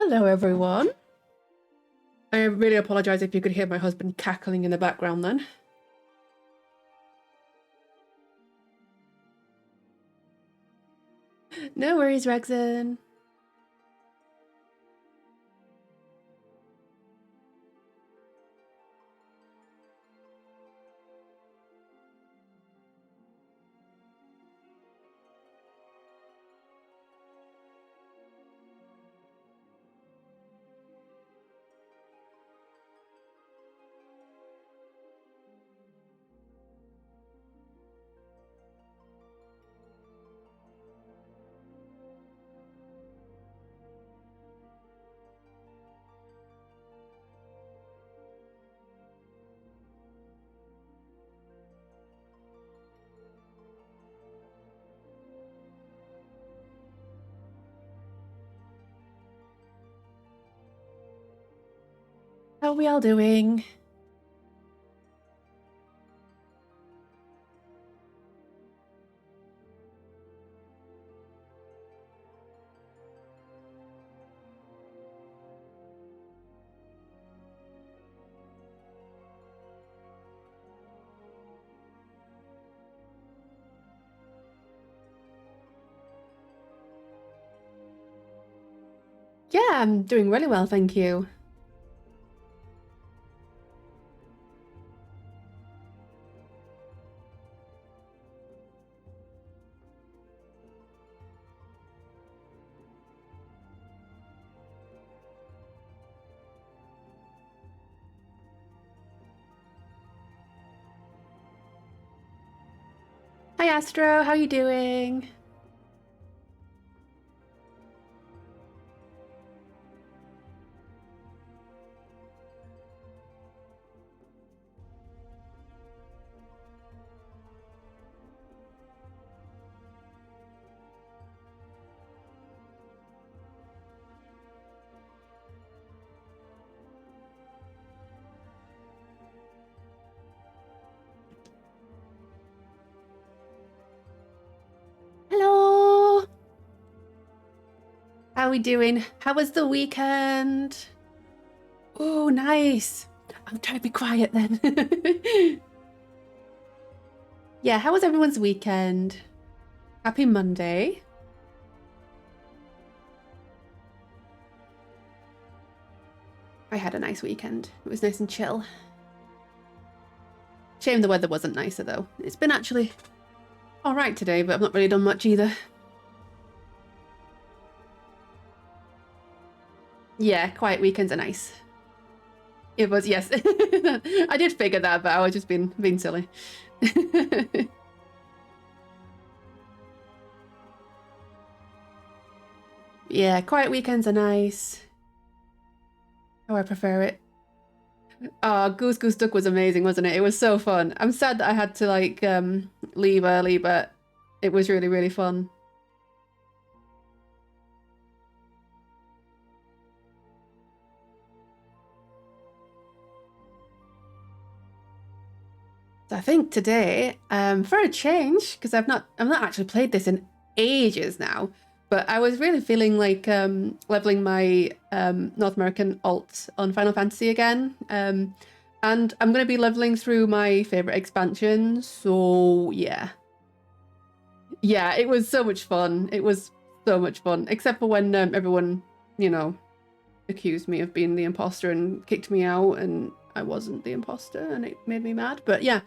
Hello, everyone. I really apologize if you could hear my husband cackling in the background then. No worries, Rexon. How are we all doing? Yeah, I'm doing really well, thank you. Hi, Astro. How are you doing? Hello. How are we doing? How was the weekend? Oh, nice. I'm trying to be quiet then. Yeah, how was everyone's weekend? Happy Monday. I had a nice weekend. It was nice and chill. Shame the weather wasn't nicer though. It's been actually all right today, but I've not really done much either. Yeah, quiet weekends are nice. It was, yes. I did figure that, but I was just being silly. Yeah, quiet weekends are nice. How I prefer it. Oh, Goose Goose Duck was amazing, wasn't it? It was so fun. I'm sad that I had to like leave early, but it was really, really fun. So I think today, for a change, because I've not actually played this in ages now, but I was really feeling like leveling my North American alt on Final Fantasy again. And I'm going to be leveling through my favorite expansions. So yeah. Yeah, it was so much fun. It was so much fun, except for when everyone, you know, accused me of being the imposter and kicked me out, and I wasn't the imposter, and it made me mad. But yeah,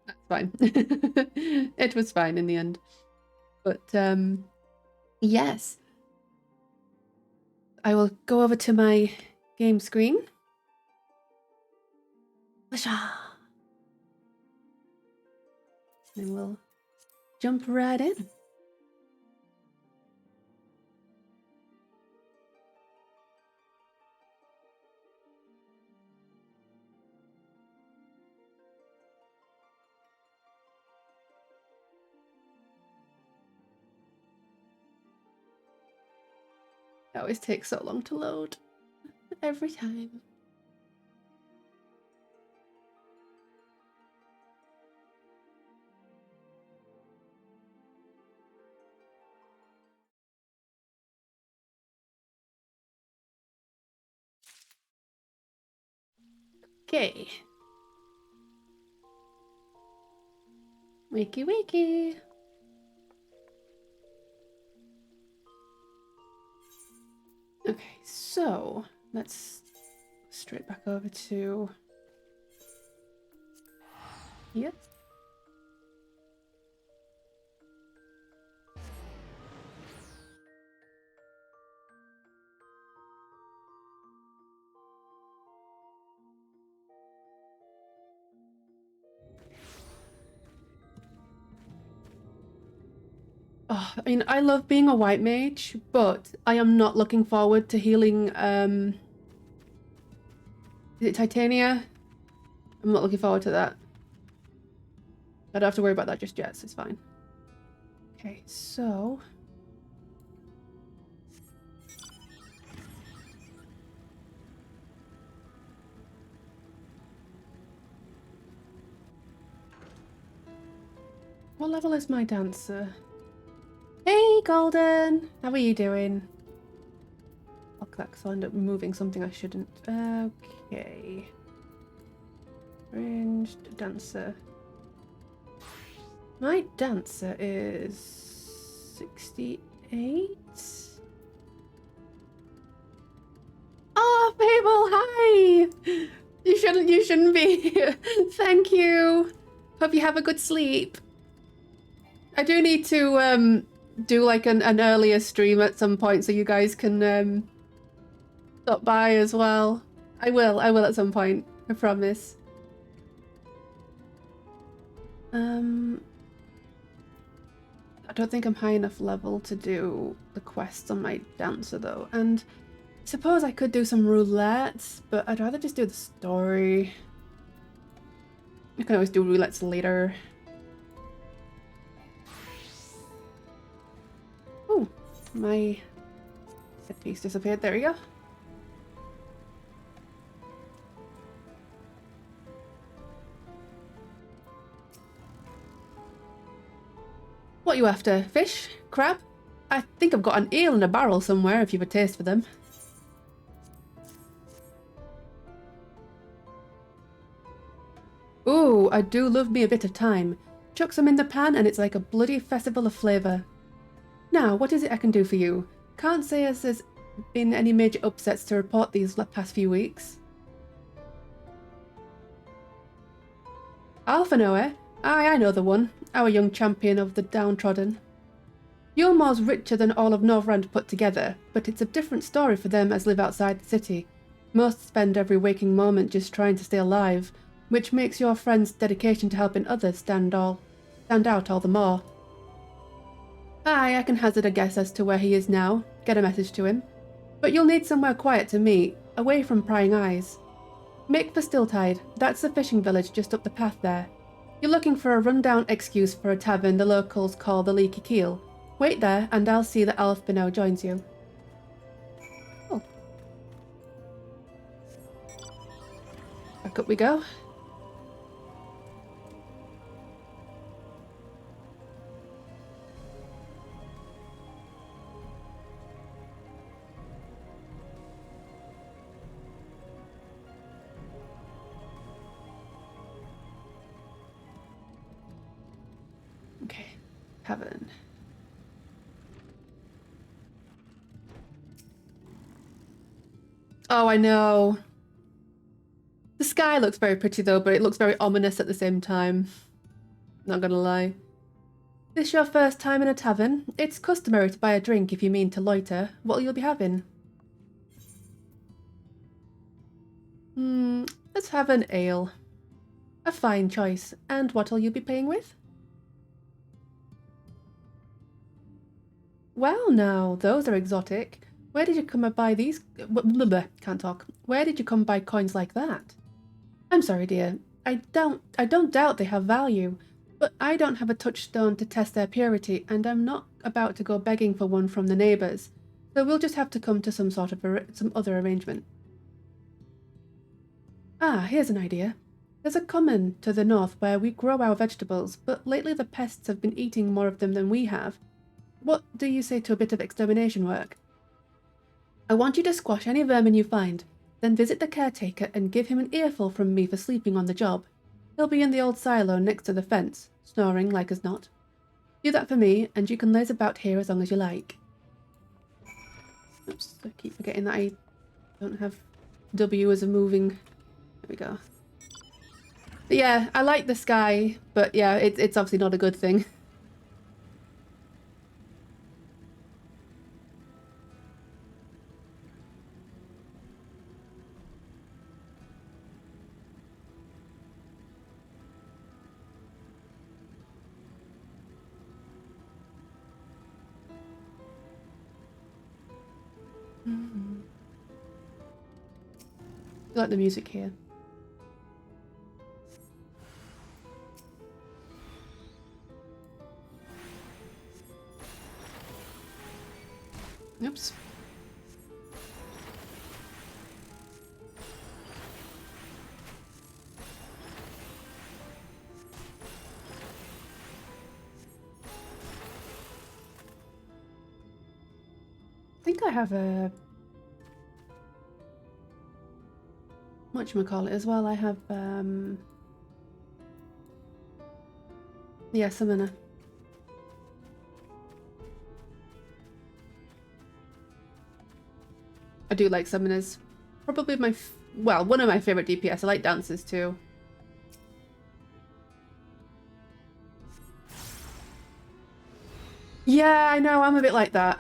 that's fine. It was fine in the end. But yes, I will go over to my game screen. And we'll jump right in. It always takes so long to load every time. Okay. Wakey wakey. Okay, so let's straight back over to here. Oh, I mean, I love being a white mage, but I am not looking forward to healing, is it Titania? I'm not looking forward to that. I don't have to worry about that just yet, so it's fine. Okay, so... what level is my dancer? Hey, Golden! How are you doing? Fuck that, because I'll end up moving something I shouldn't. Okay. Ranged dancer. My dancer is 68. Oh, Fable, hi! You shouldn't be here. Thank you. Hope you have a good sleep. I do need to do like an earlier stream at some point so you guys can stop by as well. I will at some point, I promise. I don't think I'm high enough level to do the quests on my dancer though, and I suppose I could do some roulettes, but I'd rather just do the story. I can always do roulettes later. Oh, my set piece disappeared. There we go. What are you after? Fish? Crab? I think I've got an eel in a barrel somewhere if you've a taste for them. Ooh, I do love me a bit of thyme. Chuck some in the pan and it's like a bloody festival of flavour. Now, what is it I can do for you? Can't say as there's been any major upsets to report these past few weeks. Alphanoe? Aye, I know the one. Our young champion of the downtrodden. Yulmore's richer than all of Northrend put together, but it's a different story for them as live outside the city. Most spend every waking moment just trying to stay alive, which makes your friend's dedication to helping others stand out all the more. Aye, I can hazard a guess as to where he is now, get a message to him. But you'll need somewhere quiet to meet, away from prying eyes. Make for Stilltide, that's the fishing village just up the path there. You're looking for a rundown excuse for a tavern the locals call the Leaky Keel. Wait there, and I'll see that Alphino joins you. Oh. Back up we go. Okay, Heaven. Oh, I know. The sky looks very pretty though, but it looks very ominous at the same time. Not gonna lie. This your first time in a tavern? It's customary to buy a drink if you mean to loiter. What'll you be having? Let's have an ale. A fine choice. And what'll you be paying with? Well now, those are exotic. Where did you come by these? Can't talk. Where did you come by coins like that? I'm sorry, dear. I don't doubt they have value, but I don't have a touchstone to test their purity, and I'm not about to go begging for one from the neighbours. So we'll just have to come to some sort of some other arrangement. Ah, here's an idea. There's a common to the north where we grow our vegetables, but lately the pests have been eating more of them than we have. What do you say to a bit of extermination work? I want you to squash any vermin you find. Then visit the caretaker and give him an earful from me for sleeping on the job. He'll be in the old silo next to the fence, snoring like as not. Do that for me, and you can laze about here as long as you like. Oops, I keep forgetting that I don't have W as a moving... There we go. But yeah, I like the sky, but yeah, it's obviously not a good thing. I like the music here. Oops. I think I have a... whatchamacallit as well. I have, yeah, summoner. I do like summoners. Probably my... well, one of my favourite DPS. I like dancers too. Yeah, I know. I'm a bit like that.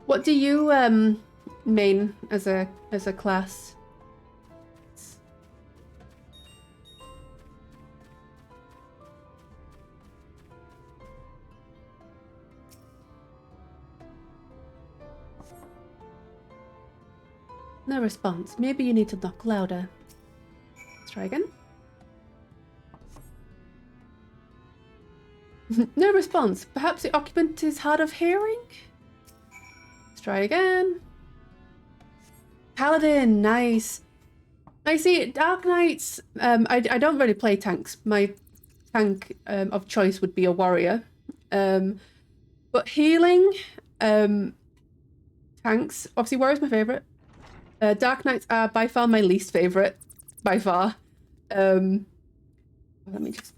What do you main as a class? No response. Maybe you need to knock louder. Let's try again. No response. Perhaps the occupant is hard of hearing? Let's try again. Paladin, nice. I see, Dark Knights, I don't really play tanks. My tank of choice would be a warrior. But healing, tanks, obviously warrior's my favourite. Dark Knights are by far my least favourite, by far. Let me just...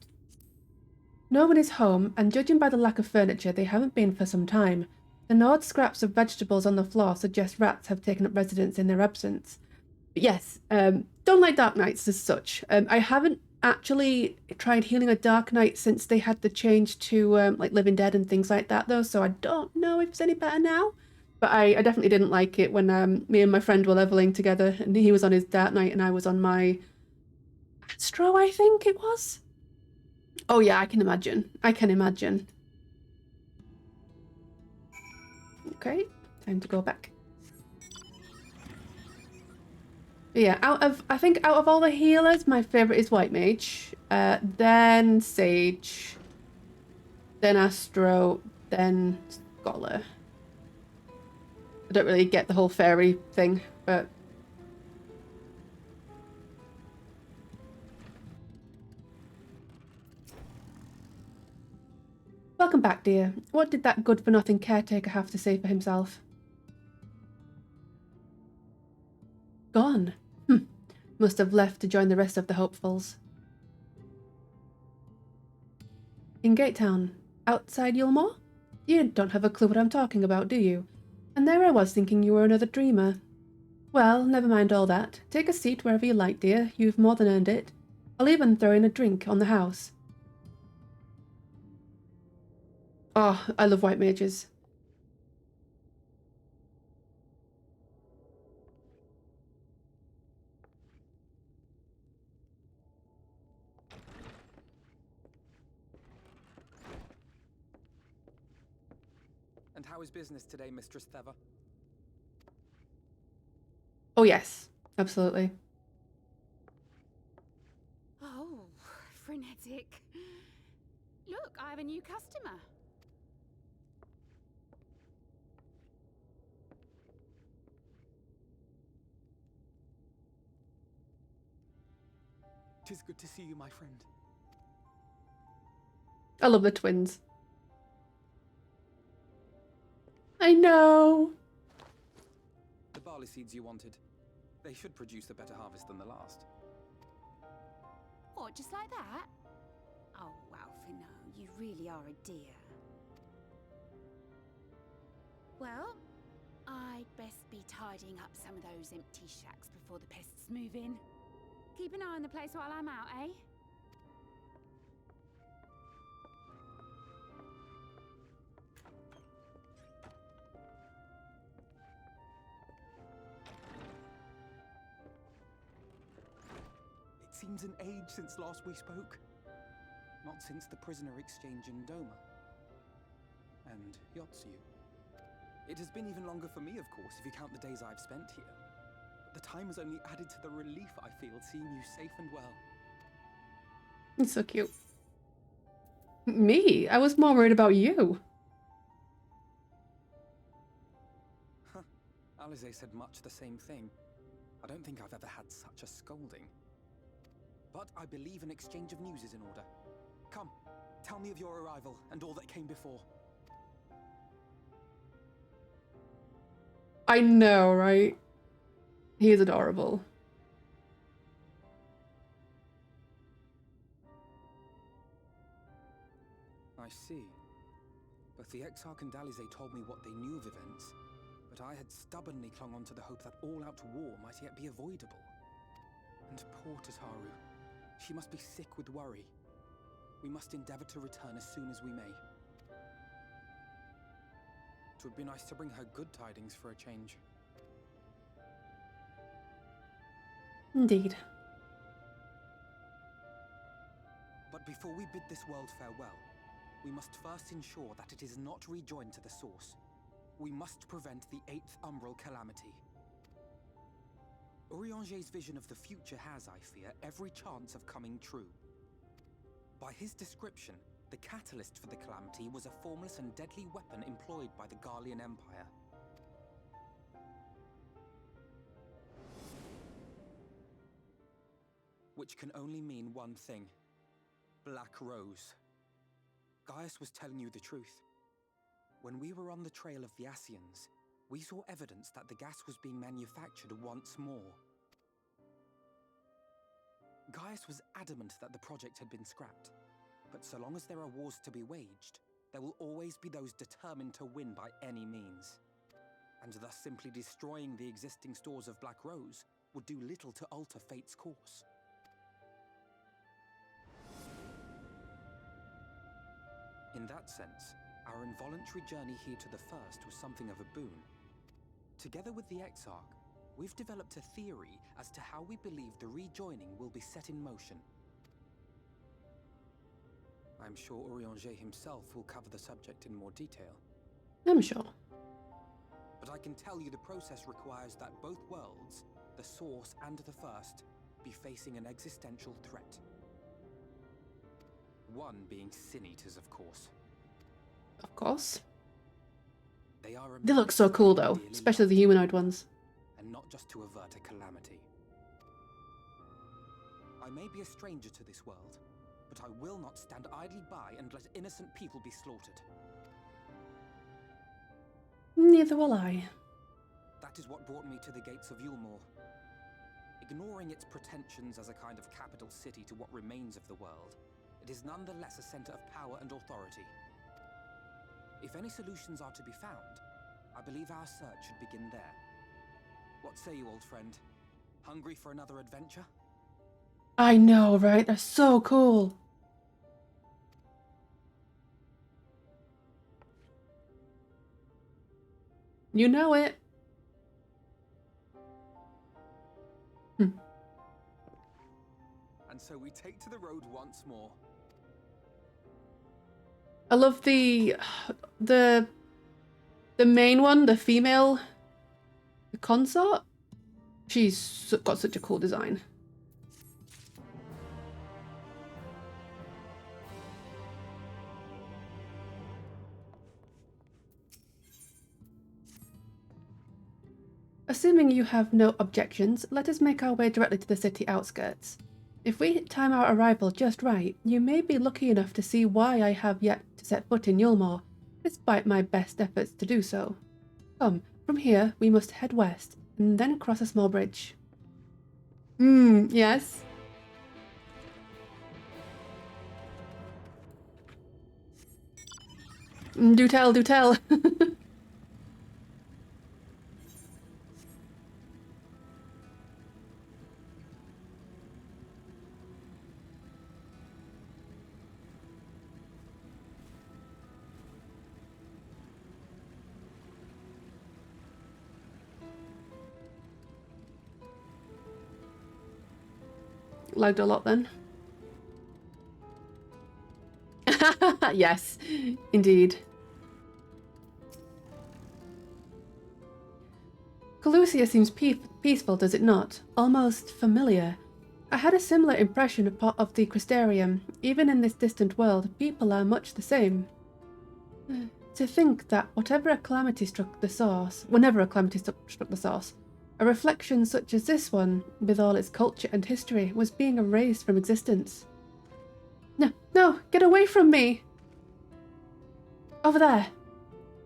No one is home, and judging by the lack of furniture, they haven't been for some time. The gnawed scraps of vegetables on the floor suggest rats have taken up residence in their absence. But yes, don't like Dark Knights as such. I haven't actually tried healing a Dark Knight since they had the change to like Living Dead and things like that though, so I don't know if it's any better now. But I definitely didn't like it when me and my friend were leveling together and he was on his Dark Knight and I was on my Astro, I think it was. Oh yeah, I can imagine. I can imagine. Okay, time to go back. But yeah, I think out of all the healers, my favourite is White Mage, then Sage, then Astro, then Scholar. I don't really get the whole fairy thing, but... Welcome back, dear. What did that good-for-nothing caretaker have to say for himself? Gone. Must have left to join the rest of the hopefuls. In Gatetown, outside Yulmore? You don't have a clue what I'm talking about, do you? And there I was thinking you were another dreamer. Well, never mind all that. Take a seat wherever you like, dear. You've more than earned it. I'll even throw in a drink on the house. Oh, I love white mages. And how is business today, Mistress Theva? Oh yes, absolutely. Oh, frenetic. Look, I have a new customer. Tis good to see you, my friend. I love the twins. I know. The barley seeds you wanted. They should produce a better harvest than the last. What, just like that? Oh, Alfino, you really are a dear. Well, I'd best be tidying up some of those empty shacks before the pests move in. Keep an eye on the place while I'm out, eh? It seems an age since last we spoke. Not since the prisoner exchange in Doma. And Yotsu. It has been even longer for me, of course, if you count the days I've spent here. But the time has only added to the relief I feel seeing you safe and well. It's so cute. Me? I was more worried about you. Huh. Alize said much the same thing. I don't think I've ever had such a scolding. But I believe an exchange of news is in order. Come, tell me of your arrival and all that came before. I know, right? He is adorable. I see. Both the Exarch and Alize told me what they knew of events, but I had stubbornly clung on to the hope that all-out war might yet be avoidable. And poor Tataru. She must be sick with worry. We must endeavor to return as soon as we may. It would be nice to bring her good tidings for a change. Indeed. But before we bid this world farewell, we must first ensure that it is not rejoined to the source. We must prevent the 8th Umbral calamity. Urianger's vision of the future has, I fear, every chance of coming true. By his description, the catalyst for the calamity was a formless and deadly weapon employed by the Garlean Empire. Which can only mean one thing. Black Rose. Gaius was telling you the truth. When we were on the trail of the Asians, we saw evidence that the gas was being manufactured once more. Gaius was adamant that the project had been scrapped, but so long as there are wars to be waged, there will always be those determined to win by any means. And thus simply destroying the existing stores of Black Rose would do little to alter fate's course. In that sense, our involuntary journey here to the First was something of a boon. Together with the Exarch, we've developed a theory as to how we believe the rejoining will be set in motion. I'm sure Urianger himself will cover the subject in more detail. I'm sure. But I can tell you the process requires that both worlds, the Source and the First, be facing an existential threat. One being Sin-Eaters, of course. Of course. They are They look so cool though, especially the humanoid ones. And not just to avert a calamity. I may be a stranger to this world, but I will not stand idly by and let innocent people be slaughtered. Neither will I. That is what brought me to the gates of Yulmore. Ignoring its pretensions as a kind of capital city to what remains of the world, it is nonetheless a center of power and authority. If any solutions are to be found, I believe our search should begin there. What say you, old friend? Hungry for another adventure? I know, right? They're so cool. You know it. And so we take to the road once more. I love the main one, the female, the consort. She's got such a cool design. Assuming you have no objections, let us make our way directly to the city outskirts. If we time our arrival just right, you may be lucky enough to see why I have yet to set foot in Yulmore, despite my best efforts to do so. Come, from here we must head west, and then cross a small bridge. Yes. Do tell, do tell. Lagged a lot then. Yes, indeed. Calusia seems peaceful, does it not? Almost familiar. I had a similar impression of the Crystarium. Even in this distant world, people are much the same. To think that whenever a calamity struck the source, a reflection such as this one, with all its culture and history, was being erased from existence. No, get away from me! Over there!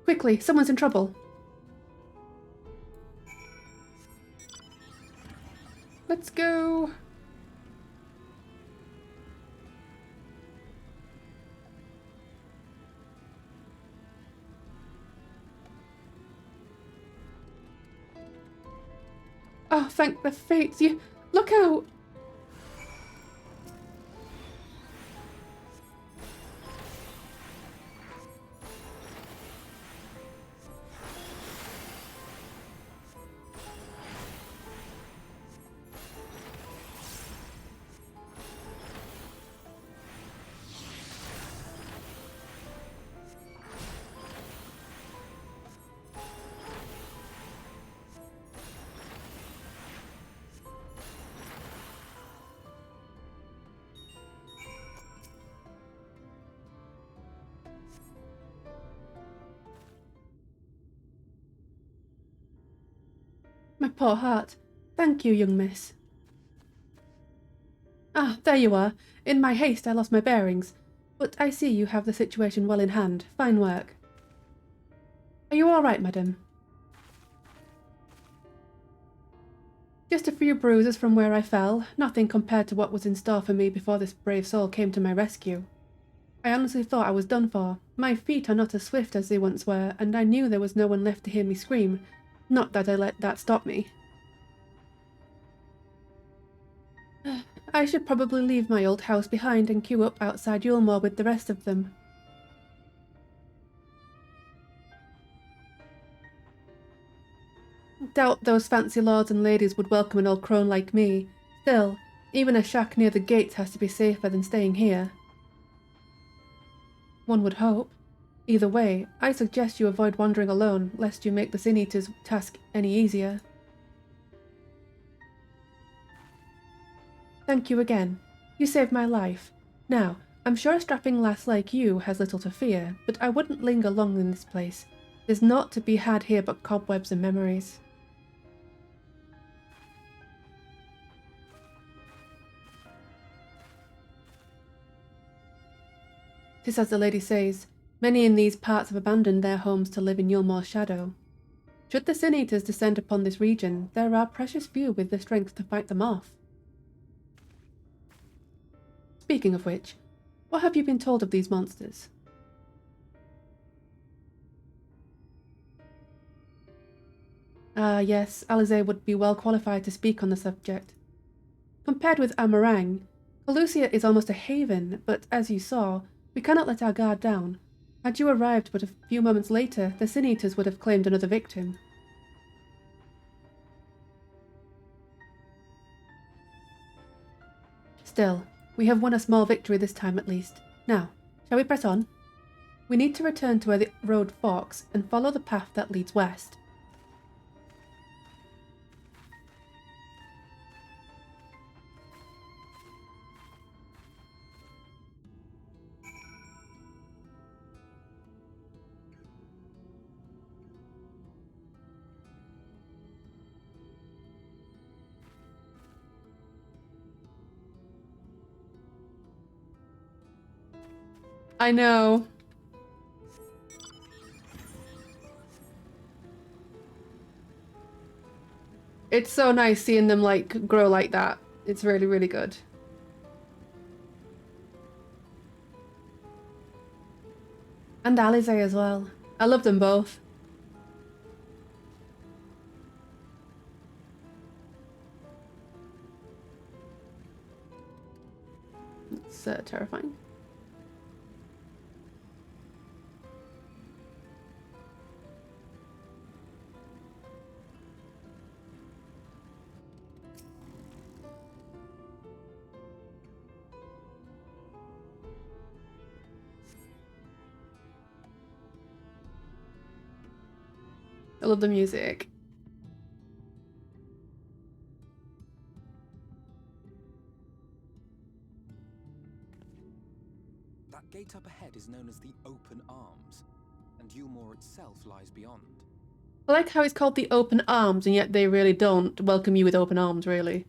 Quickly, someone's in trouble. Let's go! Oh, thank the fates, you... Look out! My poor heart. Thank you, young miss. Ah, there you are. In my haste, I lost my bearings. But I see you have the situation well in hand. Fine work. Are you all right, madam? Just a few bruises from where I fell. Nothing compared to what was in store for me before this brave soul came to my rescue. I honestly thought I was done for. My feet are not as swift as they once were, and I knew there was no one left to hear me scream. Not that I let that stop me. I should probably leave my old house behind and queue up outside Yulmore with the rest of them. Doubt those fancy lords and ladies would welcome an old crone like me. Still, even a shack near the gates has to be safer than staying here. One would hope. Either way, I suggest you avoid wandering alone, lest you make the Sin Eater's task any easier. Thank you again. You saved my life. Now, I'm sure a strapping lass like you has little to fear, but I wouldn't linger long in this place. There's naught to be had here but cobwebs and memories. "'Tis as the lady says, many in these parts have abandoned their homes to live in Yulmore's shadow. Should the Sin Eaters descend upon this region, there are precious few with the strength to fight them off. Speaking of which, what have you been told of these monsters?" Ah, yes, Alize would be well qualified to speak on the subject. Compared with Amarang, Calusia is almost a haven, but as you saw, we cannot let our guard down. Had you arrived but a few moments later, the Sin Eaters would have claimed another victim. Still, we have won a small victory this time at least. Now, shall we press on? We need to return to where the road forks and follow the path that leads west. I know. It's so nice seeing them like grow like that. It's really, really good. And Alize as well. I love them both. It's terrifying. I love the music. That gate up ahead is known as the Open Arms, and Yulmore itself lies beyond. I like how it's called the Open Arms, and yet they really don't welcome you with open arms, really.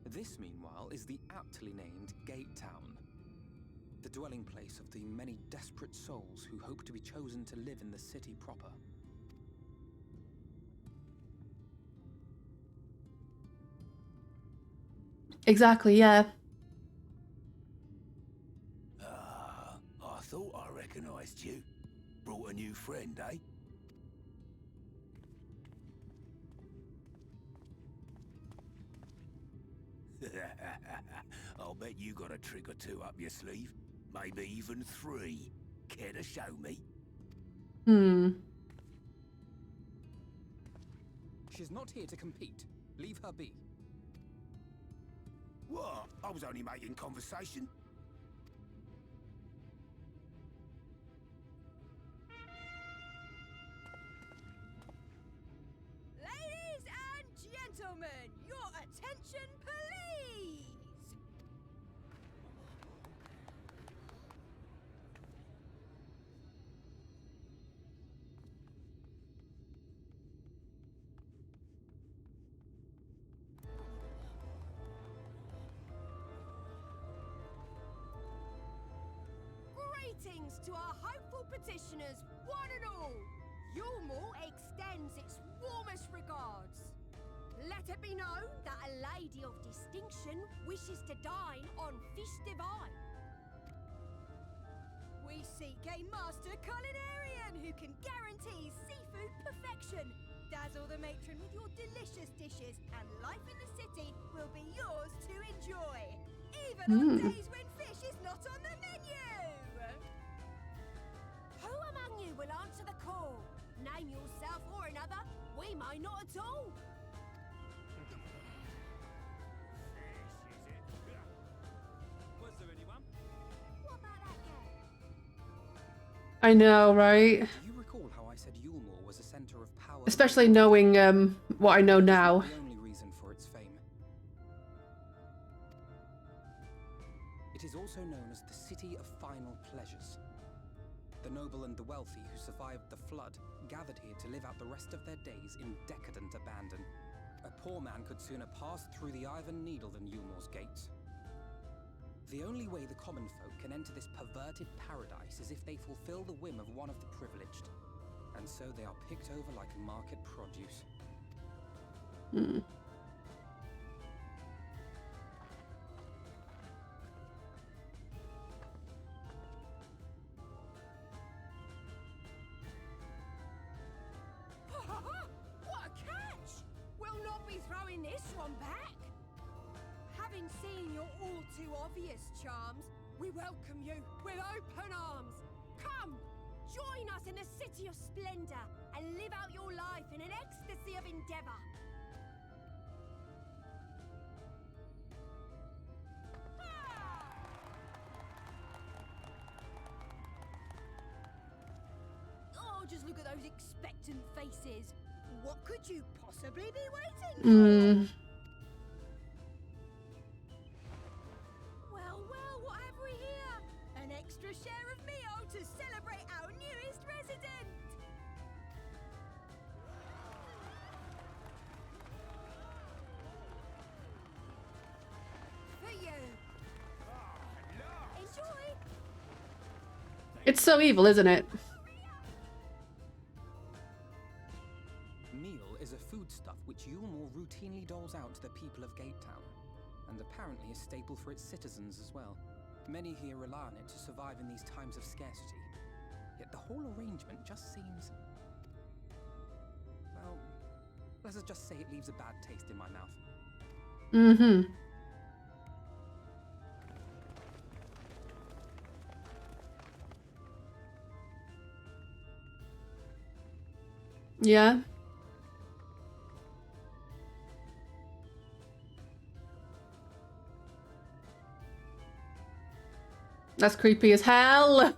This, meanwhile, is the aptly named Gate Town, the dwelling place of the many desperate souls who hope to be chosen to live in the city proper. Exactly, yeah. I thought I recognized you. Brought a new friend, eh? I'll bet you got a trick or two up your sleeve. Maybe even 3. Care to show me? She's not here to compete. Leave her be. What? I was only making conversation. Ladies and gentlemen, your attention, please! Greetings to our hopeful petitioners, one and all. Yulmore extends its warmest regards. Let it be known that a lady of distinction wishes to dine on fish divine. We seek a master culinarian who can guarantee seafood perfection. Dazzle the matron with your delicious dishes, and life in the city will be yours to enjoy. Even on days when fish is not on the menu. Who among you will answer the call? Name yourself or another. We may not at all. Was there anyone? What about that girl? I know, right? Do you recall how I said Yulmore was a center of power? Especially knowing what I know now. The only reason for its fame. It is also known as the City of Final Pleasures. The noble and the wealthy who survived the flood gathered here to live out the rest of their days in decadent abandon. A poor man could sooner pass through the Iron Needle than Yulmore's gates. The only way the common folk can enter this perverted paradise is if they fulfill the whim of one of the privileged. And so they are picked over like market produce. What a catch! We'll not be throwing this one back. Having seen your all too obvious charms, we welcome you with open arms. Come, join us in a city of splendor and live out your life in an ecstasy of endeavor. Oh, just look at those expectant faces. What could you possibly be waiting for? Well, what have we here? An extra share of meal to celebrate our newest resident! For you! Enjoy! It's so evil, isn't it? Meal is a foodstuff which Yulmore routinely doles out to the people of Gatetown, and apparently a staple for its citizens as well. Many here rely on it to survive in these times of scarcity. Yet the whole arrangement just seems... well, let's just say it leaves a bad taste in my mouth. Mm-hmm. Yeah. That's creepy as hell.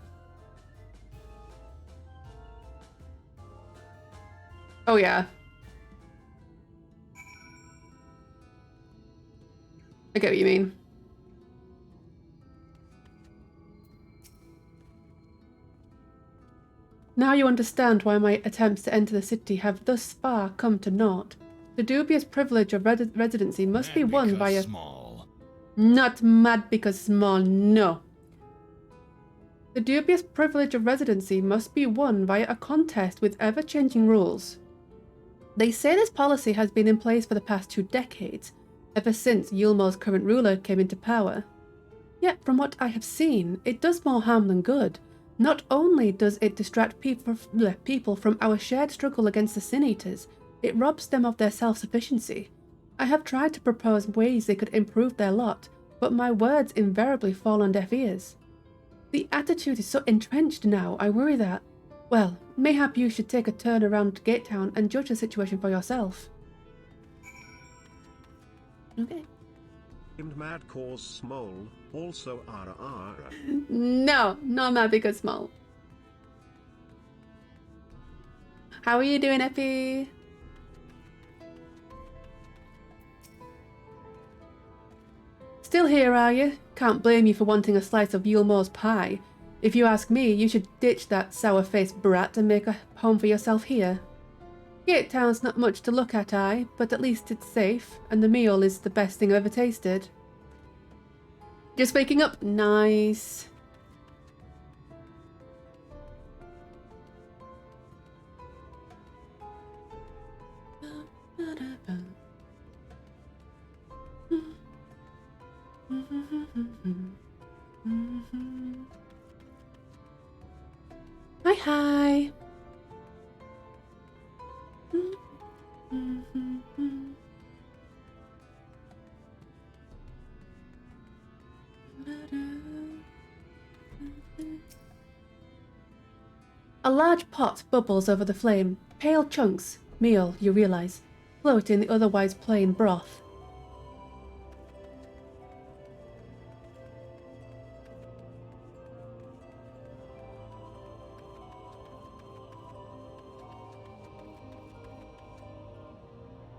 Oh yeah. I get what you mean. Now you understand why my attempts to enter the city have thus far come to naught. The dubious privilege of residency must be won by a... small. Not mad because small, no. The dubious privilege of residency must be won via a contest with ever-changing rules. They say this policy has been in place for the past 2 decades, ever since Yulmore's current ruler came into power. Yet, from what I have seen, it does more harm than good. Not only does it distract people from our shared struggle against the Sin Eaters, it robs them of their self-sufficiency. I have tried to propose ways they could improve their lot, but my words invariably fall on deaf ears. The attitude is so entrenched now, I worry that, well, mayhap you should take a turn around Gatetown and judge the situation for yourself. Okay. Named Mad Cause Small, also RR. No, not mad because small. How are you doing, Epi? Still here, are you? Can't blame you for wanting a slice of Yulmore's pie. If you ask me, you should ditch that sour-faced brat and make a home for yourself here. Gatetown's not much to look at, but at least it's safe, and the meal is the best thing I've ever tasted. Just waking up? Nice. Hi, hi. A large pot bubbles over the flame. Pale chunks, meal, you realize, float in the otherwise plain broth.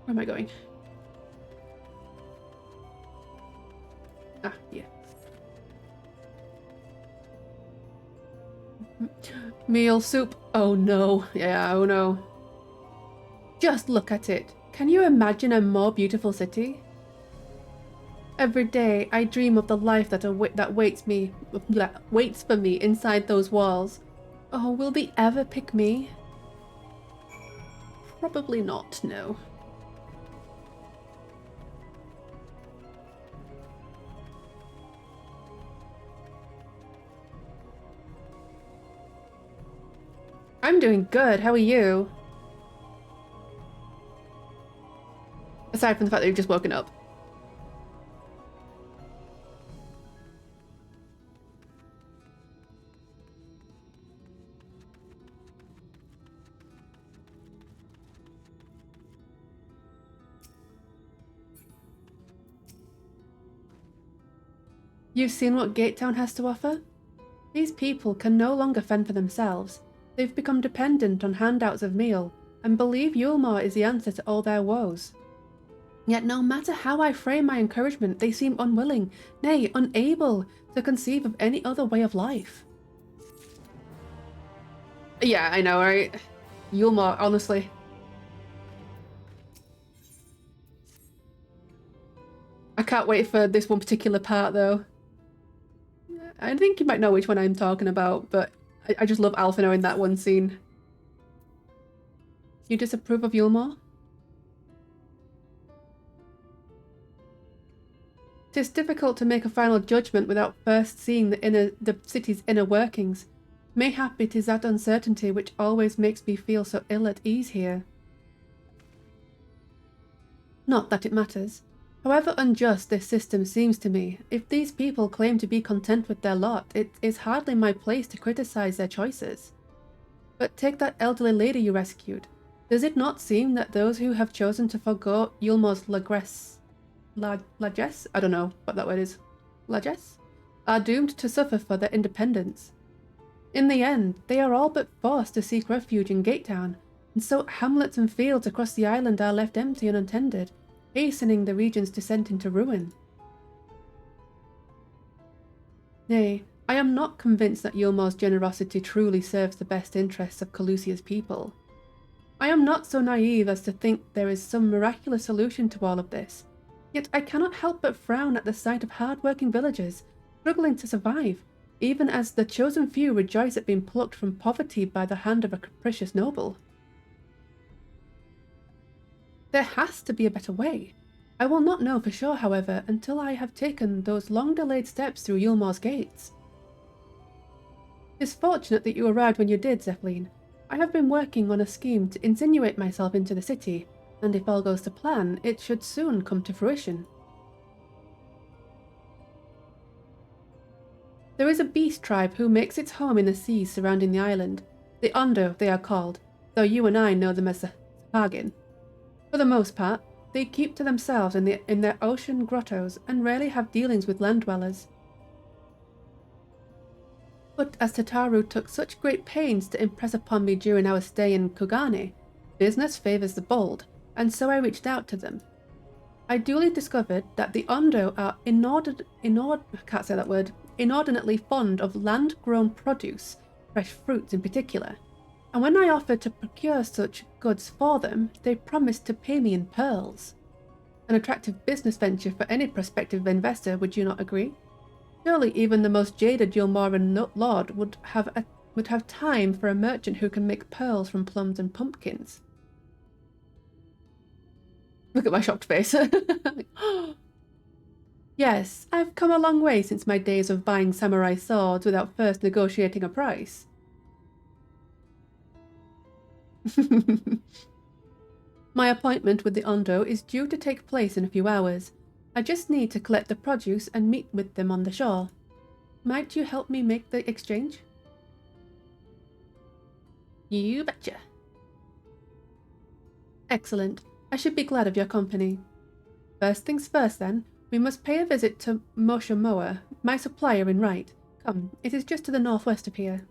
Where am I going? Ah, yeah. Meal soup. Oh no. Yeah, oh no. Just look at it. Can you imagine a more beautiful city? Every day I dream of the life that waits for me inside those walls. Oh, will they ever pick me? Probably not, no. I'm doing good. How are you? Aside from the fact that you've just woken up. You've seen what Gatetown has to offer? These people can no longer fend for themselves. They've become dependent on handouts of meal, and believe Yulmore is the answer to all their woes. Yet no matter how I frame my encouragement, they seem unwilling, nay, unable, to conceive of any other way of life. Yeah, I know, right? Yulmore, honestly. I can't wait for this one particular part, though. I think you might know which one I'm talking about, but I just love Alphino in that one scene. You disapprove of Yulmore? It is difficult to make a final judgment without first seeing the city's inner workings. Mayhap it is that uncertainty which always makes me feel so ill at ease here. Not that it matters. However unjust this system seems to me, if these people claim to be content with their lot, it is hardly my place to criticize their choices. But take that elderly lady you rescued. Does it not seem that those who have chosen to forego Yulmore's largesse? I don't know what that word is. Largesse? Are doomed to suffer for their independence. In the end, they are all but forced to seek refuge in Gatetown, and so hamlets and fields across the island are left empty and untended, hastening the region's descent into ruin. Nay, I am not convinced that Yulmore's generosity truly serves the best interests of Calusia's people. I am not so naive as to think there is some miraculous solution to all of this, yet I cannot help but frown at the sight of hard-working villagers struggling to survive, even as the chosen few rejoice at being plucked from poverty by the hand of a capricious noble. There has to be a better way. I will not know for sure, however, until I have taken those long-delayed steps through Yulmore's gates. It is fortunate that you arrived when you did, Zeppelin. I have been working on a scheme to insinuate myself into the city, and if all goes to plan, it should soon come to fruition. There is a beast tribe who makes its home in the seas surrounding the island. The Ondo, they are called, though you and I know them as the Hagin. For the most part, they keep to themselves in their ocean grottos and rarely have dealings with land dwellers. But as Tataru took such great pains to impress upon me during our stay in Kogane, business favours the bold, and so I reached out to them. I duly discovered that the Ondo are inordinately fond of land-grown produce, fresh fruits in particular, and when I offered to procure such goods for them, they promised to pay me in pearls. An attractive business venture for any prospective investor, would you not agree? Surely even the most jaded Yulmoran lord would have time for a merchant who can make pearls from plums and pumpkins. Look at my shocked face. Yes, I've come a long way since my days of buying samurai swords without first negotiating a price. My appointment with the Ondo is due to take place in a few hours. I just need to collect the produce and meet with them on the shore. Might you help me make the exchange? You betcha. Excellent. I should be glad of your company. First things first then, we must pay a visit to Moshamoa, my supplier in right. Come, it is just to the northwest of here.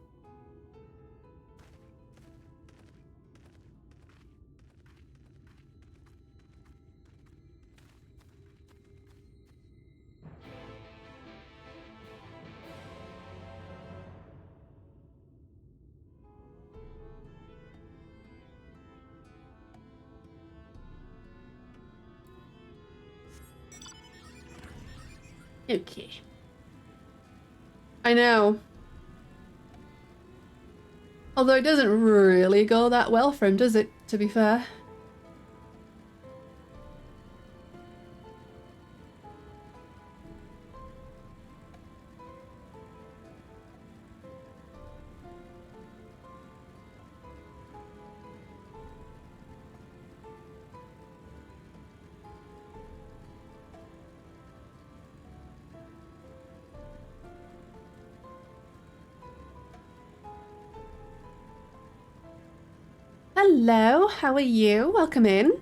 Okay. I know. Although it doesn't really go that well for him, does it, to be fair? Hello, how are you? Welcome in.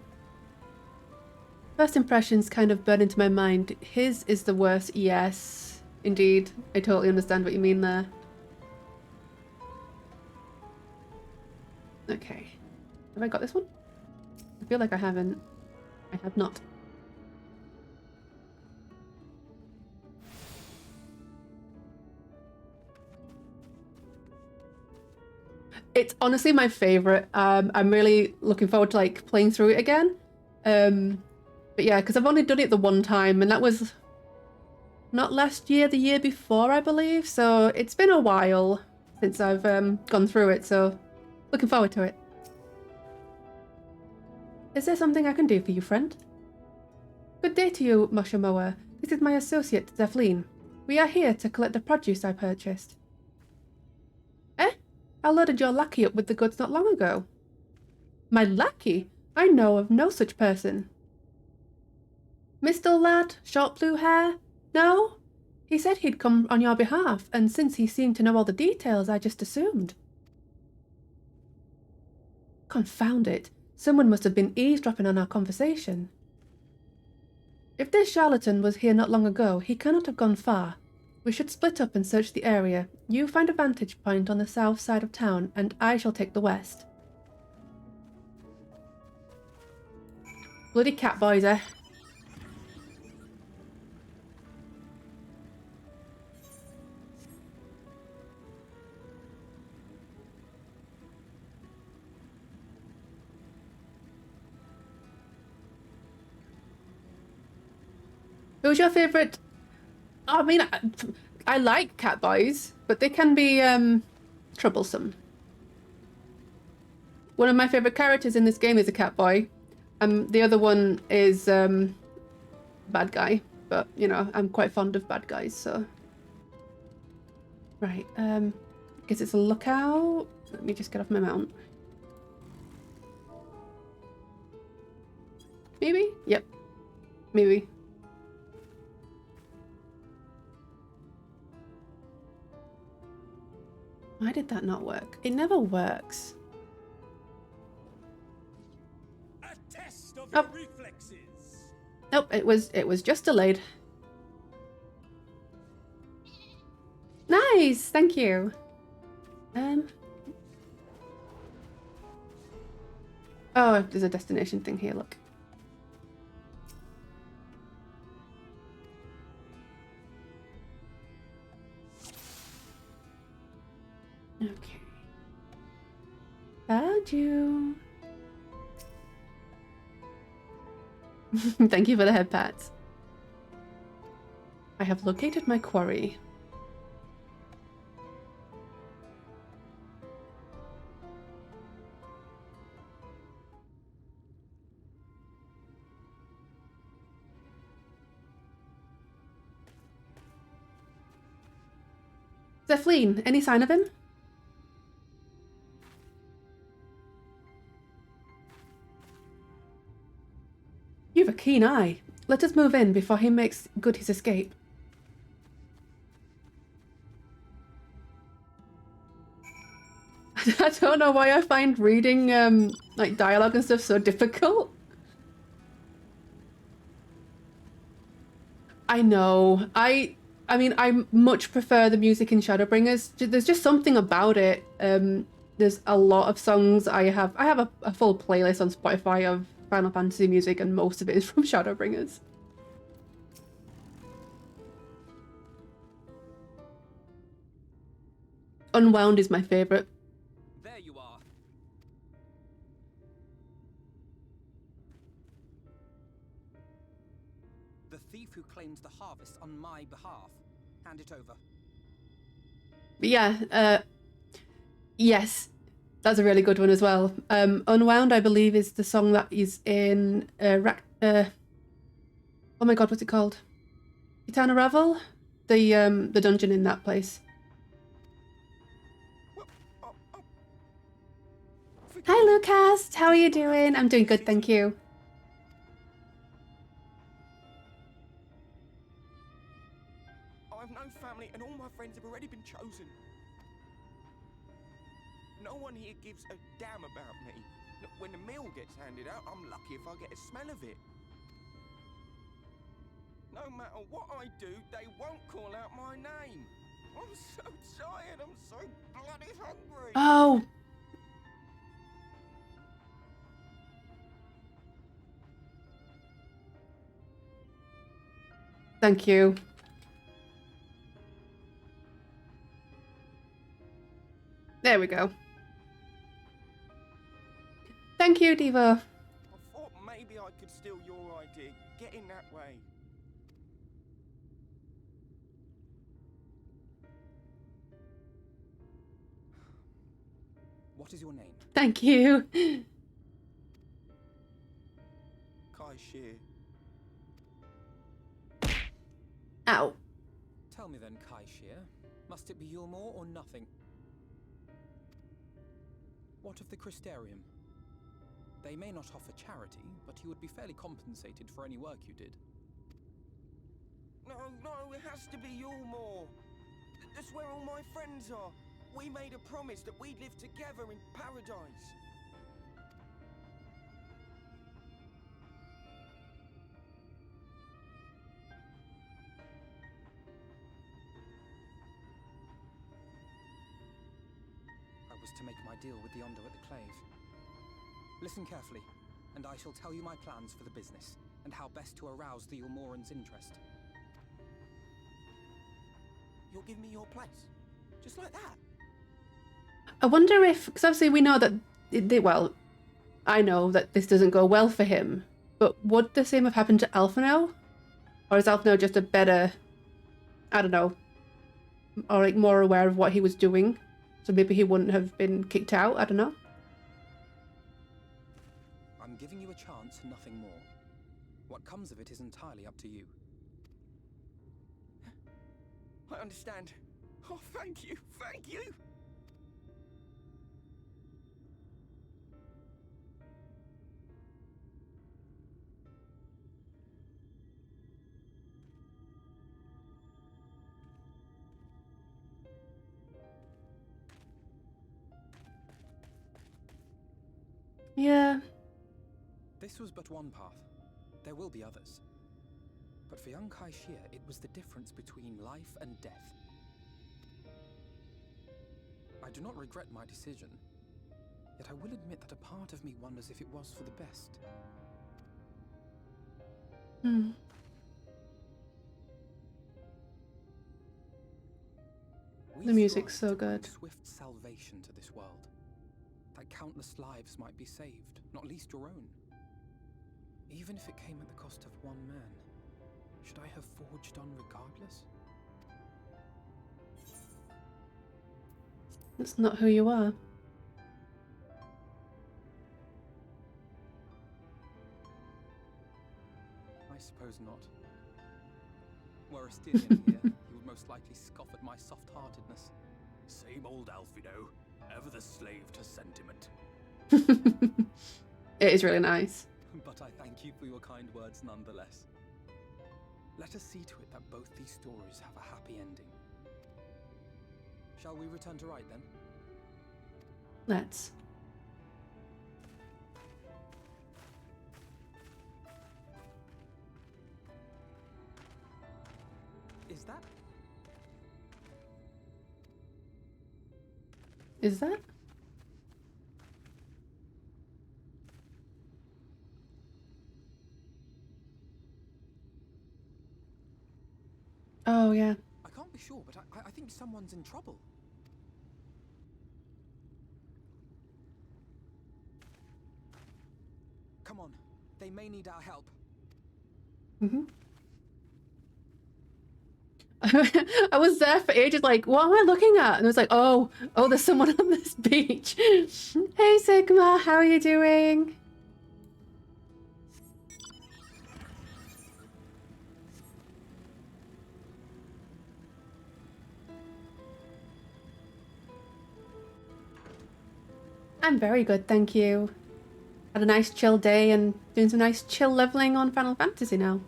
First impressions kind of burn into my mind. His is the worst. Yes, indeed. I totally understand what you mean there. Okay. Have I got this one? I feel like I haven't. I have not. It's honestly my favorite. I'm really looking forward to like playing through it again. But yeah, because I've only done it the one time, and that was not last year, the year before, I believe. So it's been a while since I've gone through it, so looking forward to it. Is there something I can do for you, friend? Good day to you, Moshamoa. This is my associate, Zephlin. We are here to collect the produce I purchased. Eh? I loaded your lackey up with the goods not long ago. My lackey? I know of no such person. Mr. Lad, short blue hair? No? He said he'd come on your behalf, and since he seemed to know all the details, I just assumed. Confound it. Someone must have been eavesdropping on our conversation. If this charlatan was here not long ago, he cannot have gone far. We should split up and search the area. You find a vantage point on the south side of town, and I shall take the west. Bloody cat boys, eh? Who's your favourite? I mean, I like cat boys, but they can be troublesome. One of my favourite characters in this game is a cat boy. The other one is bad guy, but you know, I'm quite fond of bad guys, so. Right, guess it's a lookout. Let me just get off my mount. Maybe? Yep. Maybe. Why did that not work? It never works. A test of Oh. your reflexes. Nope, it was just delayed. Nice, thank you. Oh, there's a destination thing here, look. Okay. Found you. Thank you for the head pats. I have located my quarry. Zephlin, any sign of him? You have a keen eye. Let us move in before he makes good his escape. I don't know why I find reading like dialogue and stuff so difficult. I know. I mean, I much prefer the music in Shadowbringers. There's just something about it. There's a lot of songs. I have a full playlist on Spotify of Final Fantasy music, and most of it is from Shadowbringers. Unwound is my favourite. There you are. The thief who claims the harvest on my behalf. Hand it over. But yeah, yes, that's a really good one as well. Unwound, I believe, is the song that is in oh my god, what's it called? Eternal Ravel? The dungeon in that place. Hi Lucas, how are you doing? I'm doing good, thank you. I've no family and all my friends have already been chosen. No one here gives a damn about me. When the meal gets handed out, I'm lucky if I get a smell of it. No matter what I do, they won't call out my name. I'm so tired, I'm so bloody hungry. Oh. Thank you. There we go. Thank you, Diva. I thought maybe I could steal your idea. Get in that way. What is your name? Thank you. Kai Shear. Ow. Tell me then, Kai Shear, must it be Yulmore or nothing? What of the Crystarium? They may not offer charity, but you would be fairly compensated for any work you did. No, it has to be Yulmore. That's where all my friends are. We made a promise that we'd live together in paradise. I was to make my deal with the Ondo at the Clave. Listen carefully, and I shall tell you my plans for the business, and how best to arouse the Yulmoran's interest. You'll give me your place? Just like that? I wonder if, because obviously we know that, well, I know that this doesn't go well for him, but would the same have happened to Alphino? Or is Alphino just a better, I don't know, or like more aware of what he was doing? So maybe he wouldn't have been kicked out, I don't know. I'm giving you a chance, nothing more. What comes of it is entirely up to you. I understand. Oh, thank you, thank you! Yeah. This was but one path. There will be others. But for young Kai Shear, it was the difference between life and death. I do not regret my decision, yet I will admit that a part of me wonders if it was for the best. Hmm. The music's so good. Swift salvation to this world. That countless lives might be saved, not least your own. Even if it came at the cost of one man, should I have forged on regardless? That's not who you are. I suppose not. Were Astilian here, he would most likely scoff at my soft-heartedness. Same old Alphino, ever the slave to sentiment. It is really nice. But I thank you for your kind words nonetheless. Let us see to it that both these stories have a happy ending. Shall we return to Wright then? Let's. Is that? Is that? Oh, yeah. I can't be sure, but I think someone's in trouble. Come on, they may need our help. Mm-hmm. I was there for ages, like, what am I looking at? And I was like, oh, there's someone on this beach. Hey, Sigma, how are you doing? I'm very good, thank you. Had a nice chill day and doing some nice chill leveling on Final Fantasy now.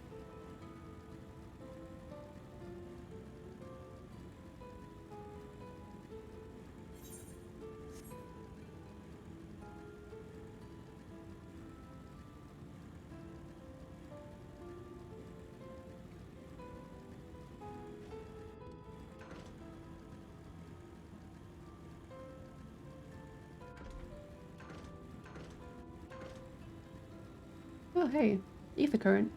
Oh, hey, ether current.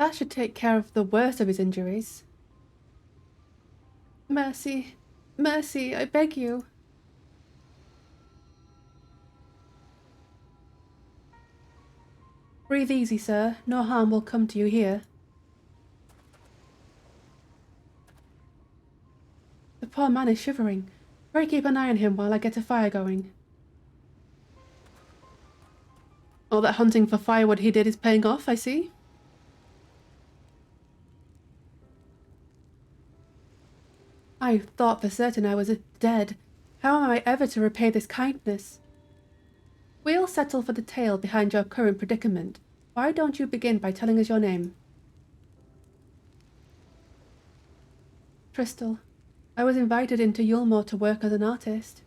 That should take care of the worst of his injuries. Mercy, mercy, I beg you. Breathe easy, sir. No harm will come to you here. The poor man is shivering. Pray keep an eye on him while I get a fire going. All that hunting for firewood he did is paying off, I see. I thought for certain I was dead. How am I ever to repay this kindness? We'll settle for the tale behind your current predicament. Why don't you begin by telling us your name? Trystal. I was invited into Yulmore to work as an artist.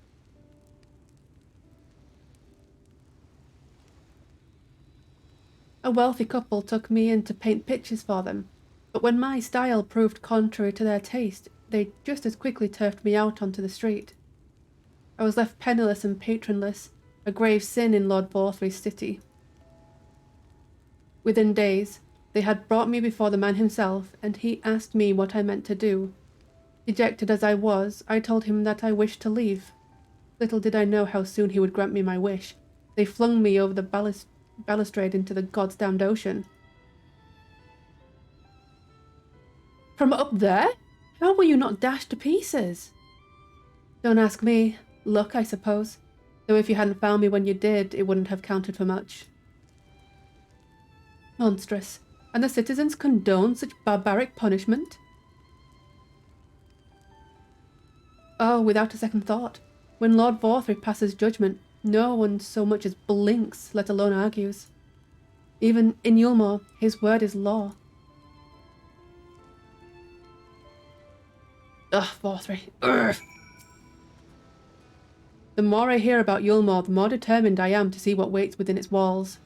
A wealthy couple took me in to paint pictures for them, but when my style proved contrary to their taste, they just as quickly turfed me out onto the street. I was left penniless and patronless, a grave sin in Lord Borthry's city. Within days, they had brought me before the man himself, and he asked me what I meant to do. Dejected as I was, I told him that I wished to leave. Little did I know how soon he would grant me my wish. They flung me over the balustrade into the god's damned ocean. From up there? How were you not dashed to pieces? Don't ask me. Luck, I suppose. Though if you hadn't found me when you did, it wouldn't have counted for much. Monstrous. And the citizens condone such barbaric punishment? Oh, without a second thought. When Lord Borthry passes judgment, no one so much as blinks, let alone argues. Even in Yulmore, his word is law. Ugh, Borthry. Urgh. The more I hear about Yulmore, the more determined I am to see what waits within its walls.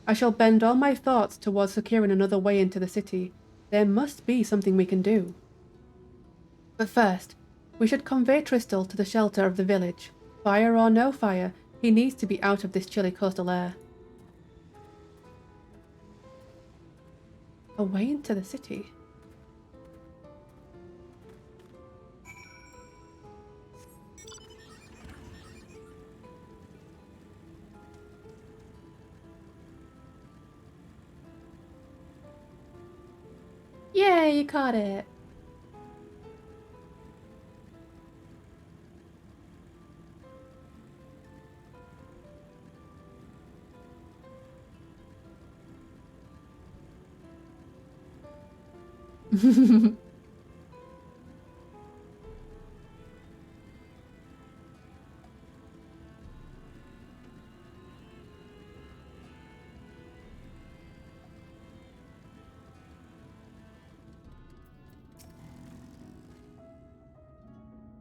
I shall bend all my thoughts towards securing another way into the city. There must be something we can do. But first, we should convey Trystal to the shelter of the village. Fire or no fire, he needs to be out of this chilly coastal air. A way into the city? Yay, you caught it!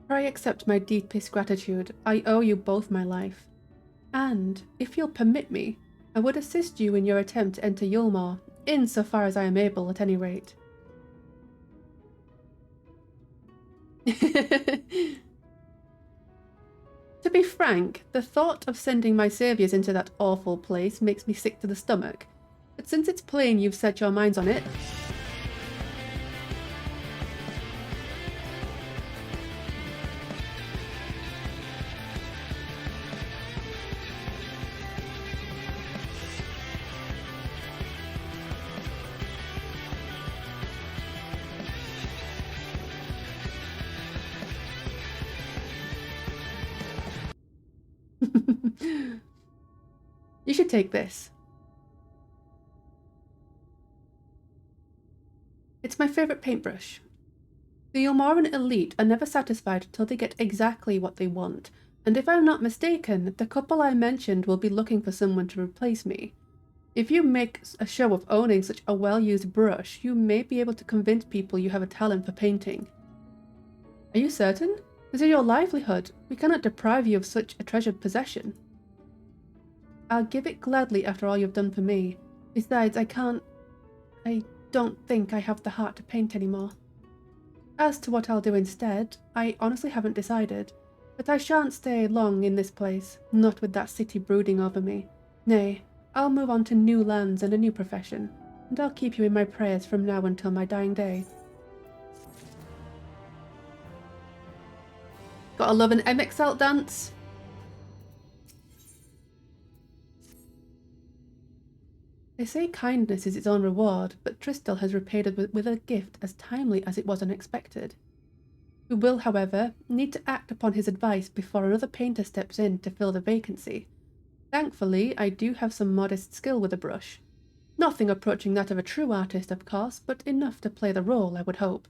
Pray accept my deepest gratitude. I owe you both my life. And, if you'll permit me, I would assist you in your attempt to enter Yulmore, insofar as I am able, at any rate. To be frank, the thought of sending my saviours into that awful place makes me sick to the stomach. But since it's plain you've set your minds on it... You should take this. It's my favourite paintbrush. The Yulmoran elite are never satisfied until they get exactly what they want, and if I'm not mistaken, the couple I mentioned will be looking for someone to replace me. If you make a show of owning such a well-used brush, you may be able to convince people you have a talent for painting. Are you certain? This is your livelihood. We cannot deprive you of such a treasured possession. I'll give it gladly after all you've done for me. Besides, I don't think I have the heart to paint anymore. As to what I'll do instead, I honestly haven't decided. But I shan't stay long in this place, not with that city brooding over me. Nay, I'll move on to new lands and a new profession. and I'll keep you in my prayers from now until my dying day. Gotta love an MXL dance. They say kindness is its own reward, but Tristel has repaid it with a gift as timely as it was unexpected. We will, however, need to act upon his advice before another painter steps in to fill the vacancy. Thankfully, I do have some modest skill with a brush. Nothing approaching that of a true artist, of course, but enough to play the role, I would hope.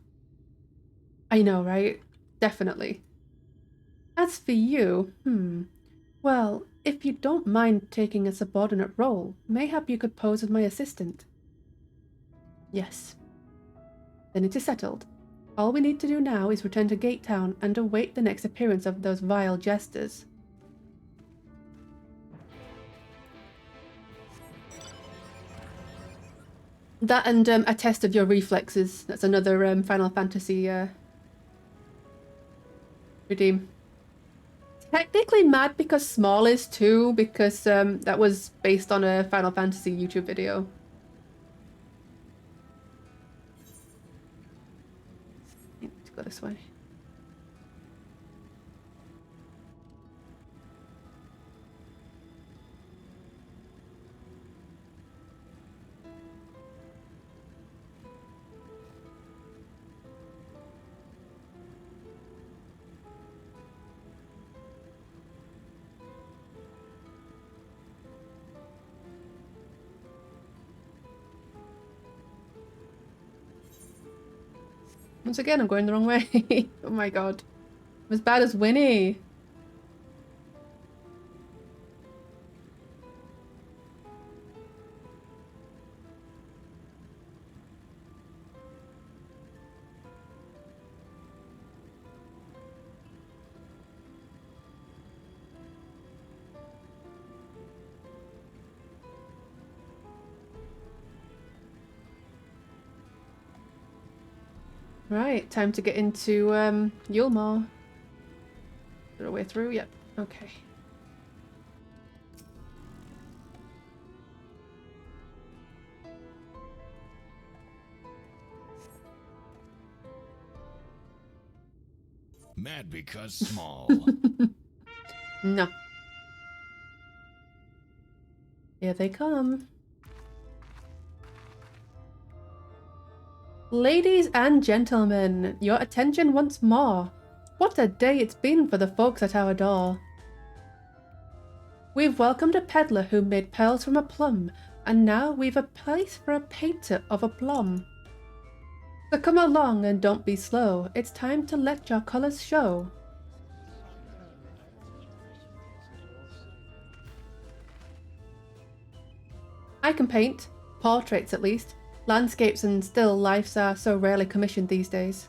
I know, right? Definitely. As for you, well, if you don't mind taking a subordinate role, mayhap you could pose as my assistant. Yes. Then it is settled. All we need to do now is return to Gate Town and await the next appearance of those vile jesters. That and a test of your reflexes. That's another Final Fantasy redeem. Technically mad because small is too, because that was based on a Final Fantasy YouTube video. I need to go this way. Once again, I'm going the wrong way. Oh my god. I'm as bad as Winnie. Right, time to get into Yulmore. Is there a way through? Yep. Okay. Mad because small. No. Here they come. Ladies and gentlemen, your attention once more. What a day it's been for the folks at our door. We've welcomed a peddler who made pearls from a plum, and now we've a place for a painter of a plum. So come along and don't be slow, it's time to let your colours show. I can paint, portraits at least. Landscapes and still lifes are so rarely commissioned these days.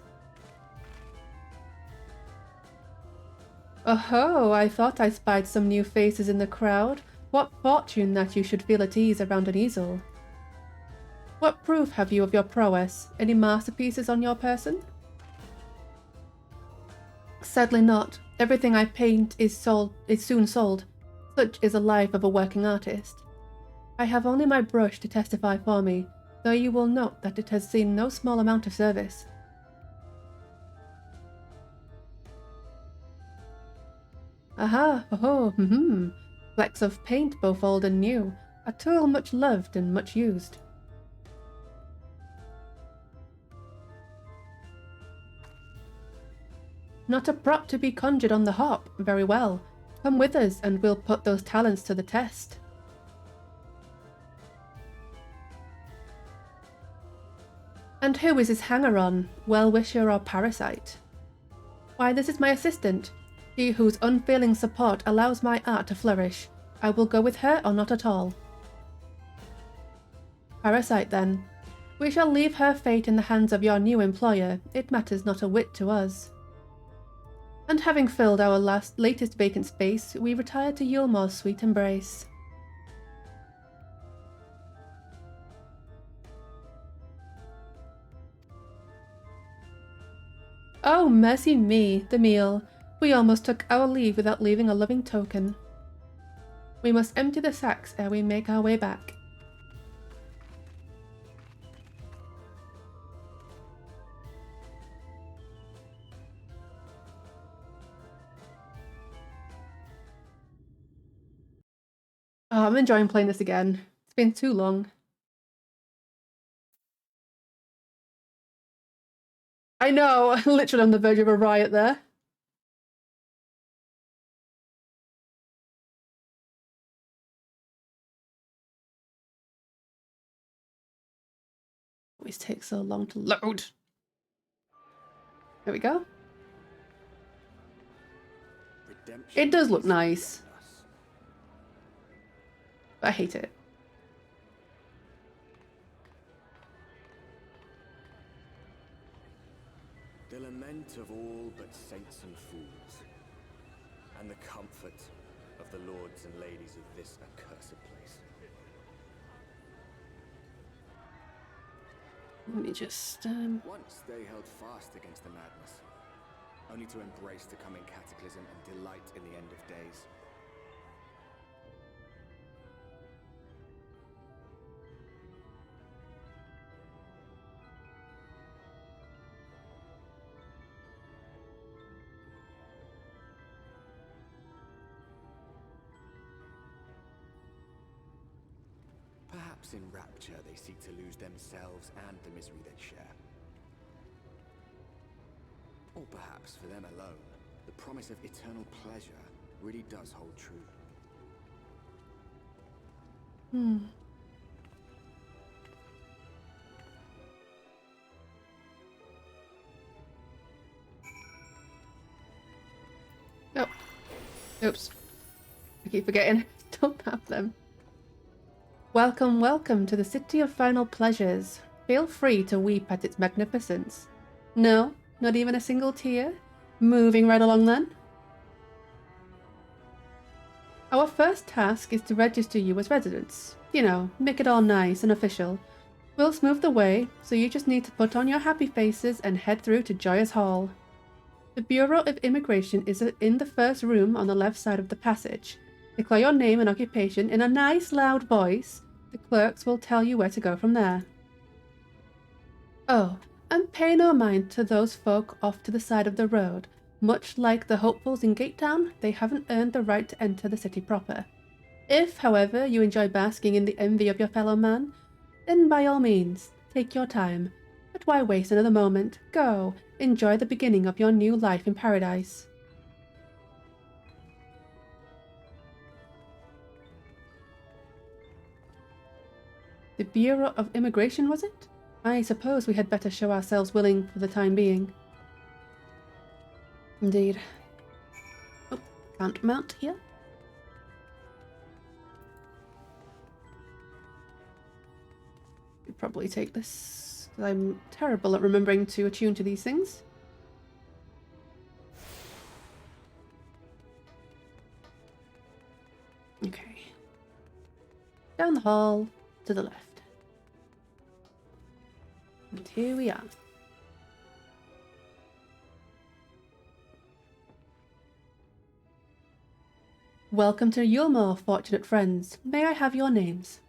Oh-ho, I thought I spied some new faces in the crowd. What fortune that you should feel at ease around an easel. What proof have you of your prowess? Any masterpieces on your person? Sadly not. Everything I paint is soon sold. Such is the life of a working artist. I have only my brush to testify for me, though you will note that it has seen no small amount of service. Aha, flecks of paint both old and new, a tool much loved and much used. Not a prop to be conjured on the hop, very well. Come with us and we'll put those talents to the test. And who is this hanger-on, well-wisher or parasite? Why, this is my assistant, she whose unfailing support allows my art to flourish. I will go with her or not at all. Parasite, then. We shall leave her fate in the hands of your new employer. It matters not a whit to us. And having filled our latest vacant space, we retire to Yulmore's sweet embrace. Oh, mercy me, the meal. We almost took our leave without leaving a loving token. We must empty the sacks ere we make our way back. Oh, I'm enjoying playing this again. It's been too long. I know, literally on the verge of a riot there. Always takes so long to load. There we go. Redemption It does look is nice, beyond us. but I hate it. The lament of all but saints and fools, and the comfort of the lords and ladies of this accursed place. Let me just, Once they held fast against the madness, only to embrace the coming cataclysm and delight in the end of days. Perhaps in rapture they seek to lose themselves and the misery they share. Or perhaps for them alone, the promise of eternal pleasure really does hold true. Oh. Oops. I keep forgetting. Don't have them. Welcome, welcome to the City of Final Pleasures. Feel free to weep at its magnificence. No, not even a single tear? Moving right along then. Our first task is to register you as residents. You know, make it all nice and official. We'll smooth the way, so you just need to put on your happy faces and head through to Joyous Hall. The Bureau of Immigration is in the first room on the left side of the passage. Declare your name and occupation in a nice loud voice. The clerks will tell you where to go from there. Oh, and pay no mind to those folk off to the side of the road. Much like the hopefuls in Gatetown, they haven't earned the right to enter the city proper. If, however, you enjoy basking in the envy of your fellow man, then by all means, take your time. But why waste another moment? Go, enjoy the beginning of your new life in paradise. The Bureau of Immigration, was it? I suppose we had better show ourselves willing for the time being. Indeed. Oh, can't mount here. Could probably take this. I'm terrible at remembering to attune to these things. Okay. Down the hall, to the left. And here we are. Welcome to Yulmore, fortunate friends. May I have your names?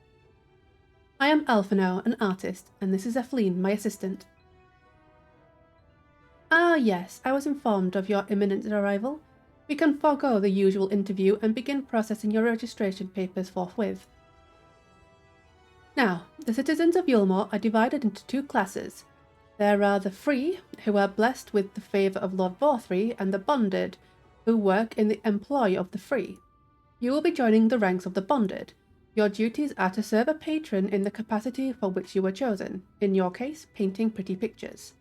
I am Alphino, an artist, and this is Ephleen, my assistant. Ah, yes, I was informed of your imminent arrival. We can forego the usual interview and begin processing your registration papers forthwith. Now, the citizens of Yulmore are divided into two classes. There are the free, who are blessed with the favour of Lord Vorthry, and the bonded, who work in the employ of the free. You will be joining the ranks of the bonded. Your duties are to serve a patron in the capacity for which you were chosen, in your case, painting pretty pictures.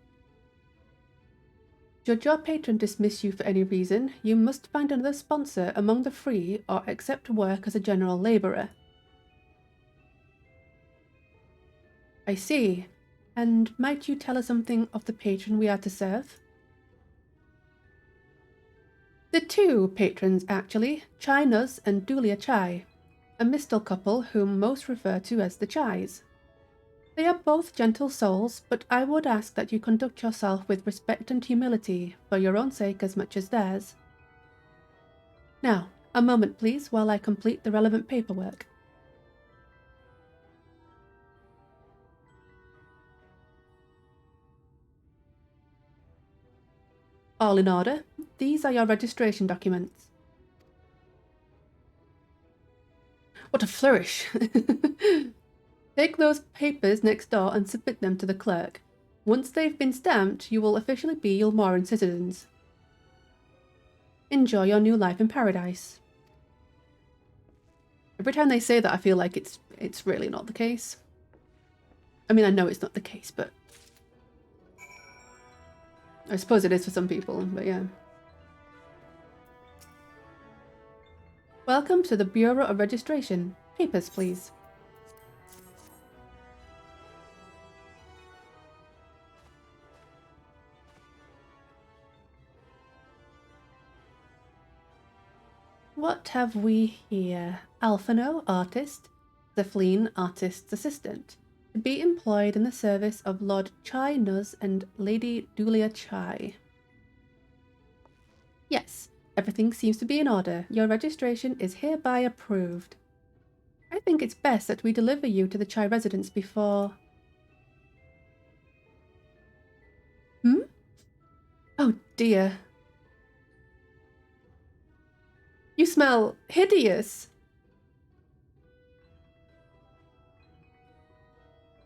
Should your patron dismiss you for any reason, you must find another sponsor among the free or accept work as a general labourer. I see. And might you tell us something of the patron we are to serve? The two patrons, actually, Chai Nuz and Dulia Chai, a mistal couple whom most refer to as the Chais. They are both gentle souls, but I would ask that you conduct yourself with respect and humility, for your own sake as much as theirs. Now, a moment please, while I complete the relevant paperwork. All in order. These are your registration documents. What a flourish! Take those papers next door and submit them to the clerk. Once they've been stamped, you will officially be Yulmoran citizens. Enjoy your new life in paradise. Every time they say that, I feel like it's really not the case. I mean, I know it's not the case, but I suppose it is for some people, but yeah. Welcome to the Bureau of Registration. Papers, please. What have we here? Alphino, artist. Zephlene, artist's assistant. To be employed in the service of Lord Chai Nuz and Lady Dulia Chai. Yes, everything seems to be in order. Your registration is hereby approved. I think it's best that we deliver you to the Chai residence before... Oh dear. You smell hideous.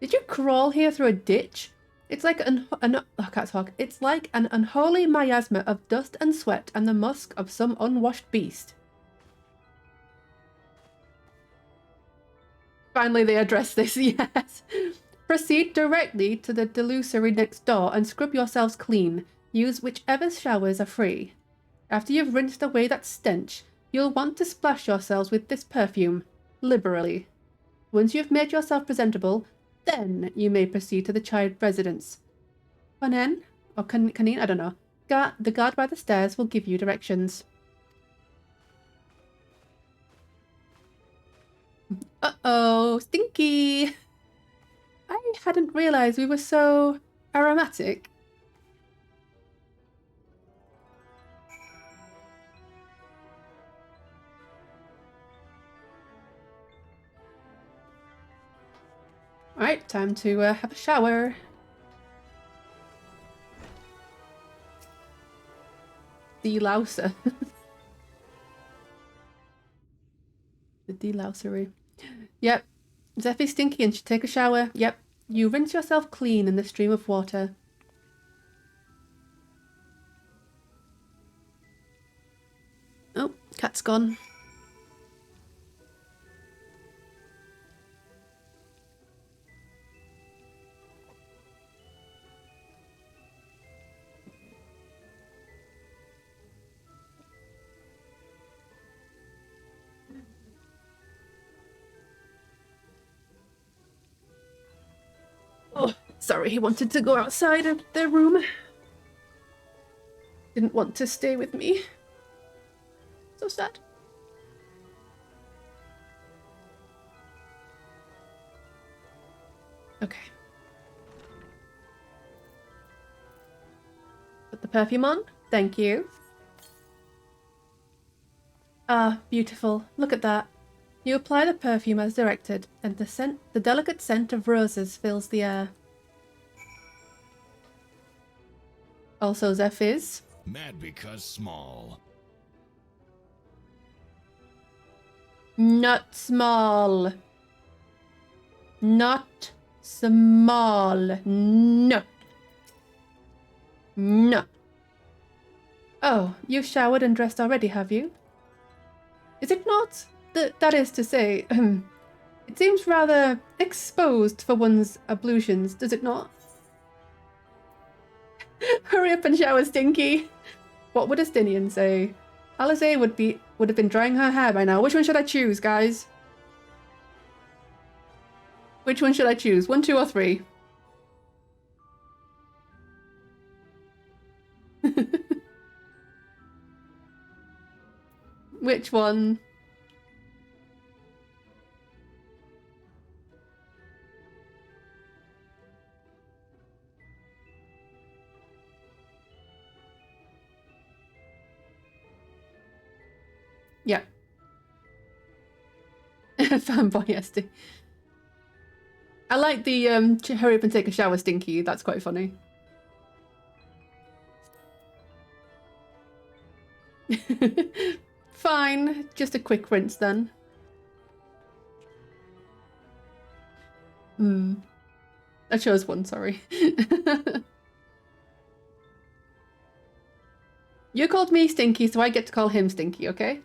Did you crawl here through a ditch? It's like I can't talk. It's like an unholy miasma of dust and sweat and the musk of some unwashed beast. Finally, they address this. Yes. Proceed directly to the delusory next door and scrub yourselves clean. Use whichever showers are free. After you've rinsed away that stench, you'll want to splash yourselves with this perfume liberally. Once you've made yourself presentable, then you may proceed to the child residence. Kanen, or Kanin, I don't know. The guard by the stairs will give you directions. Uh-oh, stinky! I hadn't realised we were so aromatic. Alright, time to have a shower. Delouser. The delousery. Yep. Zeffy's stinky and should take a shower. Yep. You rinse yourself clean in the stream of water. Oh, cat's gone. Oh, sorry, he wanted to go outside of their room. Didn't want to stay with me. So sad. Okay. Put the perfume on. Thank you. Ah, beautiful. Look at that. You apply the perfume as directed, and the delicate scent of roses fills the air. Also, Zephyrs. Mad because small. Not small. Not small. No. No. Oh, you've showered and dressed already, have you? Is it not? That is to say, it seems rather exposed for one's ablutions, does it not? Hurry up and shower, Stinky. What would a Stinian say? Alisaie would have been drying her hair by now. Which one should I choose, guys? Which one should I choose? 1, 2, or 3? Which one? Yeah. Fanboy SD. I like the hurry up and take a shower, Stinky. That's quite funny. Fine. Just a quick rinse then. Hmm. I chose one, sorry. You called me Stinky, so I get to call him Stinky, okay?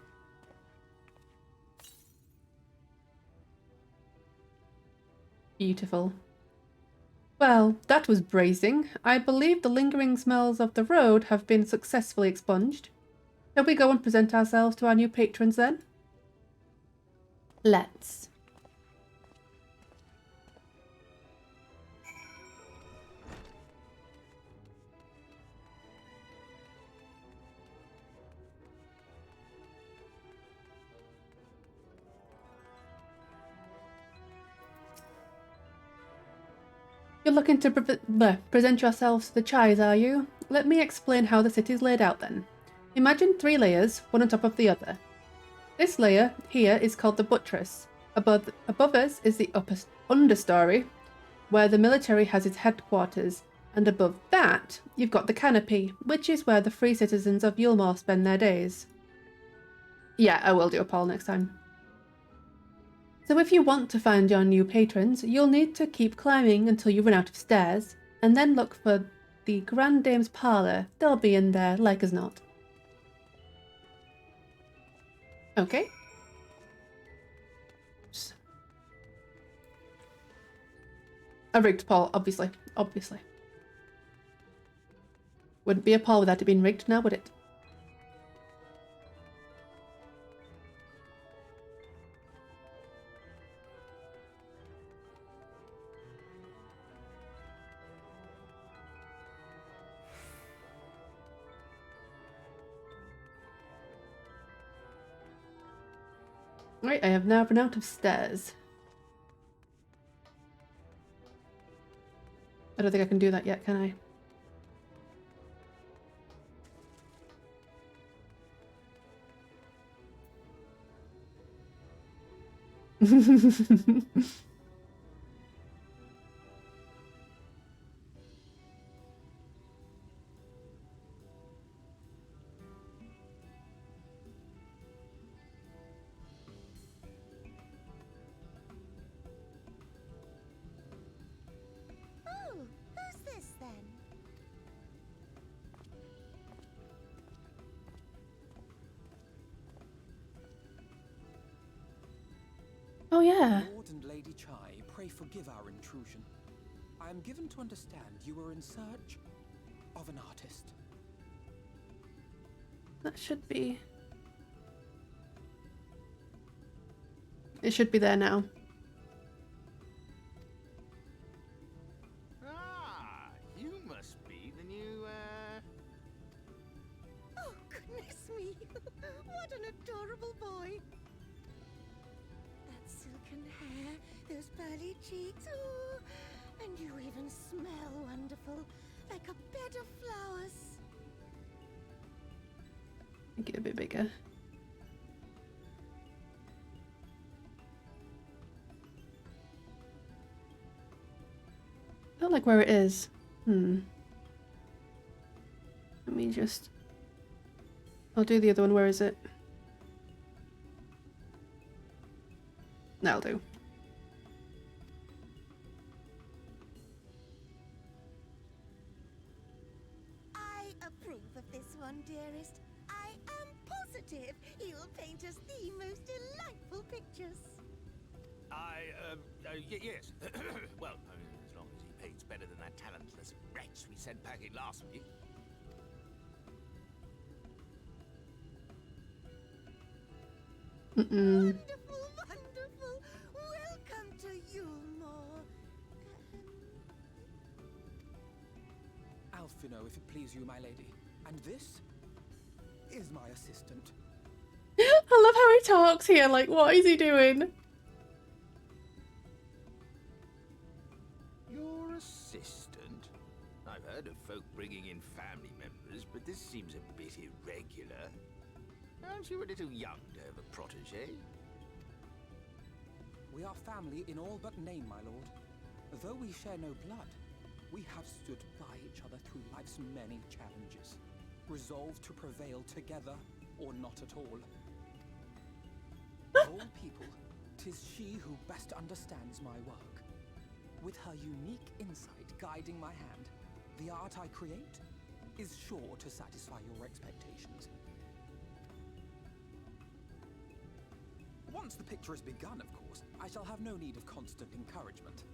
Beautiful. Well, that was bracing. I believe the lingering smells of the road have been successfully expunged. Shall we go and present ourselves to our new patrons then? Let's. You're looking to present yourselves to the Chais, are you? Let me explain how the city's laid out then. Imagine 3 layers, one on top of the other. This layer here is called the buttress. Above us is the understory, where the military has its headquarters, and above that, you've got the canopy, which is where the free citizens of Yulmore spend their days. Yeah, I will do a poll next time. So if you want to find your new patrons, you'll need to keep climbing until you run out of stairs, and then look for the Grand Dame's parlour. They'll be in there, like as not. Okay. A rigged poll, obviously. Obviously. Wouldn't be a poll without it being rigged now, would it? Right, I have now run out of stairs. I don't think I can do that yet, can I? Oh, who's this then? Oh yeah. Lord and Lady Chai, pray forgive our intrusion. I am given to understand you were in search of an artist. That should be... It should be there now. Ah, you must be the new, Oh, goodness me! What an adorable boy! That silken hair, those pearly cheeks, oh, and you even smell wonderful, like a bed of flowers. Make it a bit bigger. I don't like where it is. Let me just... I'll do the other one. Where is it? That'll do. I approve of this one, dearest. I am positive he'll paint us the most delightful pictures. Yes. Well, as long as he paints better than that talentless wretch we sent packing last week. Wonderful, wonderful. Welcome to Yulmore. Alfino, if it please you, my lady. And this is my assistant. I love how he talks here. Like, what is he doing? Your assistant? I've heard of folk bringing in family members, but this seems a bit irregular. Aren't you a little young to have a protege? We are family in all but name, my lord. Though we share no blood, we have stood by each other through life's many challenges, resolved to prevail together or not at all. Of all people, 'tis she who best understands my work. with her unique insight guiding my hand, the art I create is sure to satisfy your expectations. Once the picture has begun, of course, I shall have no need of constant encouragement.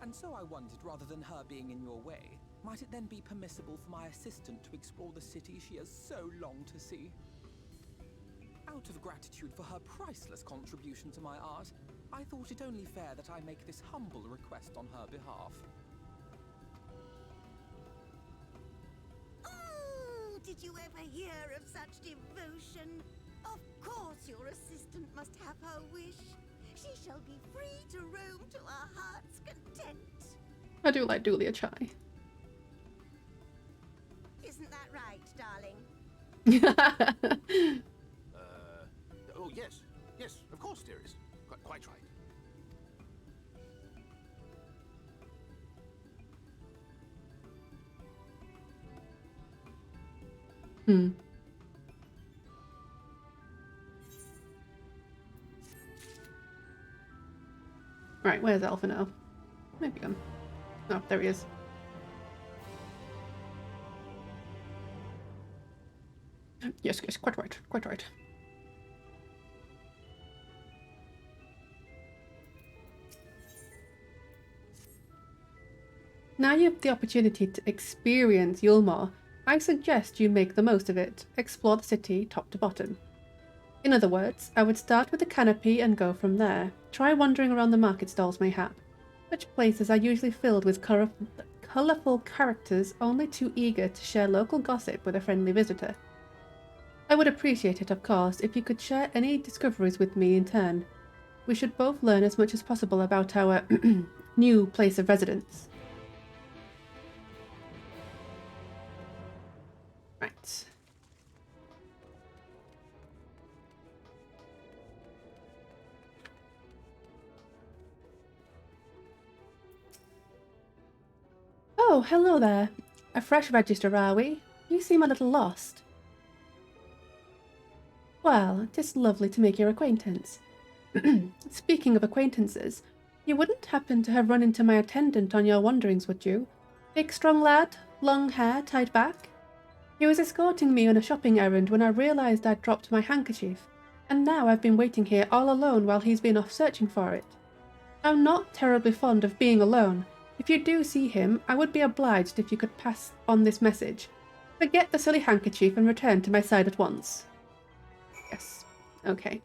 And so I wondered, rather than her being in your way, might it then be permissible for my assistant to explore the city she has so longed to see? Out of gratitude for her priceless contribution to my art, I thought it only fair that I make this humble request on her behalf. Oh, did you ever hear of such devotion? Of course your assistant must have her wish. She shall be free to roam to our heart's content. I do like Dulia Chai. Isn't that right, darling? Oh, yes. Yes, of course, dearest. Quite right. Right, where's Alpha now? Maybe gone. Oh, there he is. Yes, quite right, quite right. Now you have the opportunity to experience Yulmore, I suggest you make the most of it. Explore the city top to bottom. In other words, I would start with the canopy and go from there. Try wandering around the market stalls mayhap. Such places are usually filled with colourful characters only too eager to share local gossip with a friendly visitor. I would appreciate it, of course, if you could share any discoveries with me in turn. We should both learn as much as possible about our new place of residence. Right. Oh, hello there. A fresh register, are we? You seem a little lost. Well, it is lovely to make your acquaintance. Speaking of acquaintances, you wouldn't happen to have run into my attendant on your wanderings, would you? Big strong lad, long hair tied back? He was escorting me on a shopping errand when I realised I'd dropped my handkerchief, and now I've been waiting here all alone while he's been off searching for it. I'm not terribly fond of being alone. If you do see him, I would be obliged if you could pass on this message. Forget the silly handkerchief and return to my side at once. Yes. Okay.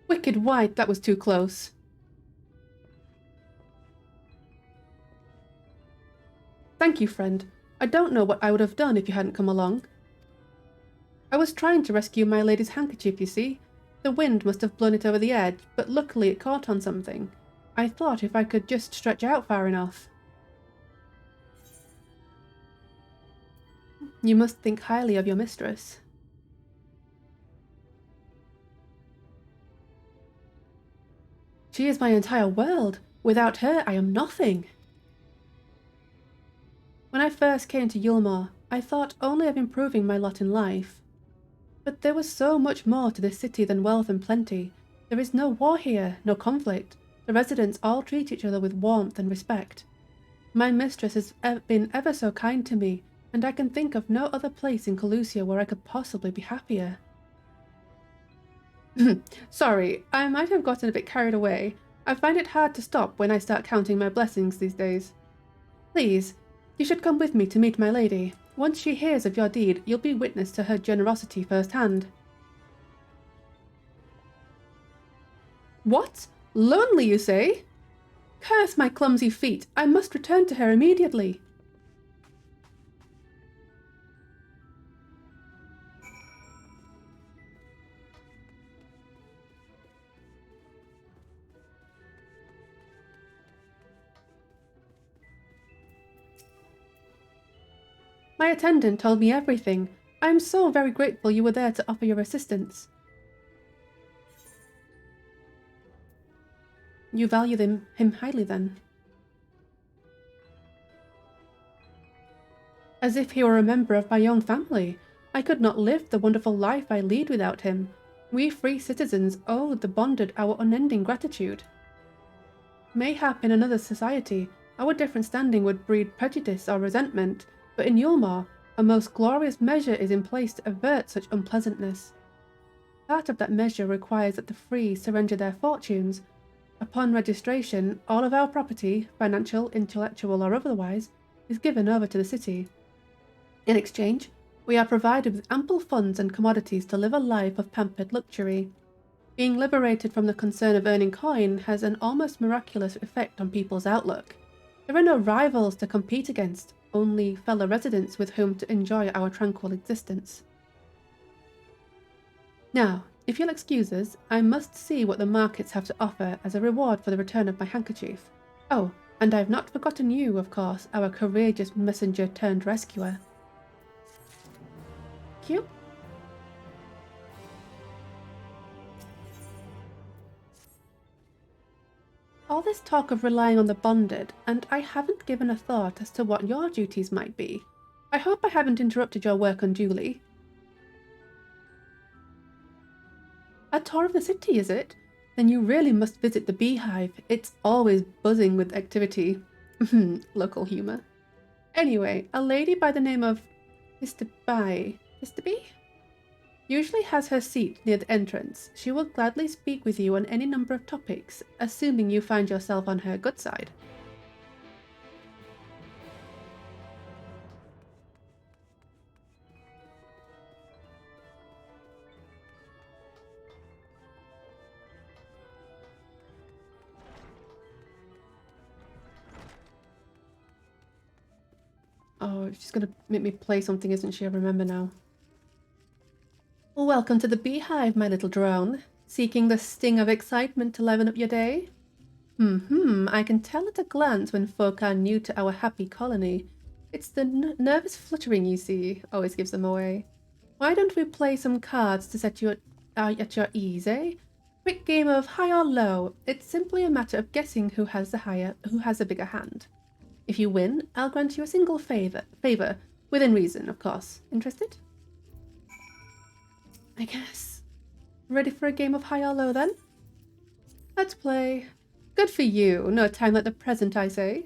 Wicked white, that was too close. Thank you, friend. I don't know what I would have done if you hadn't come along. I was trying to rescue my lady's handkerchief, you see. The wind must have blown it over the edge, but luckily it caught on something. I thought if I could just stretch out far enough. You must think highly of your mistress. She is my entire world. Without her, I am nothing. When I first came to Yulmore, I thought only of improving my lot in life. But there was so much more to this city than wealth and plenty. There is no war here, no conflict. The residents all treat each other with warmth and respect. My mistress has been ever so kind to me, and I can think of no other place in Colusia where I could possibly be happier. Sorry, I might have gotten a bit carried away. I find it hard to stop when I start counting my blessings these days. Please, you should come with me to meet my lady. Once she hears of your deed, you'll be witness to her generosity firsthand. What? Lonely, you say? Curse my clumsy feet! I must return to her immediately. My attendant told me everything. I am so very grateful you were there to offer your assistance. You value him highly, then? As if he were a member of my own family. I could not live the wonderful life I lead without him. We free citizens owe the bonded our unending gratitude. Mayhap in another society, our different standing would breed prejudice or resentment, but in Yulmore, a most glorious measure is in place to avert such unpleasantness. Part of that measure requires that the free surrender their fortunes. Upon registration, all of our property, financial, intellectual, or otherwise, is given over to the city. In exchange, we are provided with ample funds and commodities to live a life of pampered luxury. Being liberated from the concern of earning coin has an almost miraculous effect on people's outlook. There are no rivals to compete against, only fellow residents with whom to enjoy our tranquil existence. Now, if you'll excuse us, I must see what the markets have to offer as a reward for the return of my handkerchief. Oh, and I have not forgotten you, of course, our courageous messenger turned rescuer. Cute. All this talk of relying on the bonded, and I haven't given a thought as to what your duties might be. I hope I haven't interrupted your work unduly. A tour of the city, is it? Then you really must visit the beehive. It's always buzzing with activity. Local humour. Anyway, a lady by the name of Mr. B? Usually has her seat near the entrance. She will gladly speak with you on any number of topics, assuming you find yourself on her good side. Oh, she's gonna make me play something, isn't she? I remember now. Welcome to the beehive, my little drone. Seeking the sting of excitement to liven up your day? I can tell at a glance when folk are new to our happy colony. It's the nervous fluttering you see, always gives them away. Why don't we play some cards to set you at your ease, eh? Quick game of high or low. It's simply a matter of guessing who has the bigger hand. If you win, I'll grant you a single favor, within reason, of course. Interested? I guess. Ready for a game of high or low, then? Let's play. Good for you. No time like the present, I say.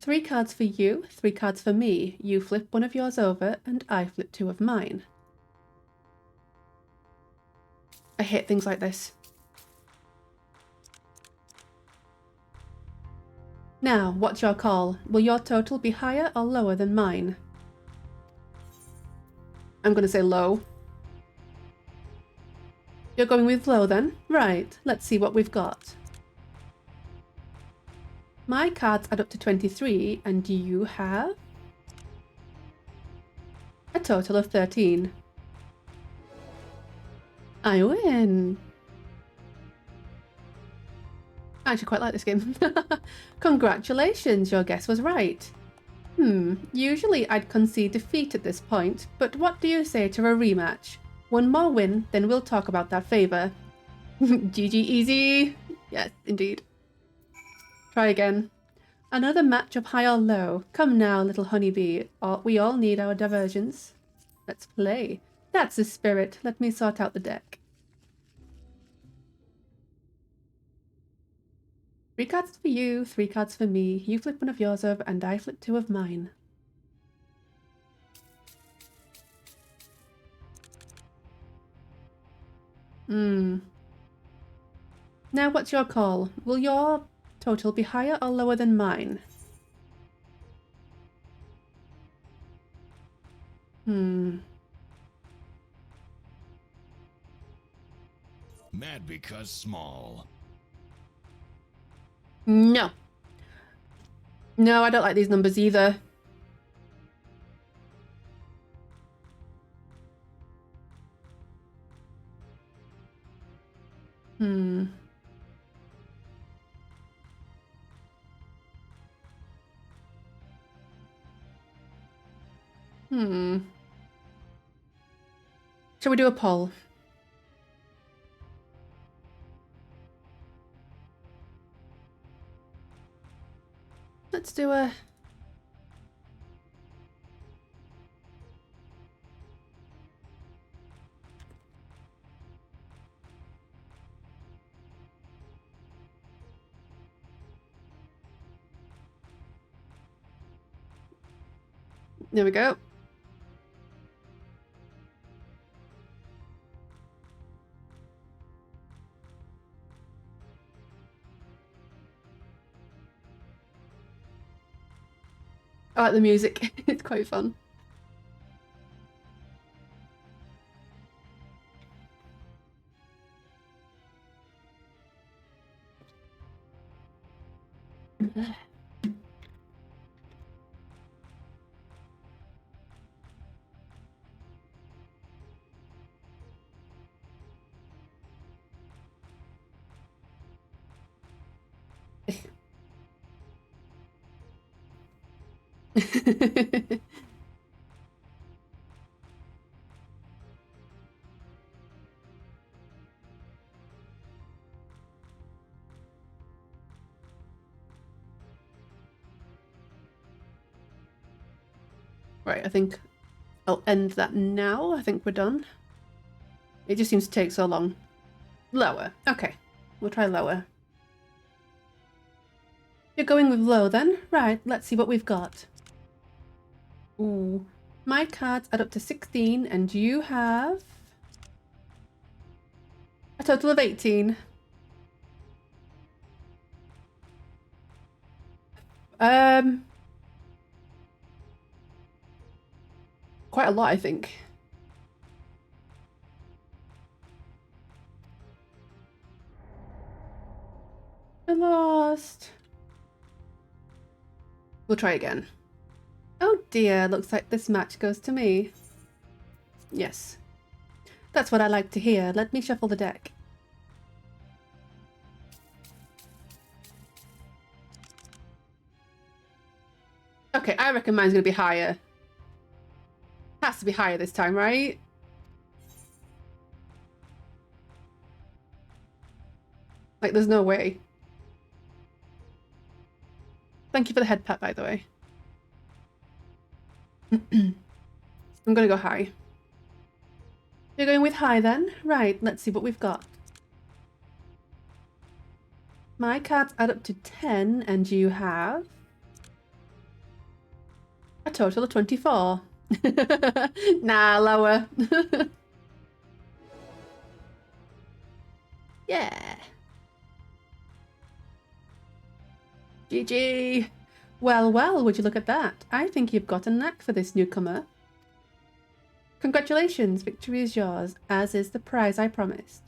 3 cards for you, 3 cards for me. You flip one of yours over, and I flip 2 of mine. I hate things like this. Now, what's your call? Will your total be higher or lower than mine? I'm going to say low. You're going with low then? Right, let's see what we've got. My cards add up to 23, and you have a total of 13. I win. I actually quite like this game. Congratulations, your guess was right. Usually I'd concede defeat at this point, but what do you say to a rematch? One more win, then we'll talk about that favour. GG easy. Yes, indeed. Try again. Another match of high or low. Come now, little honeybee. We all need our diversions. Let's play. That's the spirit. Let me sort out the deck. 3 cards for you, 3 cards for me. You flip one of yours over, and I flip 2 of mine. Now what's your call? Will your total be higher or lower than mine? Mad because small. No. No, I don't like these numbers either. Shall we do a poll? Let's do a... There we go. I like the music. It's quite fun. Right, I think I'll end that now. I think we're done. It just seems to take so long. Lower. Okay, we'll try lower. You're going with low then? Right, let's see what we've got. Ooh. My cards add up to 16 and you have... a total of 18. Quite a lot, I think. I lost. We'll try again. Oh dear, looks like this match goes to me. Yes. That's what I like to hear. Let me shuffle the deck. Okay, I reckon mine's gonna be higher. Has to be higher this time, right? Like, there's no way. Thank you for the head pat, by the way. I'm gonna go high. You're going with high then? Right, let's see what we've got. My cards add up to 10 and you have... a total of 24. Nah, lower. Yeah. GG. Well, well, would you look at that? I think you've got a knack for this newcomer. Congratulations, victory is yours, as is the prize I promised.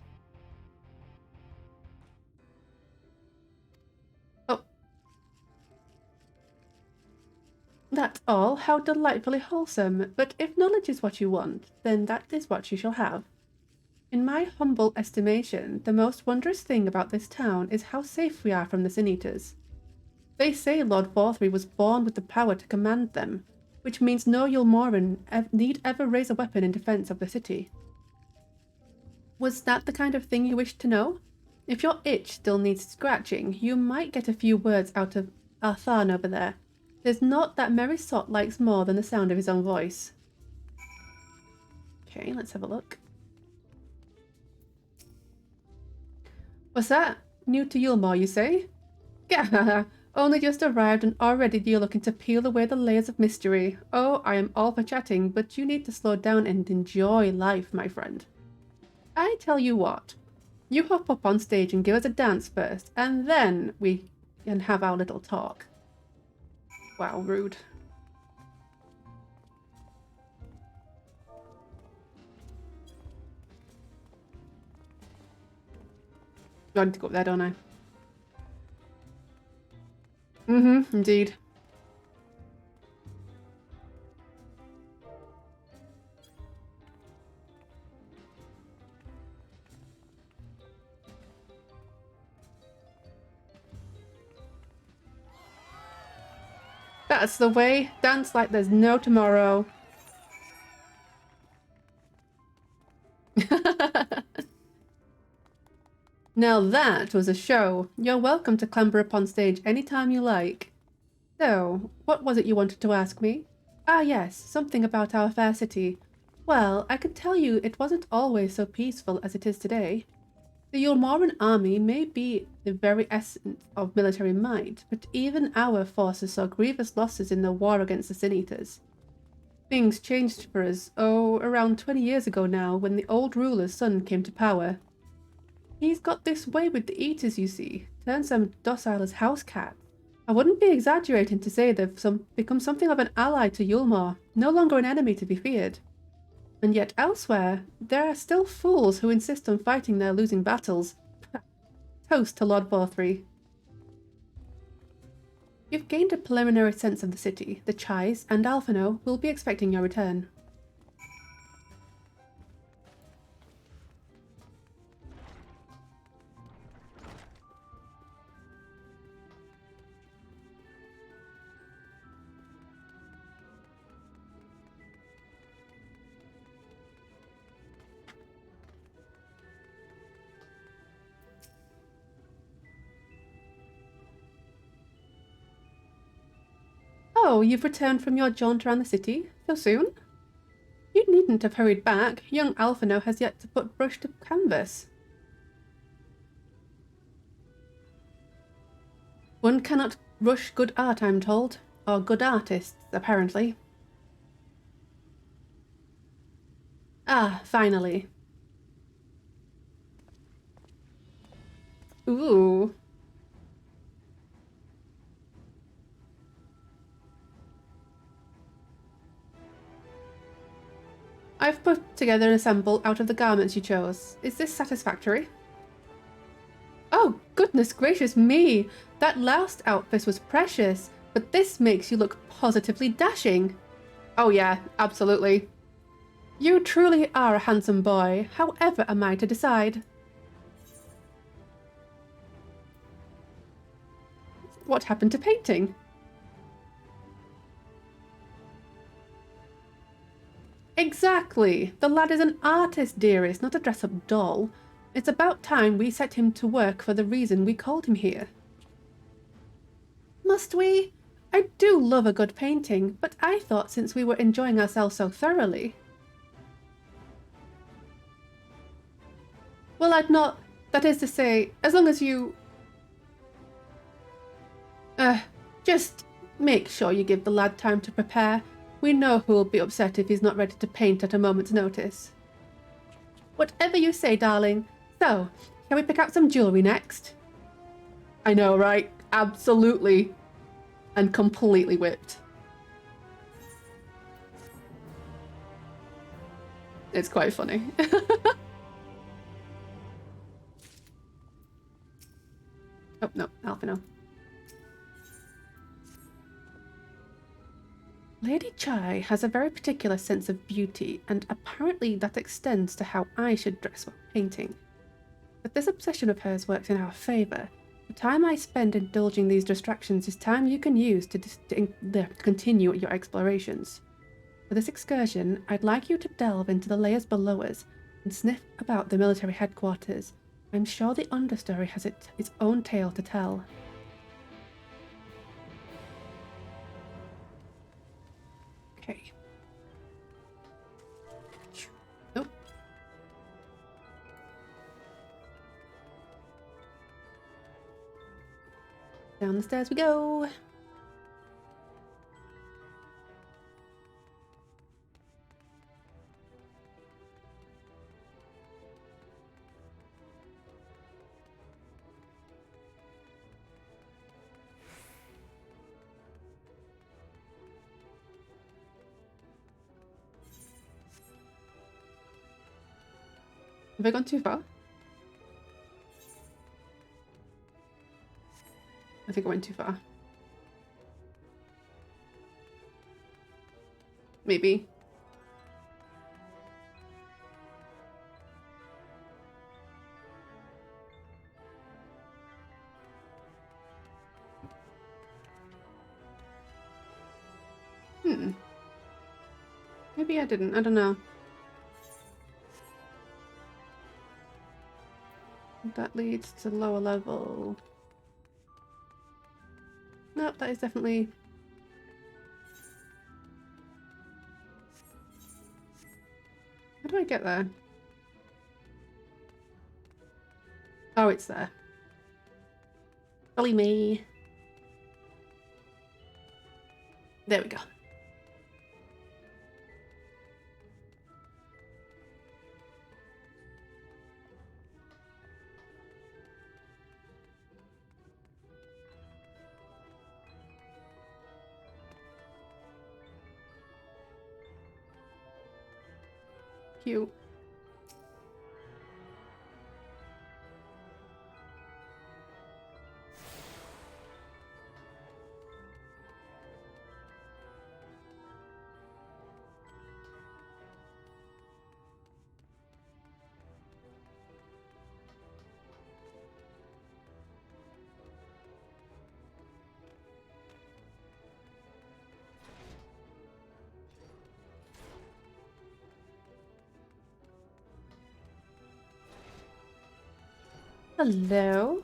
Oh. That's all? How delightfully wholesome. But if knowledge is what you want, then that is what you shall have. In my humble estimation, the most wondrous thing about this town is how safe we are from the Sin-Eaters. They say Lord Forthry was born with the power to command them, which means no Yulmoran need ever raise a weapon in defense of the city. Was that the kind of thing you wished to know? If your itch still needs scratching, you might get a few words out of Arthan over there. There's not that merry sot likes more than the sound of his own voice. Okay, let's have a look. What's that? New to Yulmore, you say? Gah! Only just arrived and already you're looking to peel away the layers of mystery. Oh, I am all for chatting, but you need to slow down and enjoy life, my friend. I tell you what, you hop up on stage and give us a dance first, and then we can have our little talk. Wow, rude. I need to go up there, don't I? Indeed. That's the way. Dance like there's no tomorrow. Now that was a show. You're welcome to clamber upon stage anytime you like. So, what was it you wanted to ask me? Ah yes, something about our fair city. Well, I can tell you it wasn't always so peaceful as it is today. The Yulmoran army may be the very essence of military might, but even our forces saw grievous losses in the war against the Sin Eaters. Things changed for us, around 20 years ago now, when the old ruler's son came to power. He's got this way with the Eaters, you see, turns them docile as house cats. I wouldn't be exaggerating to say they've become something of an ally to Yulmore, no longer an enemy to be feared. And yet elsewhere, there are still fools who insist on fighting their losing battles. Toast to Lord Borthry. You've gained a preliminary sense of the city. The Chais and Alphino will be expecting your return. Oh, you've returned from your jaunt around the city? So soon? You needn't have hurried back. Young Alphino has yet to put brush to canvas. One cannot rush good art, I'm told. Or good artists, apparently. Ah, finally. Ooh. I've put together an ensemble out of the garments you chose. Is this satisfactory? Oh, goodness gracious me! That last outfit was precious, but this makes you look positively dashing. Oh yeah, absolutely. You truly are a handsome boy. However am I to decide? What happened to painting? Exactly. The lad is an artist, dearest, not a dress-up doll. It's about time we set him to work for the reason we called him here. Must we? I do love a good painting, but I thought since we were enjoying ourselves so thoroughly. Well, I'd not... That is to say, as long as you... just make sure you give the lad time to prepare. We know who'll be upset if he's not ready to paint at a moment's notice. Whatever you say, darling. So, shall we pick out some jewellery next? I know, right? Absolutely. And completely whipped. It's quite funny. Oh, no, Alphino. Lady Chai has a very particular sense of beauty, and apparently that extends to how I should dress while painting. But this obsession of hers works in our favour. The time I spend indulging these distractions is time you can use to continue your explorations. For this excursion, I'd like you to delve into the layers below us and sniff about the military headquarters. I'm sure the understory has its own tale to tell. Okay. Nope. Down the stairs we go. Have I gone too far? I think I went too far. Maybe. Maybe I didn't. I don't know. That leads to lower level. Nope, that is definitely... How do I get there? Oh, it's there. Silly me. There we go. Cute. Hello?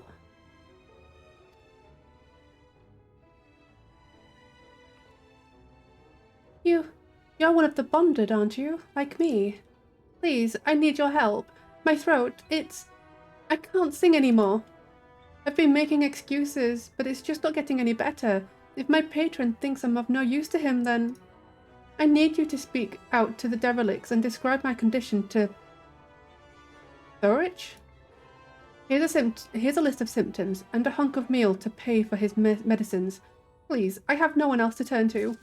You're one of the bonded, aren't you? Like me. Please, I need your help. My throat, I can't sing anymore. I've been making excuses, but it's just not getting any better. If my patron thinks I'm of no use to him, then... I need you to speak out to the derelicts and describe my condition to... Thorich? Here's a list of symptoms and a hunk of meal to pay for his medicines. Please, I have no one else to turn to.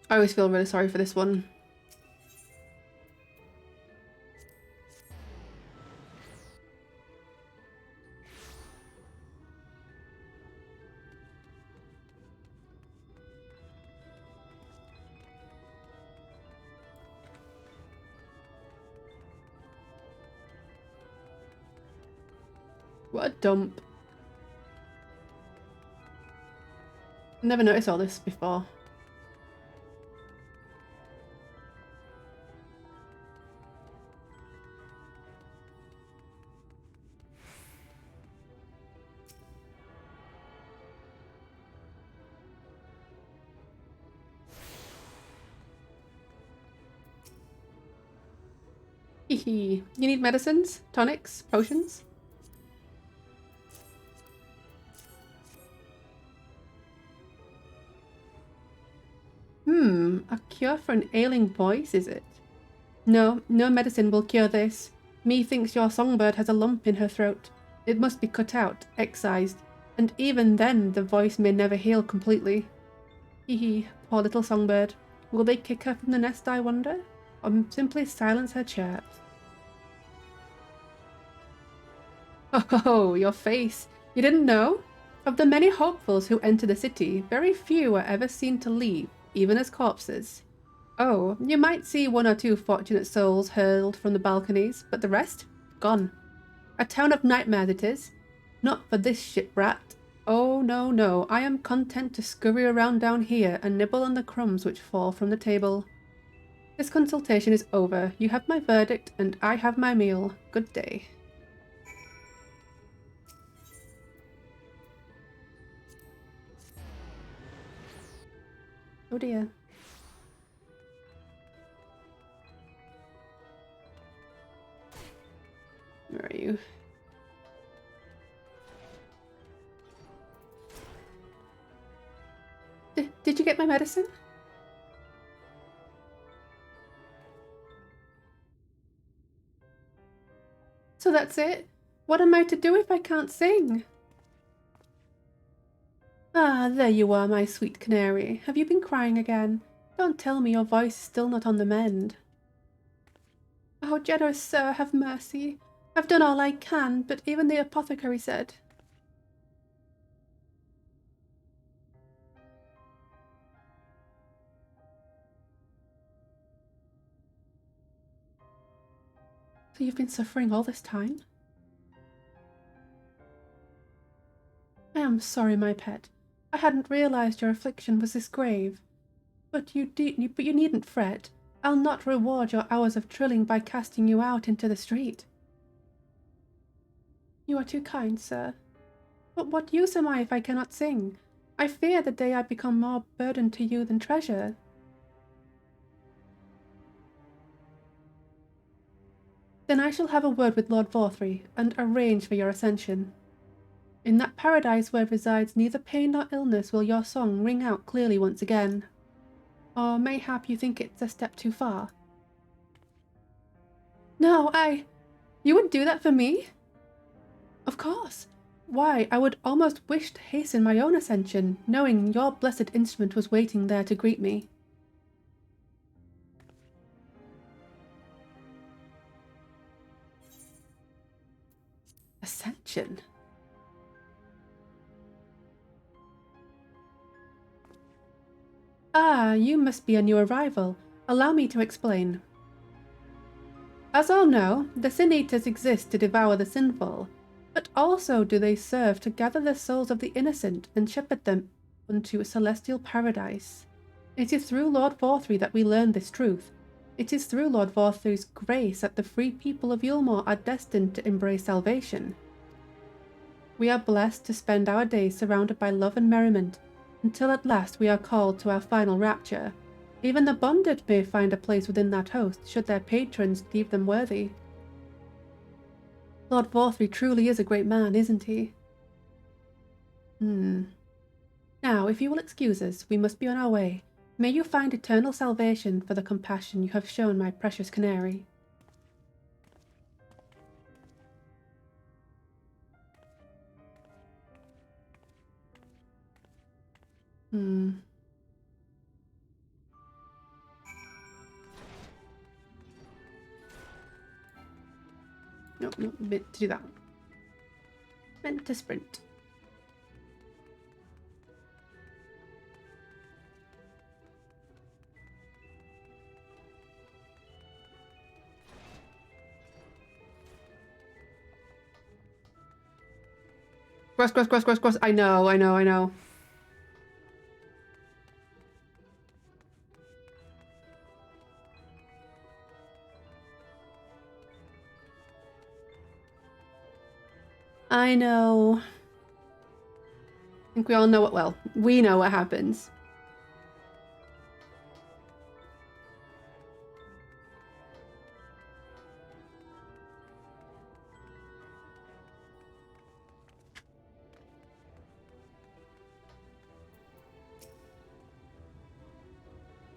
I always feel really sorry for this one. What a dump. Never noticed all this before. Hehe. You need medicines? Tonics? Potions? A cure for an ailing voice, is it? No, no medicine will cure this. Methinks your songbird has a lump in her throat. It must be cut out, excised, and even then the voice may never heal completely. Hehe, poor little songbird. Will they kick her from the nest, I wonder? Or simply silence her chirps? Oh, your face. You didn't know? Of the many hopefuls who enter the city, very few are ever seen to leave, even as corpses. Oh, you might see one or two fortunate souls hurled from the balconies, but the rest? Gone. A town of nightmares it is. Not for this shit brat. Oh, no, no, I am content to scurry around down here and nibble on the crumbs which fall from the table. This consultation is over. You have my verdict, and I have my meal. Good day. Oh dear. Where are you? Did you get my medicine? So that's it? What am I to do if I can't sing? Ah, there you are, my sweet canary. Have you been crying again? Don't tell me your voice is still not on the mend. Oh, generous sir, have mercy. I've done all I can, but even the apothecary said... So you've been suffering all this time? I'm sorry, my pet. I hadn't realized your affliction was this grave. But you needn't fret. I'll not reward your hours of trilling by casting you out into the street. You are too kind, sir. But what use am I if I cannot sing? I fear the day I become more burden to you than treasure. Then I shall have a word with Lord Vorthry and arrange for your ascension. In that paradise where resides neither pain nor illness will your song ring out clearly once again. Or mayhap you think it's a step too far. No, You would do that for me? Of course. Why, I would almost wish to hasten my own ascension, knowing your blessed instrument was waiting there to greet me. Ascension? Ah, you must be a new arrival. Allow me to explain. As all know, the Sin Eaters exist to devour the sinful, but also do they serve to gather the souls of the innocent and shepherd them unto a celestial paradise. It is through Lord Vorthry that we learn this truth. It is through Lord Vorthry's grace that the free people of Yulmore are destined to embrace salvation. We are blessed to spend our days surrounded by love and merriment, until at last we are called to our final rapture. Even the bonded may find a place within that host, should their patrons deem them worthy. Lord Vorthry truly is a great man, isn't he? Now, if you will excuse us, we must be on our way. May you find eternal salvation for the compassion you have shown my precious canary. No, meant to do that one. Meant to sprint. Cross. I know. I know. I think we all know what, well, we know what happens.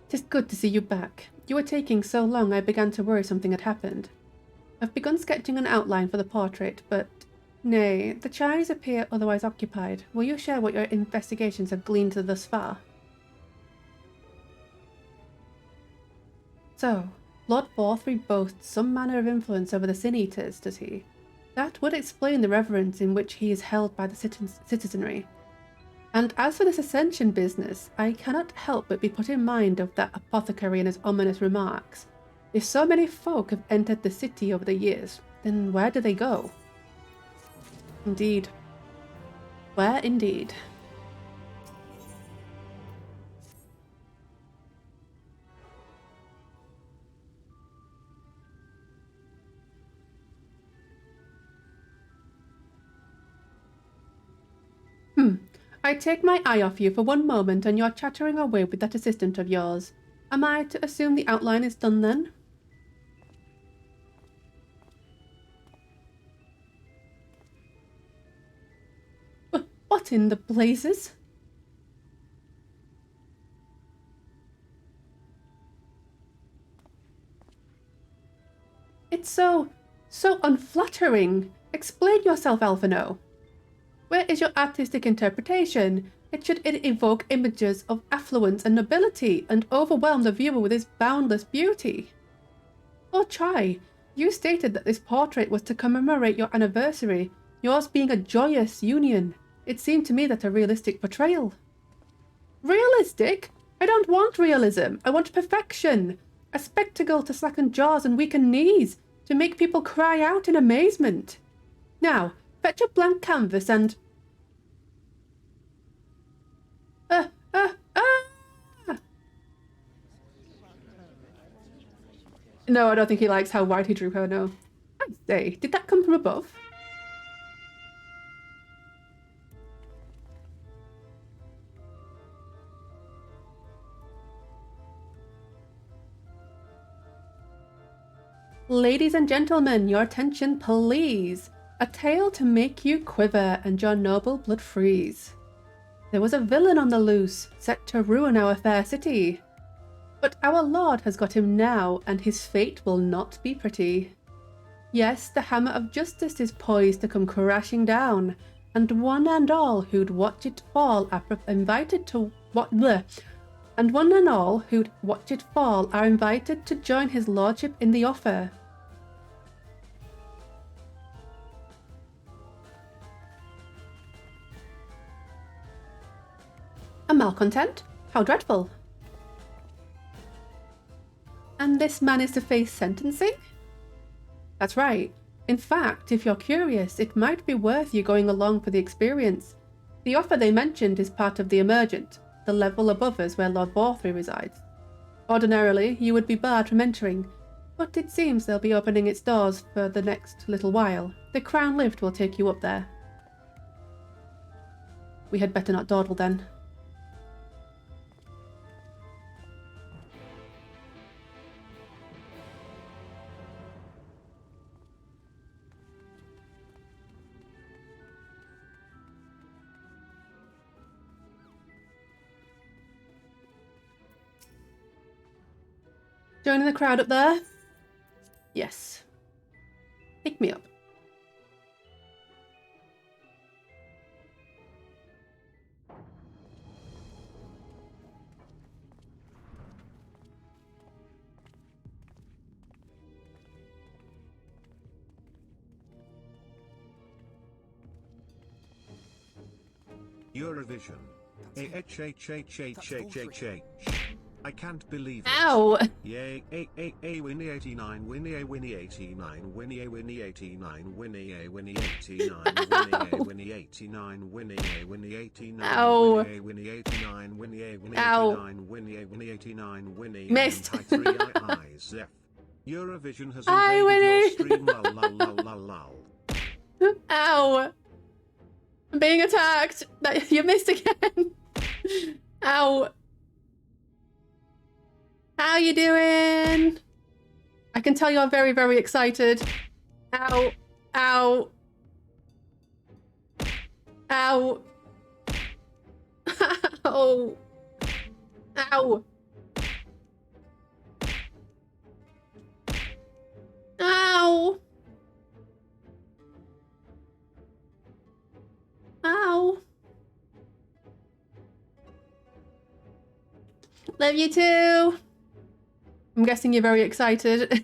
Tis good to see you back. You were taking so long I began to worry something had happened. I've begun sketching an outline for the portrait, but nay, the Chinese appear otherwise occupied. Will you share what your investigations have gleaned thus far? So, Lord Vorthry boasts some manner of influence over the Sin Eaters, does he? That would explain the reverence in which he is held by the citizenry. And as for this ascension business, I cannot help but be put in mind of that apothecary and his ominous remarks. If so many folk have entered the city over the years, then where do they go? Indeed. Where indeed? I take my eye off you for one moment and you're chattering away with that assistant of yours. Am I to assume the outline is done then? What in the blazes? It's so unflattering. Explain yourself, Alphino. Where is your artistic interpretation? It should evoke images of affluence and nobility and overwhelm the viewer with its boundless beauty. Or try. You stated that this portrait was to commemorate your anniversary, yours being a joyous union. It seemed to me that a realistic portrayal. Realistic? I don't want realism. I want perfection. A spectacle to slacken jaws and weaken knees, to make people cry out in amazement. Now, fetch a blank canvas and... No, I don't think he likes how wide he drew her, no. I say, did that come from above? Ladies and gentlemen, your attention please. A tale to make you quiver and your noble blood freeze. There was a villain on the loose, set to ruin our fair city. But our Lord has got him now, and his fate will not be pretty. Yes, the hammer of justice is poised to come crashing down, and one and all who'd watch it fall are invited to and one and all who'd watch it fall are invited to join his lordship in the offer. A malcontent? How dreadful. And this man is to face sentencing? That's right. In fact, if you're curious, it might be worth you going along for the experience. The offer they mentioned is part of the Emergent, the level above us where Lord Borthry resides. Ordinarily, you would be barred from entering, but it seems they'll be opening its doors for the next little while. The Crown Lift will take you up there. We had better not dawdle then. Joining the crowd up there? Yes. Pick me up. Eurovision. H. I can't believe it. Ow! Yay, Winnie 89, Winnie 89, Winnie 89, Winnie 89, Winnie 89, Winnie 89, Winnie 89, Ow! Winnie 89, Winnie 89, Winnie 89, Winnie Missed. Eurovision has Hi, invaded your Winnie. stream. Lol. Ow! I'm being attacked! You missed again! Ow! How you doing? I can tell you're very, very excited. Ow. Ow. Ow. Ow. Ow. Ow. Ow. Love you too. I'm guessing you're very excited.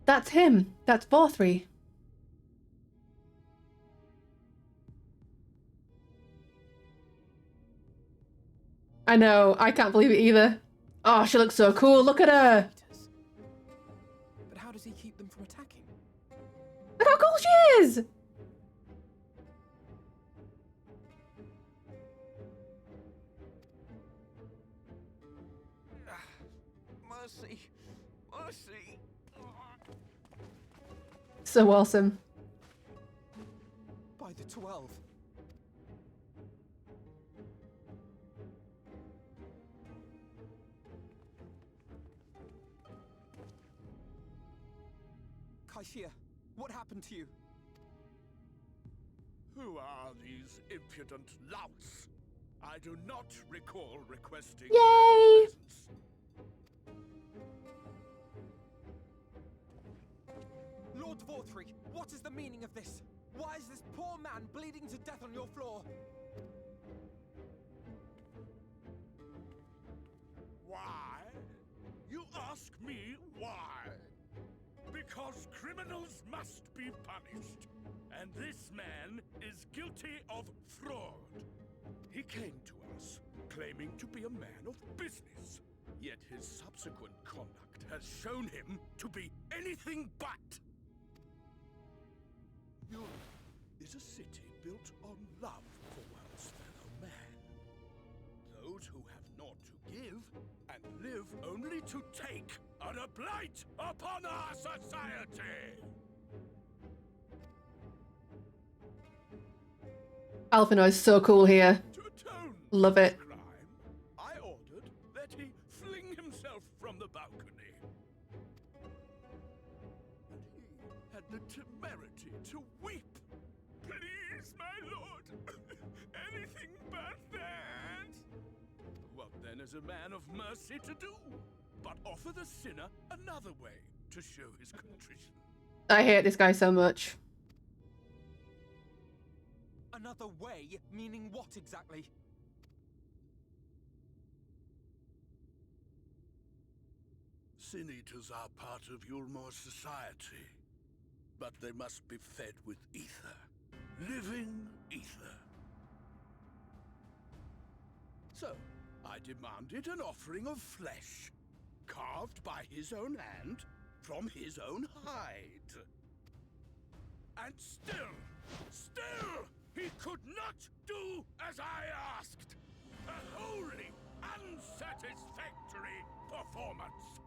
That's him. That's Borthry. I know. I can't believe it either. Oh, she looks so cool. Look at her. But how does he keep them from attacking? Look how cool she is. Mercy. Mercy. So awesome. By the 12. Kaishia, what happened to you? Who are these impudent louts? I do not recall requesting Yay! their presence. Lord Vorthry, what is the meaning of this? Why is this poor man bleeding to death on your floor? Why? You ask me why? Because criminals must be punished, and this man is guilty of fraud. He came to us, claiming to be a man of business, yet his subsequent conduct has shown him to be anything but. Europe is a city built on love for one's fellow man. those who have naught to give and live only to take are a blight upon our society. Alphinaud is so cool here. To atone Love for it. his crime, I ordered that he fling himself from the balcony. And he had the temerity to weep. Please, my lord, anything but that. What then is a man of mercy to do? But offer the sinner another way to show his contrition. I hate this guy so much. Another way? Meaning what exactly? Sin eaters are part of Yulmore's society, but they must be fed with ether. Living ether. So, I demanded an offering of flesh, carved by his own hand, from his own hide. And still, he could not do as I asked. A wholly unsatisfactory performance.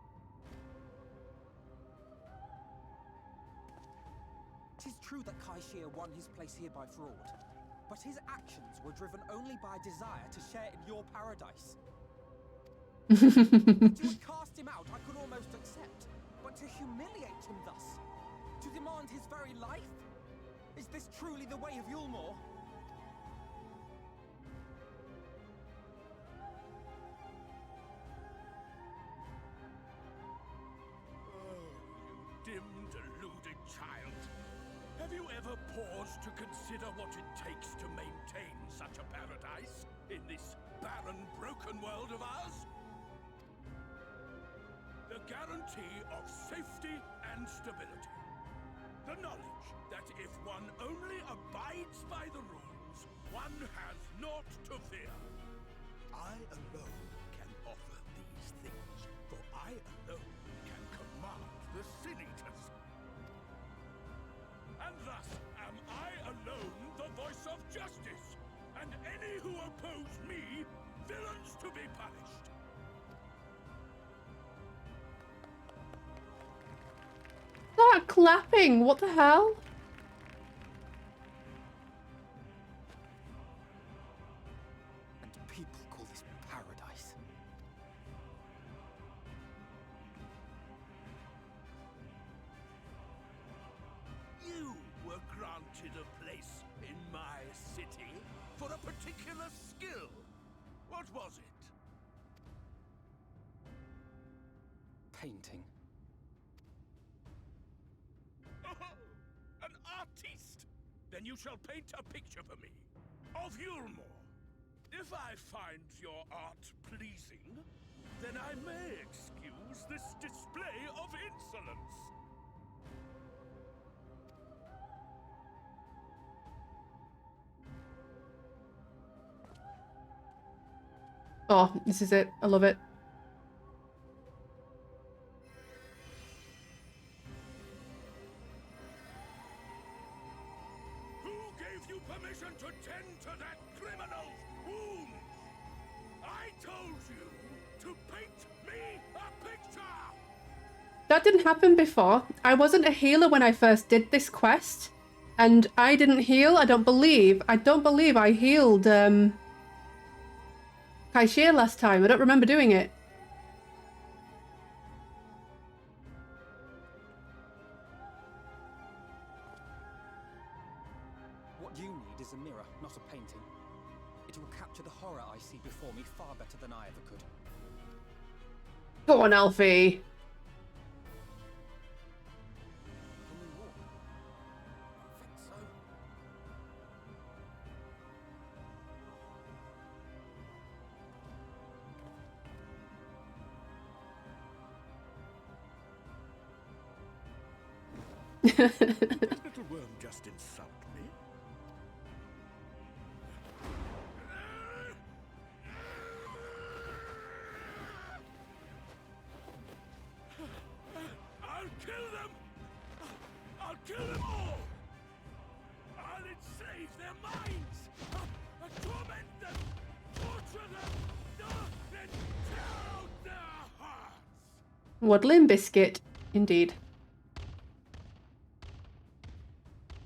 Tis true that Kaishir won his place here by fraud, but his actions were driven only by a desire to share in your paradise. To cast him out I could almost accept, but to humiliate him thus, to demand his very life? Is this truly the way of Yulmore? Oh, you dim, deluded child. Have you ever paused to consider what it takes to maintain such a paradise in this barren, broken world of ours? The guarantee of safety and stability. The knowledge that if one only abides by the rules, one has naught to fear. I alone can offer these things, for I alone can command the Sin Eaters. And thus am I alone the voice of justice, and any who oppose me, villains to be punished. That clapping, what the hell? And people call this paradise. You were granted a place in my city for a particular skill. What was it? Painting. An artiste! Then you shall paint a picture for me of Yulmore. If I find your art pleasing, then I may excuse this display of insolence. Oh, this is it. I love it. Who gave you permission to tend to that criminal's wounds? I told you to paint me a picture! That didn't happen before. I wasn't a healer when I first did this quest. And I didn't heal, I don't believe I healed Kaishir last time. I don't remember doing it. What you need is a mirror, not a painting. It will capture the horror I see before me far better than I ever could. Go on, Alfie. Can we walk? I think so. This little worm just insult me? I'll kill them! I'll kill them all! I'll enslave their minds! I'll torment them! Torture them! No! Waddling biscuit, indeed.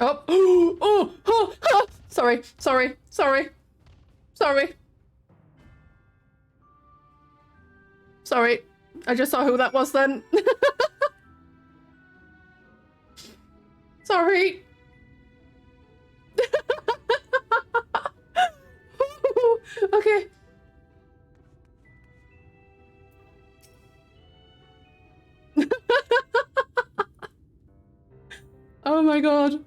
Oh, oh, sorry. Sorry. I just saw who that was then. Sorry. Okay. Oh my god.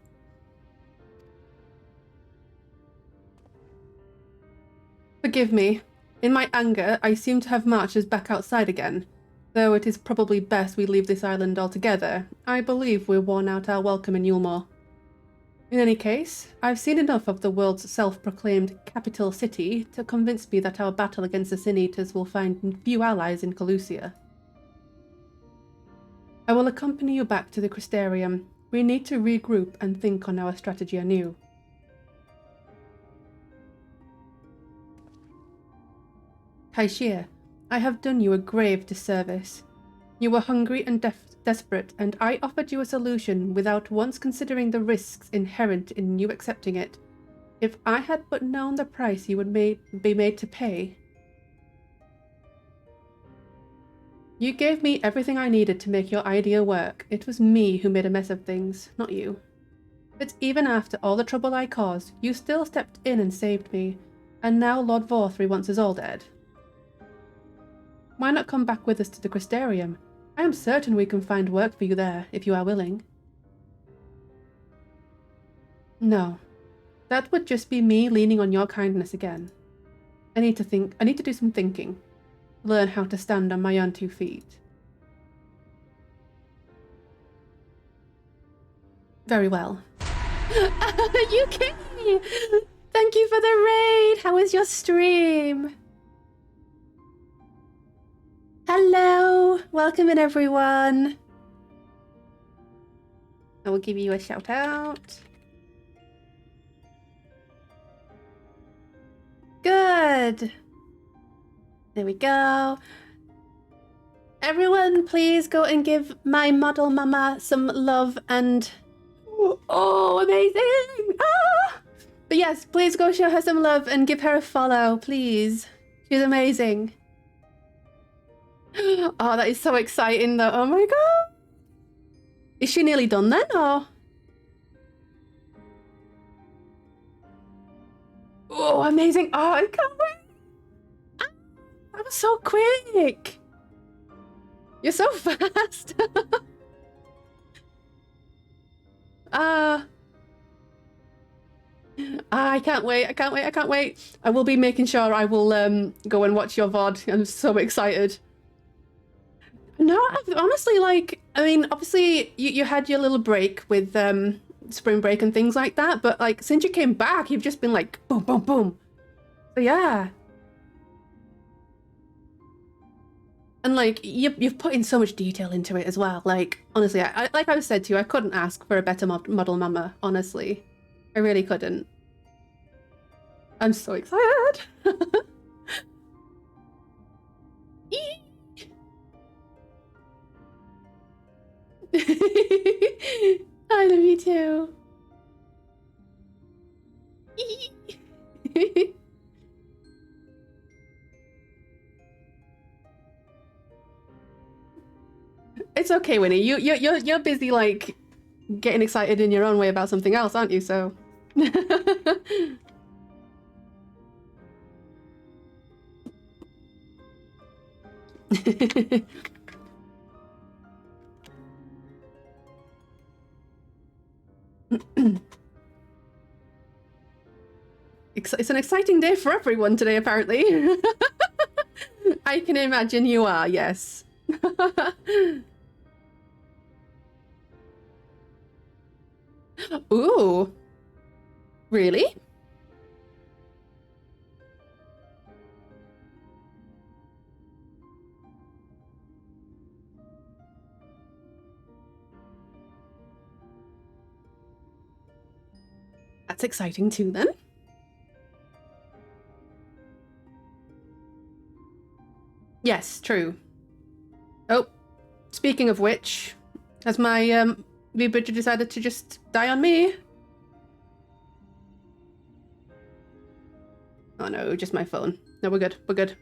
Forgive me. In my anger, I seem to have marched us back outside again. Though it is probably best we leave this island altogether, I believe we've worn out our welcome in Yulmore. In any case, I've seen enough of the world's self-proclaimed capital city to convince me that our battle against the Sin Eaters will find few allies in Calusia. I will accompany you back to the Crystarium. We need to regroup and think on our strategy anew. Taishir, I have done you a grave disservice. You were hungry and desperate, and I offered you a solution without once considering the risks inherent in you accepting it. If I had but known the price you would be made to pay. You gave me everything I needed to make your idea work. It was me who made a mess of things, not you. But even after all the trouble I caused, you still stepped in and saved me, and now Lord Vorthry wants us all dead. Why not come back with us to the Crystarium? I am certain we can find work for you there, if you are willing. No. That would just be me leaning on your kindness again. I need to do some thinking. Learn how to stand on my own 2 feet. Very well. UK! Thank you for the raid! How was your stream? Hello! Welcome in, everyone! I will give you a shout out. Good! There we go. Everyone, please go and give my model mama some love and... Oh, amazing! Ah! But yes, please go show her some love and give her a follow, please. She's amazing. Oh, that is so exciting though. Oh my god. Is she nearly done then, or? Oh, amazing. Oh, I can't wait. Ah, that was so quick. You're so fast. I can't wait. I can't wait. I will be making sure I will go and watch your VOD. I'm so excited. No, honestly, like, I mean, obviously you had your little break with spring break and things like that, but like since you came back, you've just been like boom, boom, boom. So yeah. And like you've put in so much detail into it as well. Like honestly, like I said to you, I couldn't ask for a better model mama. Honestly, I really couldn't. I'm so excited. I love you too. It's okay, Winnie. You're busy like getting excited in your own way about something else, aren't you? So. It's an exciting day for everyone today, apparently. I can imagine you are, yes. Ooh. Really? That's exciting too, then. Yes, true. Oh, Speaking of which, has my V-Bridger decided to just die on me? Oh no, just my phone. No, we're good. We're good.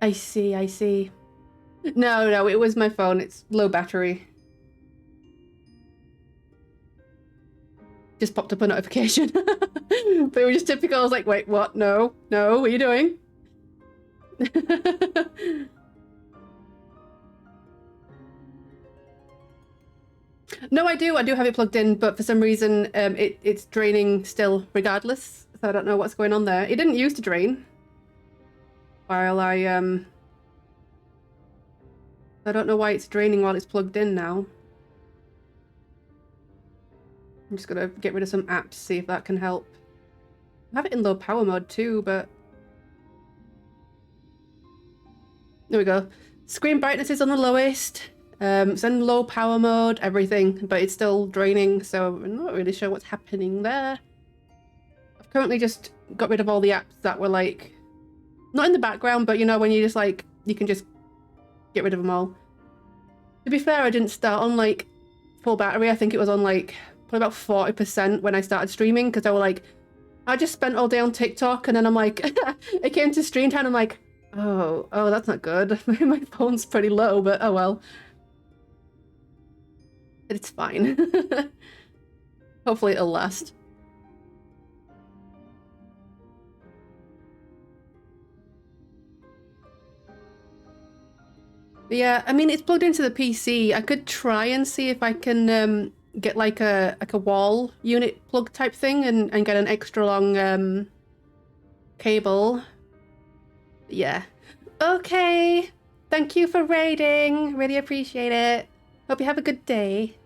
I see, I see. No, it was my phone. It's low battery. Just popped up a notification. But it was just typical. I was like, wait, what? No, what are you doing? No, I do have it plugged in, but for some reason it's draining still regardless. So I don't know what's going on there. It didn't used to drain. While I don't know why it's draining while it's plugged in now. I'm just gonna get rid of some apps, see if that can help. I have it in low power mode too, but... There we go. Screen brightness is on the lowest. It's in low power mode, everything, but it's still draining, so I'm not really sure what's happening there. I've currently just got rid of all the apps that were like... Not in the background, but you know, when you just like... You can just get rid of them all. To be fair, I didn't start on like full battery. I think it was on like probably about 40% when I started streaming, because I was like, I just spent all day on TikTok, and then I'm like, it came to stream time, I'm like, oh, that's not good. My phone's pretty low, but oh well. It's fine. Hopefully it'll last. Yeah, I mean, it's plugged into the PC. I could try and see if I can get like a wall unit plug type thing and get an extra long cable. Yeah. Okay. Thank you for raiding. Really appreciate it. Hope you have a good day.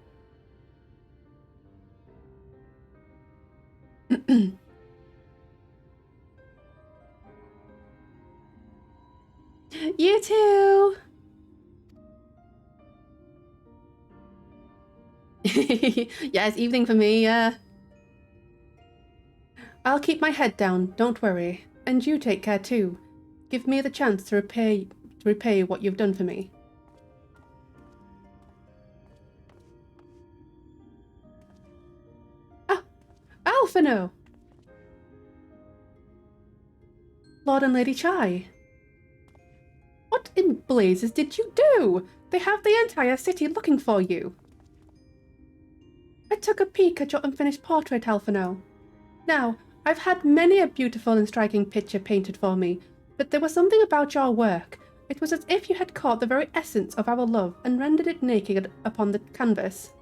You too. Yeah, it's evening for me, yeah. I'll keep my head down, don't worry. And you take care too. Give me the chance to repay what you've done for me. Ah! Alphino! Lord and Lady Chai. What in blazes did you do? They have the entire city looking for you. I took a peek at your unfinished portrait, Alphino. Now, I've had many a beautiful and striking picture painted for me, but there was something about your work. It was as if you had caught the very essence of our love and rendered it naked upon the canvas.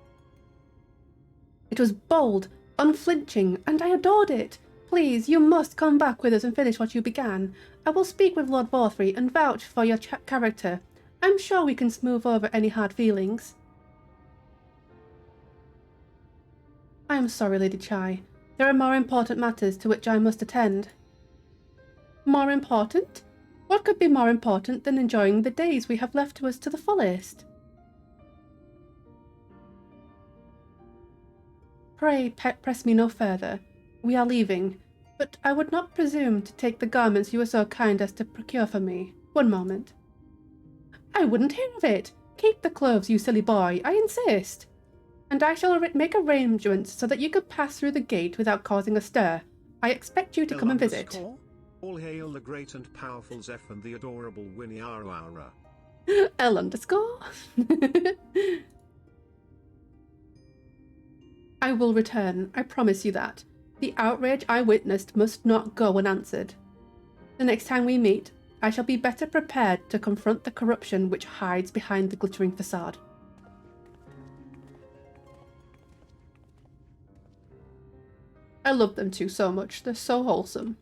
It was bold, unflinching, and I adored it. Please, you must come back with us and finish what you began. I will speak with Lord Vorthry and vouch for your character. I'm sure we can smooth over any hard feelings. I am sorry, Lady Chai. There are more important matters to which I must attend. More important? What could be more important than enjoying the days we have left to us to the fullest? Pray press me no further. We are leaving, but I would not presume to take the garments you were so kind as to procure for me. One moment. I wouldn't hear of it. Keep the clothes, you silly boy, I insist. And I shall make arrangements so that you could pass through the gate without causing a stir. I expect you to come and visit. All hail the great and powerful Zeph and the adorable Winnie Arawara. L underscore. I will return, I promise you that. The outrage I witnessed must not go unanswered. The next time we meet, I shall be better prepared to confront the corruption which hides behind the glittering facade. I love them two so much. They're so wholesome.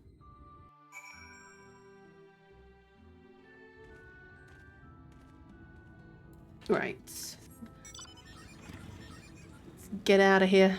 Right. Let's get out of here.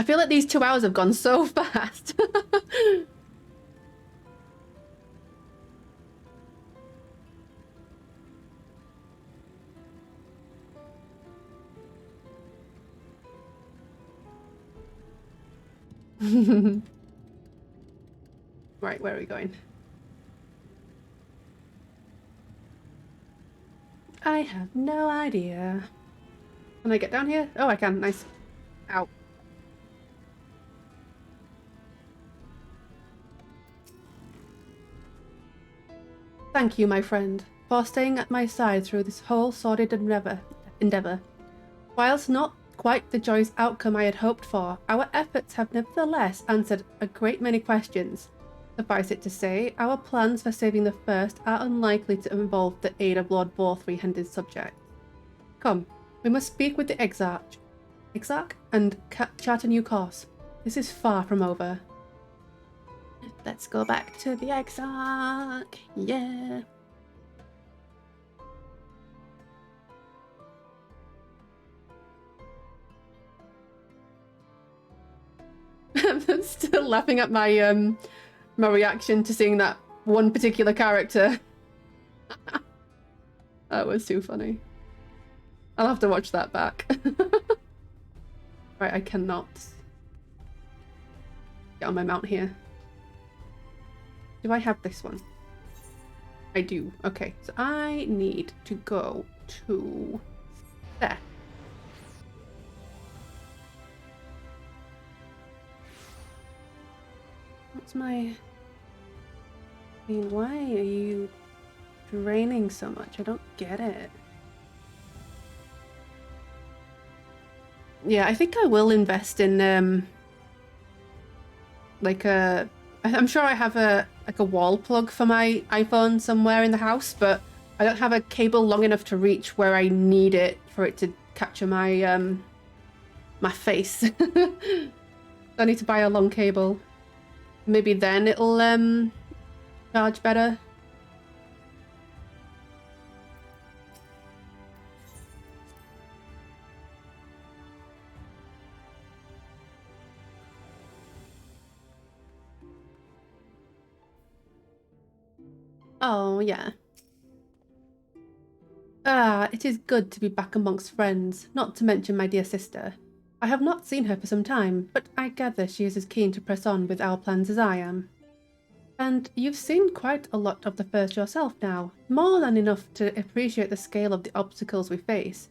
I feel like these 2 hours have gone so fast. Right, where are we going? I have no idea. Can I get down here? Oh, I can. Nice. Ow. Thank you, my friend, for staying at my side through this whole sordid endeavour. Whilst not quite the joyous outcome I had hoped for, our efforts have nevertheless answered a great many questions. Suffice it to say, our plans for saving the first are unlikely to involve the aid of Lord Boar Three-Handed Subject. Come, we must speak with the Exarch and chart a new course. This is far from over. Let's go back to the Exarch. Yeah. I'm still laughing at my my reaction to seeing that one particular character. That was too funny. I'll have to watch that back. Right, I cannot get on my mount here. Do I have this one? I do. Okay, so I need to go to there. What's my... I mean, why are you draining so much? I don't get it. Yeah, I think I will invest in like a... I'm sure I have a wall plug for my iPhone somewhere in the house, but I don't have a cable long enough to reach where I need it for it to capture my my face. I need to buy a long cable. Maybe then it'll charge better. Oh, yeah. Ah, it is good to be back amongst friends, not to mention my dear sister. I have not seen her for some time, but I gather she is as keen to press on with our plans as I am. And you've seen quite a lot of the First yourself now, more than enough to appreciate the scale of the obstacles we face.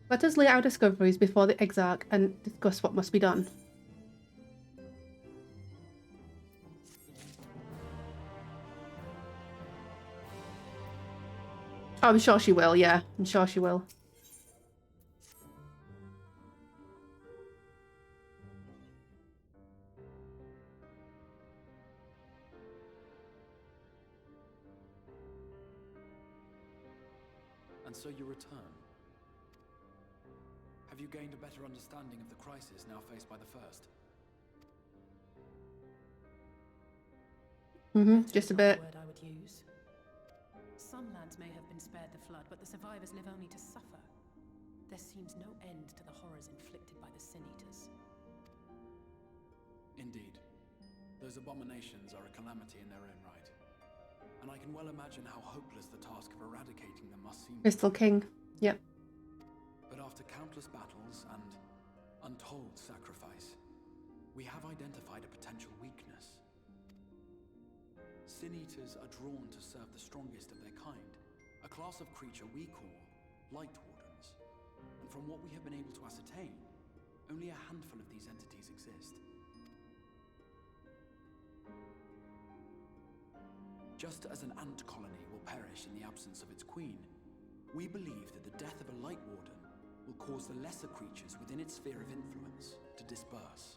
Let us lay our discoveries before the Exarch and discuss what must be done. Oh, I'm sure she will, yeah. I'm sure she will. And so you return. Have you gained a better understanding of the crisis now faced by the First? Just a bit. Word I would use. Some lands may have been spared the flood, but the survivors live only to suffer. There seems no end to the horrors inflicted by the Sin Eaters. Indeed. Those abominations are a calamity in their own right. And I can well imagine how hopeless the task of eradicating them must seem. Crystal King. Yep. But after countless battles and untold sacrifice, we have identified a potential weakness. Sin Eaters are drawn to serve the strongest of their kind, a class of creature we call Light Wardens. And from what we have been able to ascertain, only a handful of these entities exist. Just as an ant colony will perish in the absence of its queen, we believe that the death of a Light Warden will cause the lesser creatures within its sphere of influence to disperse.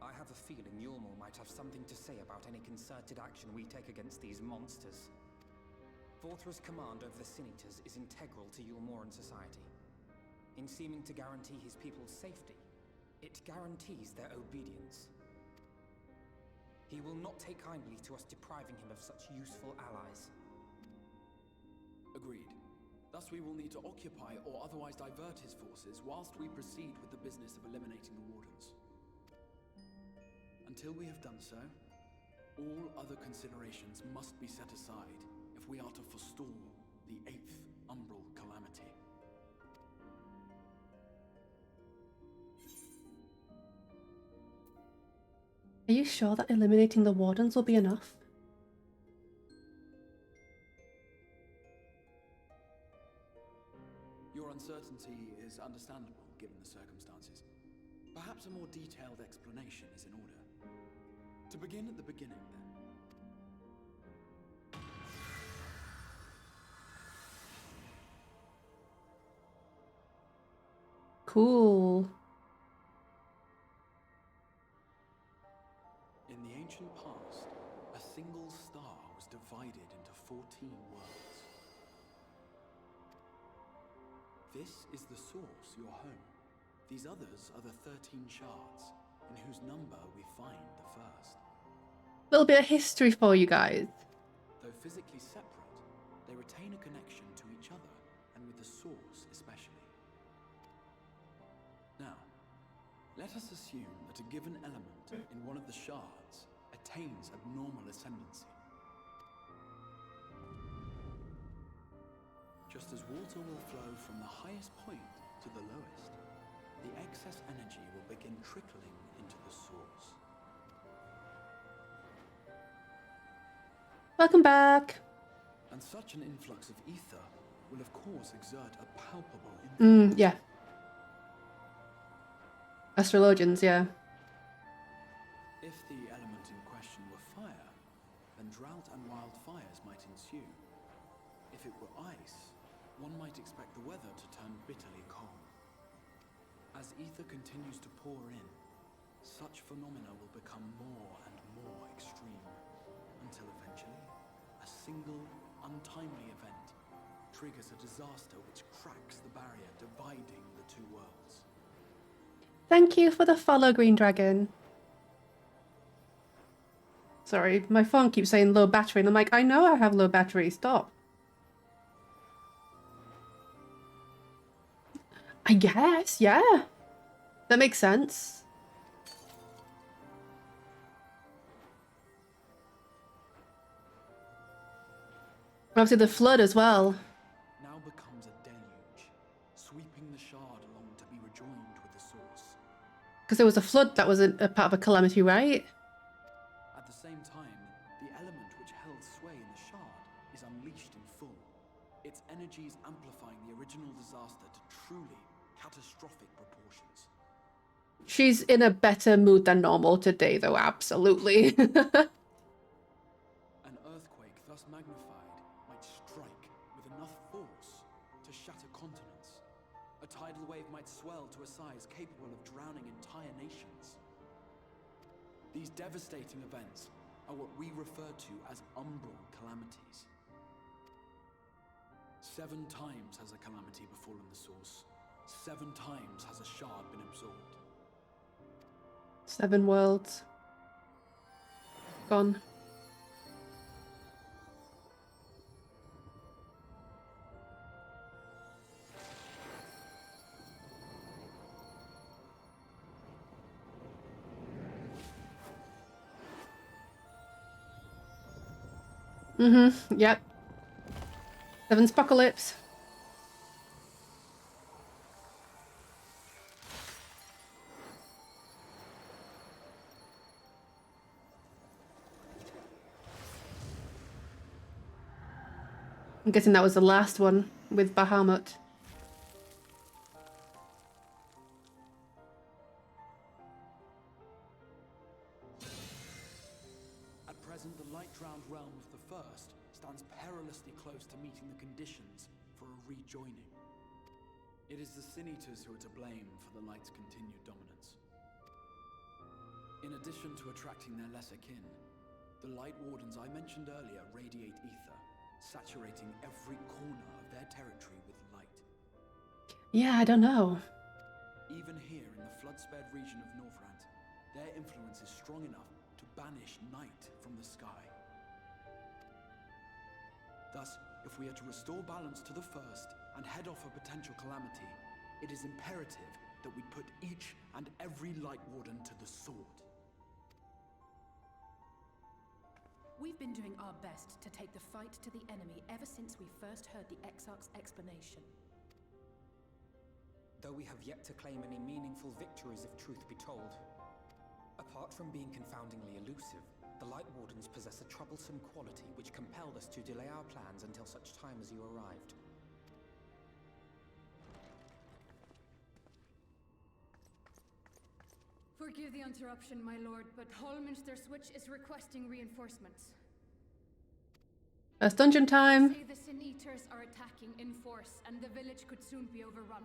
I have a feeling Yulmore might have something to say about any concerted action we take against these monsters. Vorthra's command over the Sin Eaters is integral to Yulmoran society. In seeming to guarantee his people's safety, it guarantees their obedience. He will not take kindly to us depriving him of such useful allies. Agreed. Thus we will need to occupy or otherwise divert his forces whilst we proceed with the business of eliminating the Wardens. Until we have done so, all other considerations must be set aside if we are to forestall the 8th Umbral Calamity. Are you sure that eliminating the Wardens will be enough? Your uncertainty is understandable given the circumstances. Perhaps a more detailed explanation is in order. To begin at the beginning, then. Cool. In the ancient past, a single star was divided into 14 worlds. This is the source, your home. These others are the 13 shards, in whose number we find the first. A little bit of history for you guys. Though physically separate, they retain a connection to each other, and with the source especially. Now, let us assume that a given element in one of the shards attains abnormal ascendancy. Just as water will flow from the highest point to the lowest, the excess energy will begin trickling into the source. Welcome back. And such an influx of ether will of course exert a palpable influence. Yeah. Astrologians, yeah. If the element in question were fire, then drought and wildfires might ensue. If it were ice, one might expect the weather to turn bitterly cold. As ether continues to pour in, such phenomena will become more and more extreme, until eventually, a single, untimely event triggers a disaster which cracks the barrier dividing the two worlds. Thank you for the follow, Green Dragon. Sorry, my phone keeps saying low battery, and I'm like, I know I have low battery, stop. I guess, yeah. That makes sense. Obviously the flood as well. Now becomes a deluge, sweeping the shard along to be rejoined with the source. Because there was a flood that was a part of a calamity, right? At the same time, the element which held sway in the shard is unleashed in full. Its energies amplifying the original disaster to truly catastrophic proportions. She's in a better mood than normal today, though, absolutely. An earthquake thus magnified might strike with enough force to shatter continents. A tidal wave might swell to a size capable of drowning entire nations. These devastating events are what we refer to as umbral calamities. 7 times has a calamity befallen the source. 7 times has a shard been absorbed. 7 worlds. Gone. Yep. 7 Spocalypse. I'm guessing that was the last one with Bahamut. At present, the light-drowned realm of the First stands perilously close to meeting the conditions for a rejoining. It is the Sin Eaters who are to blame for the Light's continued dominance. In addition to attracting their lesser kin, the Light Wardens I mentioned earlier radiate ether, saturating every corner of their territory with light. Yeah, I don't know. Even here in the flood-spared region of Northrant, their influence is strong enough to banish night from the sky. Thus, if we are to restore balance to the First, and head off a potential calamity, it is imperative that we put each and every Light Warden to the sword. We've been doing our best to take the fight to the enemy ever since we first heard the Exarch's explanation. Though we have yet to claim any meaningful victories if truth be told. Apart from being confoundingly elusive, the Light Wardens possess a troublesome quality which compelled us to delay our plans until such time as you arrived. Forgive the interruption, my lord, but Hallminster Switch is requesting reinforcements. That's dungeon time. Say the Sin Eaters are attacking in force, and the village could soon be overrun.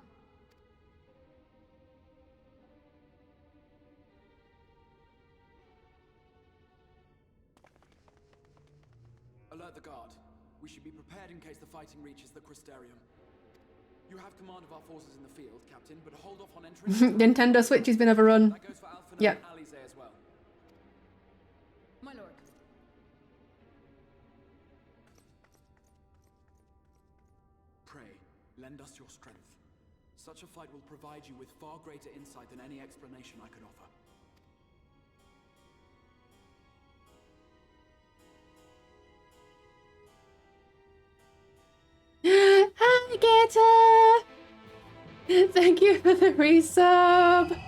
Alert the guard. We should be prepared in case the fighting reaches the Crystarium. You have command of our forces in the field, Captain, but hold off on entering. Nintendo Switch has been overrun. That goes for Alphen Yeah. and Alize as well. My lord. Pray, lend us your strength. Such a fight will provide you with far greater insight than any explanation I could offer. Hi, Geta! Thank you for the resub!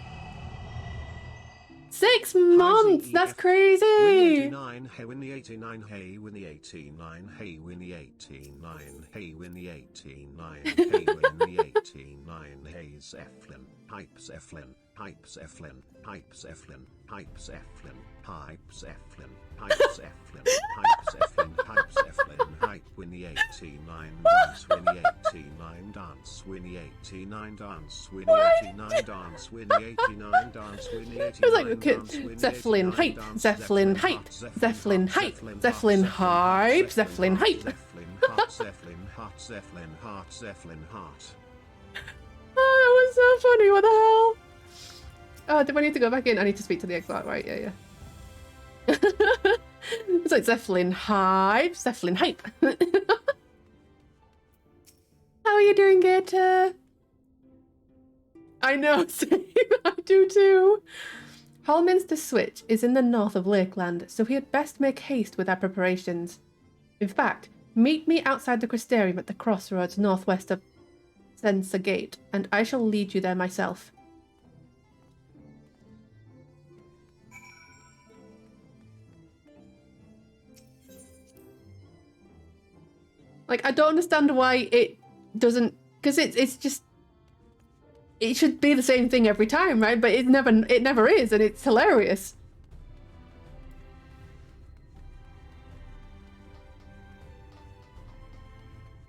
6 months! That's crazy! Win the 89, hey win the 89, hey win the 89, hey win the 89, hey win the 89, hey win the 89, hey Zeflin, hype Zeflin, hype Zeflin, hype Zeflin, hype Zeflin, hype Zeflin, hype Zeflin, hype Zeflin, hype Zeflin, hype win the 89, dance win the 89, dance win the 89, dance win the 89, dance win the 89, dance win the 89, It was like, okay, Zeppelin hype, Zeppelin hype, Zeppelin hype, Zeppelin hype, Zeppelin hype. Zeppelin hot, Zeppelin hot, Zeppelin hot. Oh, that was so funny, what the hell? Oh, do I need to go back in? I need to speak to the Exarch, right? Yeah. It's like Zeppelin hype, Zeppelin hype. How are you doing, Geta? I know, same, I do too. Hallminster Switch is in the north of Lakeland, so we had best make haste with our preparations. In fact, meet me outside the Crystarium at the crossroads northwest of Censer Gate, and I shall lead you there myself. Like, I don't understand why it doesn't, because it's just, it should be the same thing every time, right? But it never is, and it's hilarious.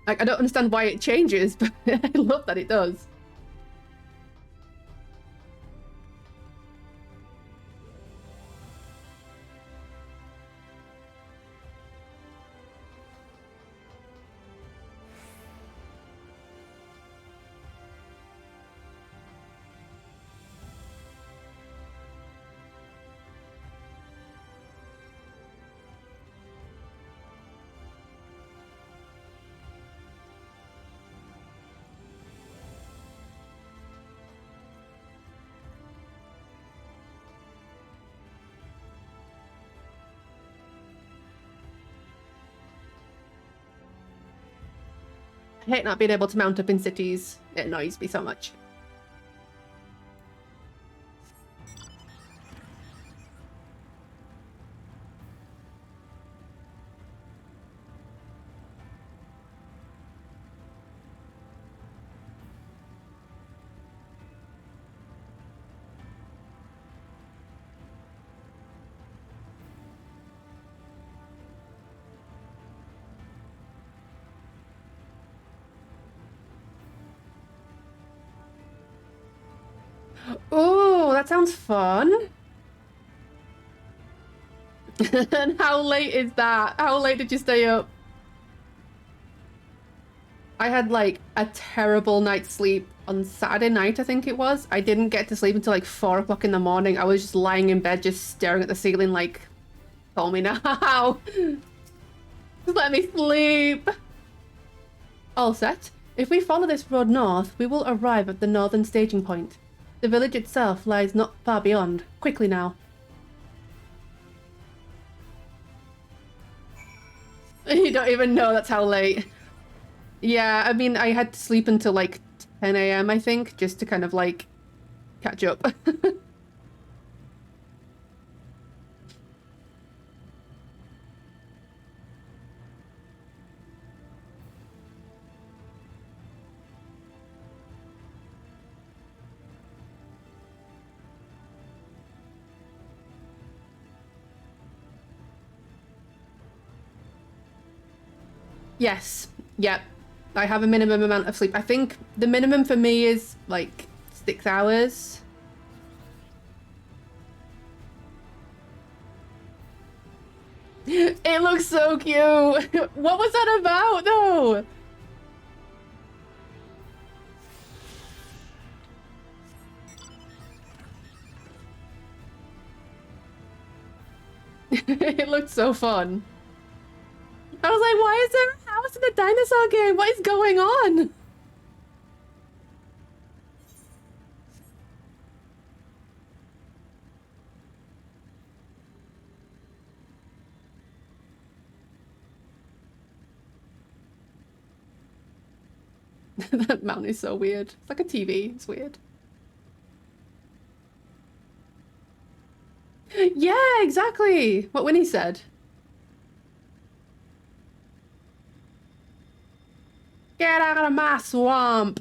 Like, I don't understand why it changes, but I love that it does. I hate not being able to mount up in cities. It annoys me so much. Oh, that sounds fun. And how late is that? How late did you stay up? I had like a terrible night's sleep on Saturday night, I think it was. I didn't get to sleep until like 4 o'clock in the morning. I was just lying in bed, just staring at the ceiling like, call me now. Just let me sleep. All set. If we follow this road north, we will arrive at the northern staging point. The village itself lies not far beyond. Quickly now. You don't even know that's how late. Yeah, I mean, I had to sleep until like 10 a.m. I think, just to kind of like catch up. Yes. Yep. I have a minimum amount of sleep. I think the minimum for me is like 6 hours. It looks so cute. What was that about though? It looked so fun. I was like, why is there a house in a dinosaur game? What is going on? That mountain is so weird. It's like a TV. It's weird. Yeah, exactly. What Winnie said. Get out of my swamp.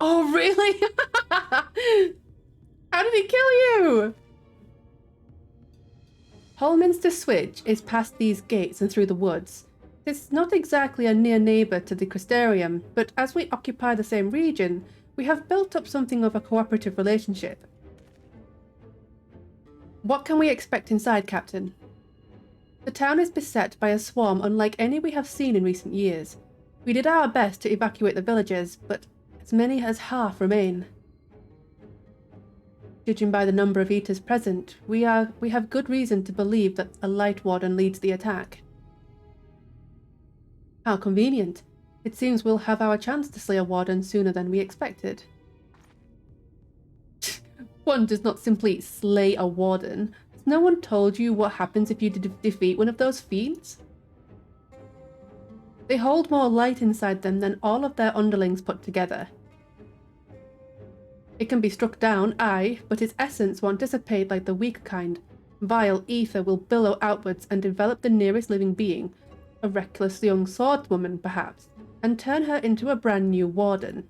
Oh, really? How did he kill you? Holminster Switch is past these gates and through the woods. It's not exactly a near neighbour to the Crystarium, but as we occupy the same region, we have built up something of a cooperative relationship. What can we expect inside, Captain? The town is beset by a swarm unlike any we have seen in recent years. We did our best to evacuate the villagers, but as many as half remain. Judging by the number of eaters present, we have good reason to believe that a Light Warden leads the attack. How convenient. It seems we'll have our chance to slay a warden sooner than we expected. One does not simply slay a warden. Has no one told you what happens if you defeat one of those fiends? They hold more light inside them than all of their underlings put together. It can be struck down, aye, but its essence won't dissipate like the weaker kind. Vile ether will billow outwards and envelop the nearest living being, a reckless young swordswoman perhaps, and turn her into a brand new warden.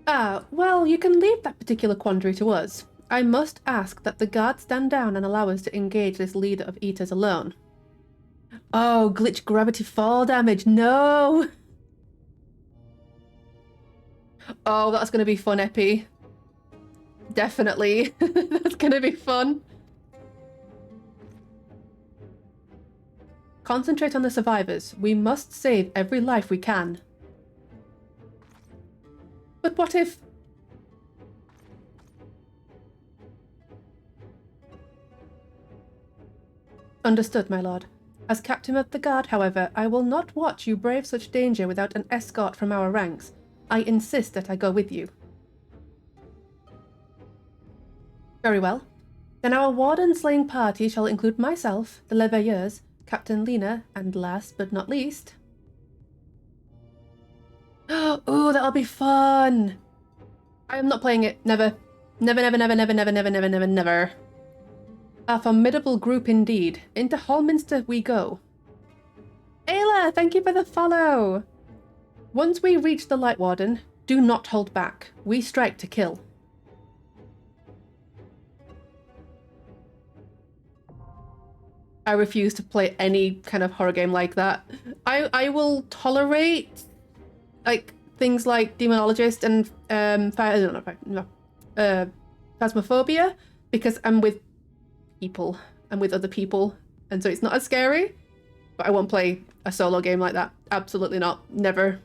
Ah, well, you can leave that particular quandary to us. I must ask that the guards stand down and allow us to engage this leader of eaters alone. Oh, glitch gravity fall damage, no! Oh, that's gonna be fun, Epi. Definitely. That's gonna be fun. Concentrate on the survivors. We must save every life we can. But what if... Understood, my lord. As captain of the guard, however, I will not watch you brave such danger without an escort from our ranks. I insist that I go with you. Very well. Then our warden-slaying party shall include myself, the Leveilleurs, Captain Lena, and last but not least... Oh, that'll be fun! I am not playing it. Never. Never, never, never, never, never, never, never, never, never. A formidable group indeed. Into Holminster we go. Ayla, thank you for the follow! Once we reach the Light Warden, do not hold back. We strike to kill. I refuse to play any kind of horror game like that. I will tolerate like things like Demonologist and Phasmophobia because I'm with people. I'm with other people, and so it's not as scary. But I won't play a solo game like that. Absolutely not. Never.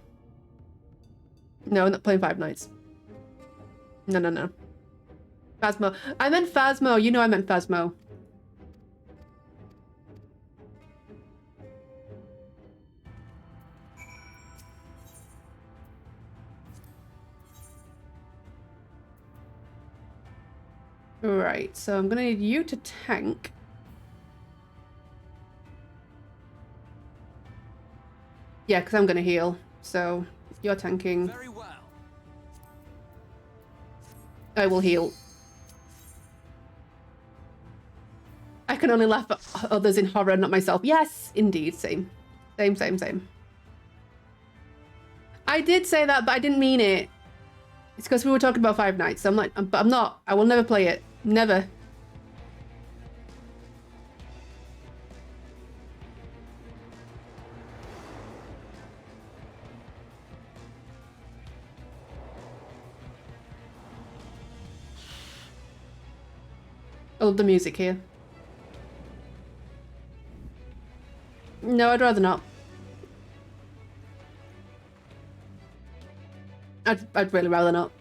No, I'm not playing Five Nights. No, no, no. Phasmo. I meant Phasmo. You know I meant Phasmo. Right, so I'm gonna need you to tank. Yeah, because I'm gonna heal. So you're tanking. Very well. I will heal. I can only laugh at others in horror, not myself. Yes, indeed, same. Same, same, same. I did say that, but I didn't mean it. It's because we were talking about Five Nights. So I'm like, but I'm not. I will never play it. Never. I love the music here. No, I'd rather not. I'd really rather not.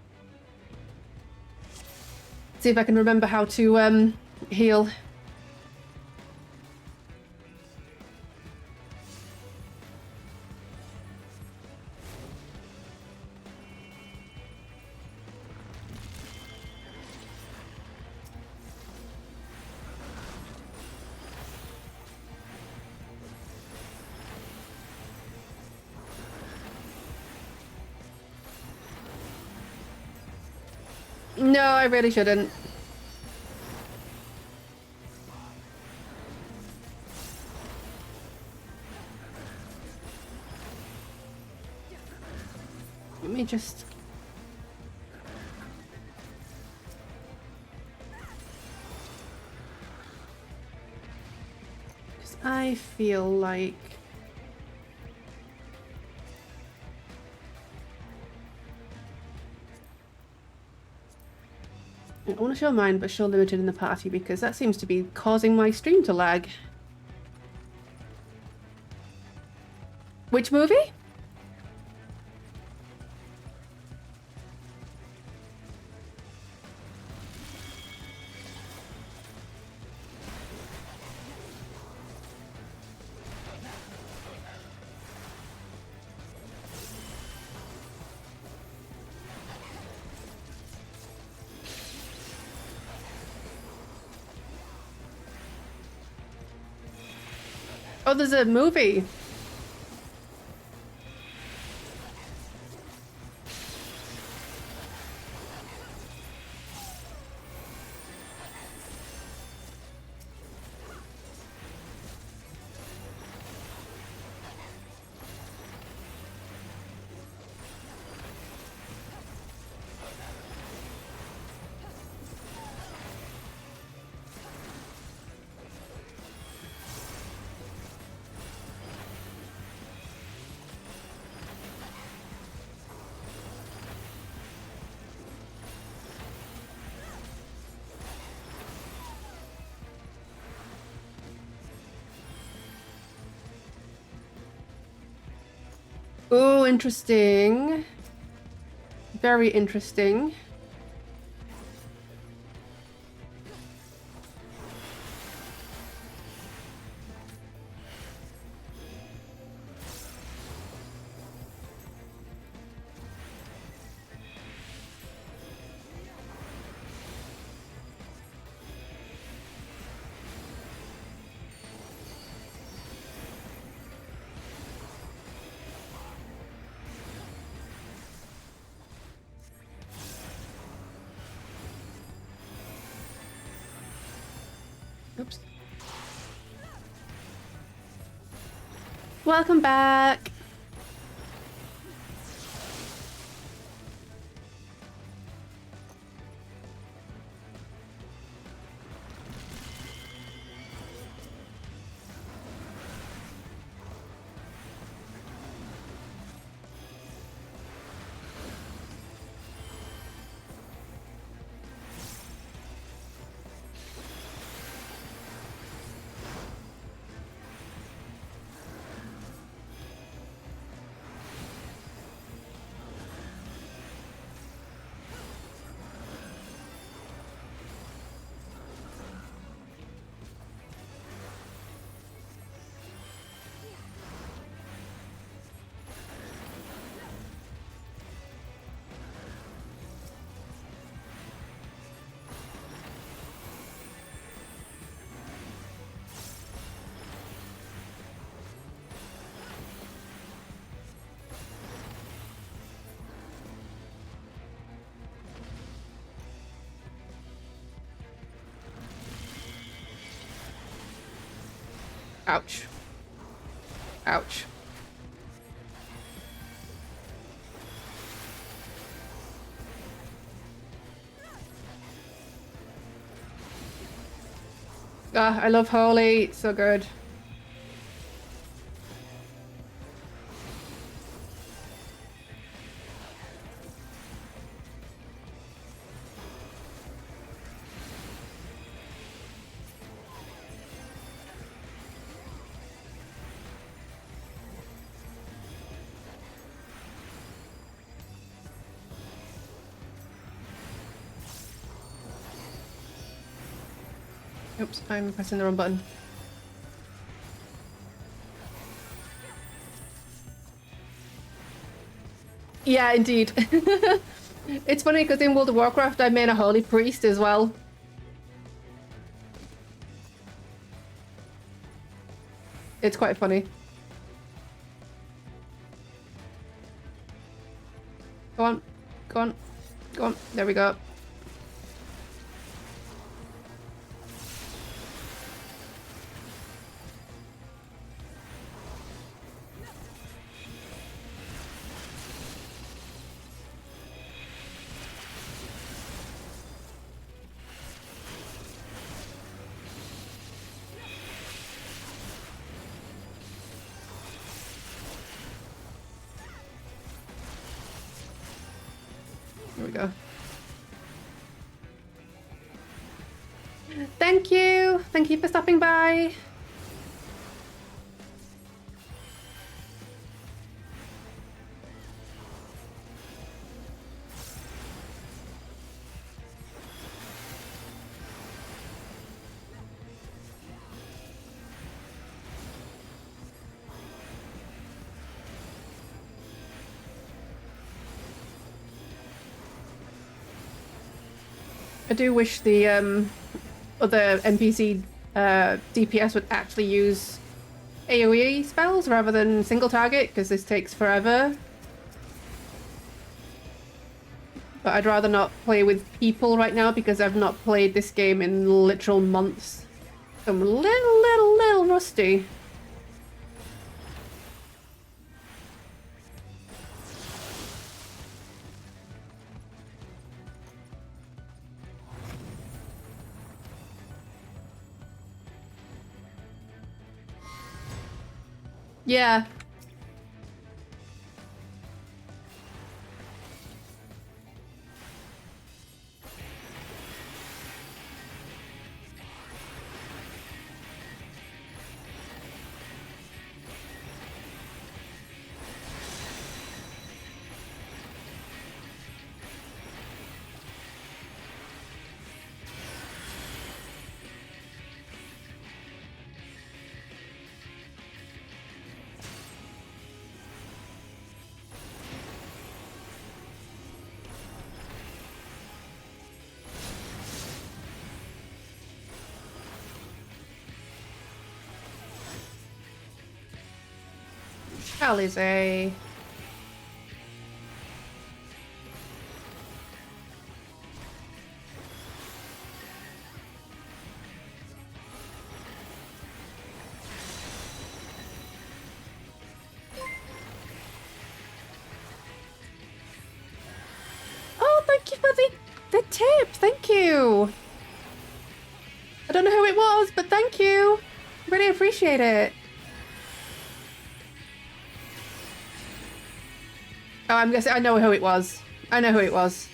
See if I can remember how to heal. No, I really shouldn't. Let me just... Because I feel like... I want to show mine, but show limited in the party because that seems to be causing my stream to lag. Which movie? Oh, there's a movie. Oh, interesting. Very interesting. Oops. Welcome back. Ouch. Ouch. Ah, I love Holy. It's so good. Oops, I'm pressing the wrong button. Yeah, indeed. It's funny because in World of Warcraft I made a holy priest as well. It's quite funny. Go on. Go on. Go on. There we go. There we go. Thank you. Thank you for stopping by. I do wish the other NPC DPS would actually use AoE spells rather than single target, because this takes forever. But I'd rather not play with people right now because I've not played this game in literal months. So I'm a little rusty. Yeah. Alizé. Oh, thank you for the tip. Thank you. I don't know who it was, but thank you. Really appreciate it. Oh, I'm guessing I know who it was. I know who it was.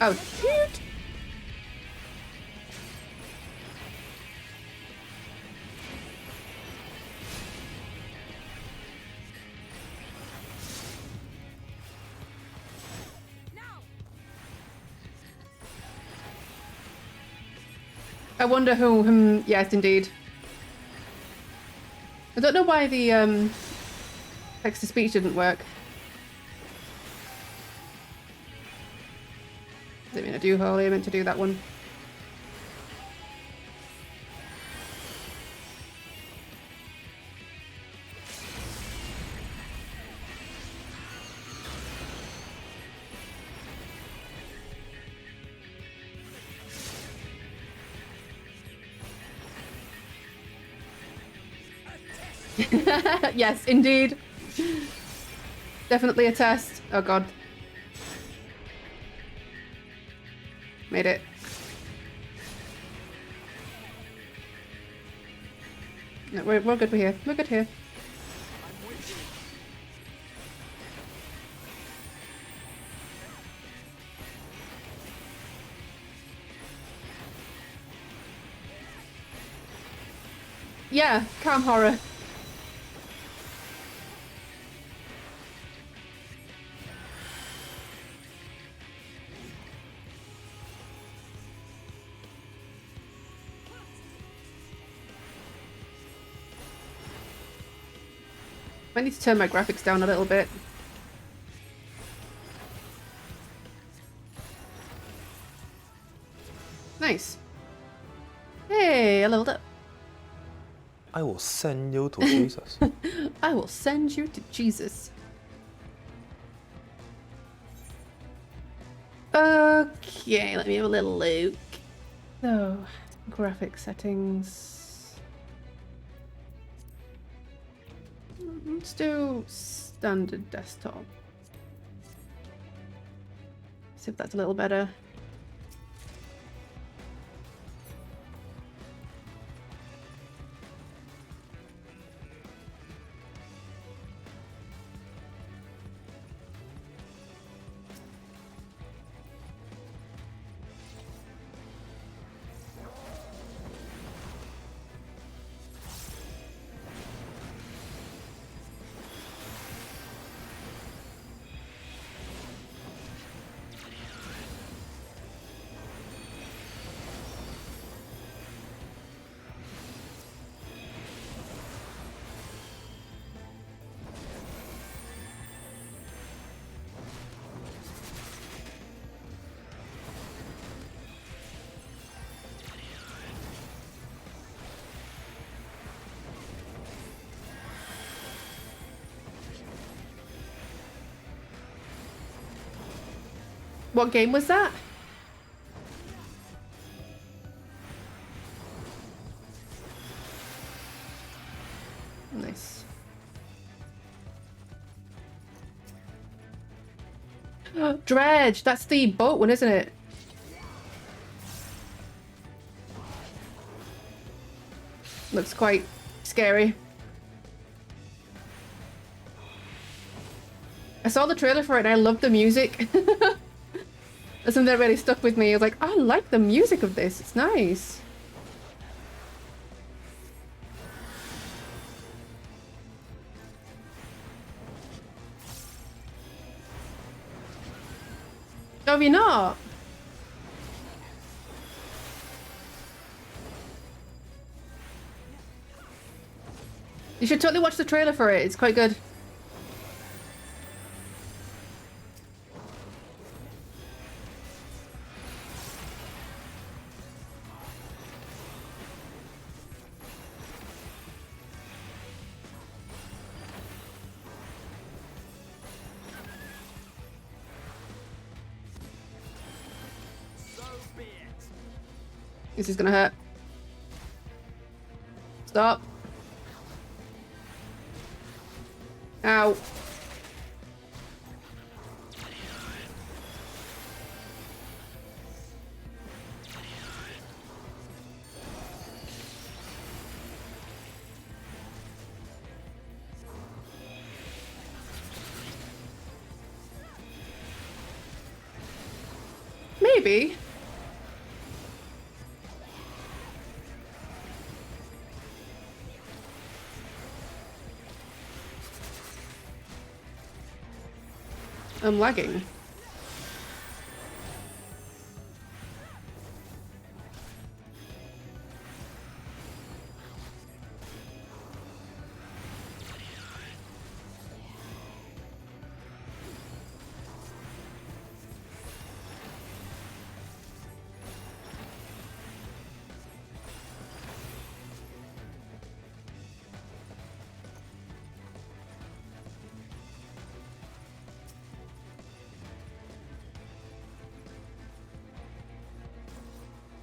Oh, shoot. I wonder who, yes, indeed. I don't know why the text-to-speech didn't work. Didn't mean to do Holy, I meant to do that one. Yes, indeed. Definitely a test. Oh god. Made it. No, we're good here. We're good here. Yeah, calm horror. I need to turn my graphics down a little bit. Nice. Hey, I leveled up. I will send you to Jesus. I will send you to Jesus. Okay, let me have a little look. So, graphic settings. Let's do standard desktop. See if that's a little better. What game was that? Nice. Dredge! That's the boat one, isn't it? Looks quite scary. I saw the trailer for it and I loved the music. That's something that really stuck with me. I was like, I like the music of this. It's nice. Oh, have you not? You should totally watch the trailer for it. It's quite good. This is gonna hurt. Stop. Ow. Maybe. I'm lagging.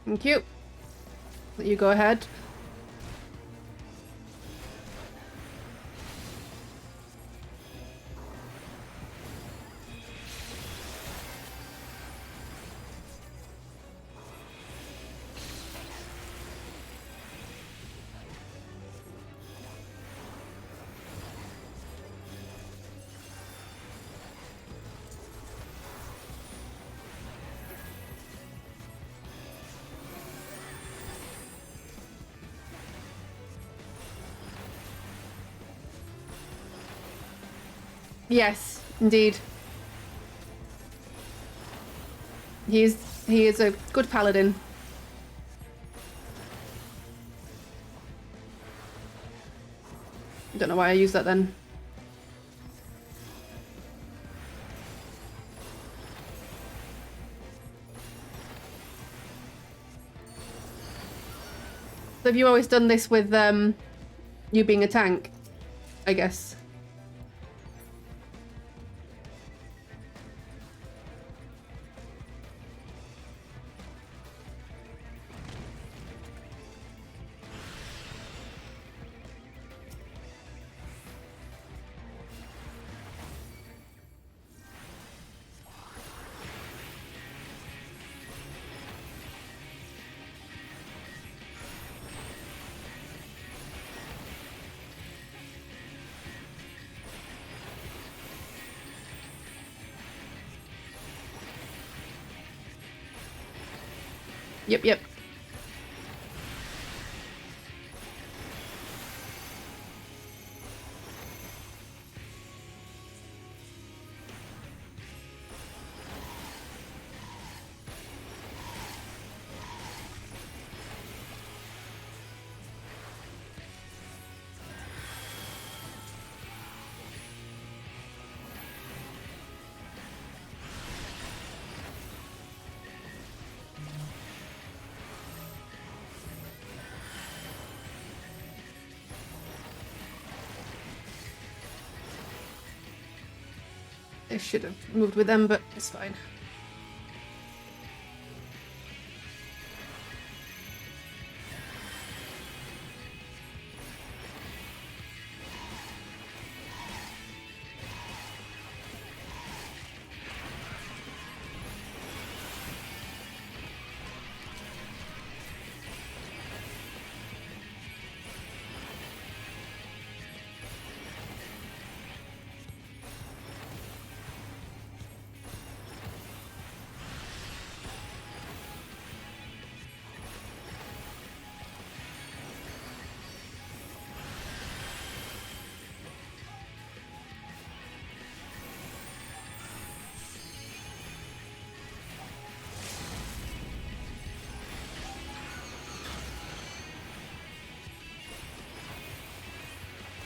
Thank you. Let you go ahead. Yes, indeed. He is a good paladin. Don't know why I used that then. So have you always done this with you being a tank, I guess? Yep, yep. I should have moved with them, but it's fine.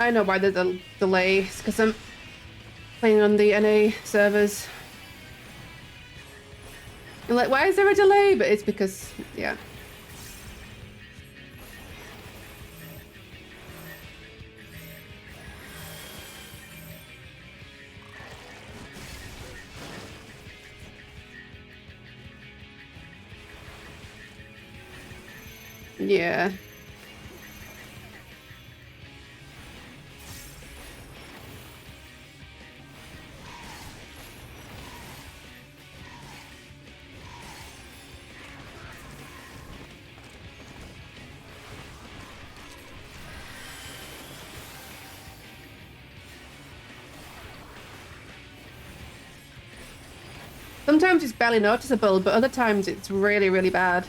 I know why there's a delay. It's because I'm playing on the NA servers. And like, why is there a delay? But it's because, yeah. Yeah. Sometimes it's barely noticeable, but other times it's really, really bad.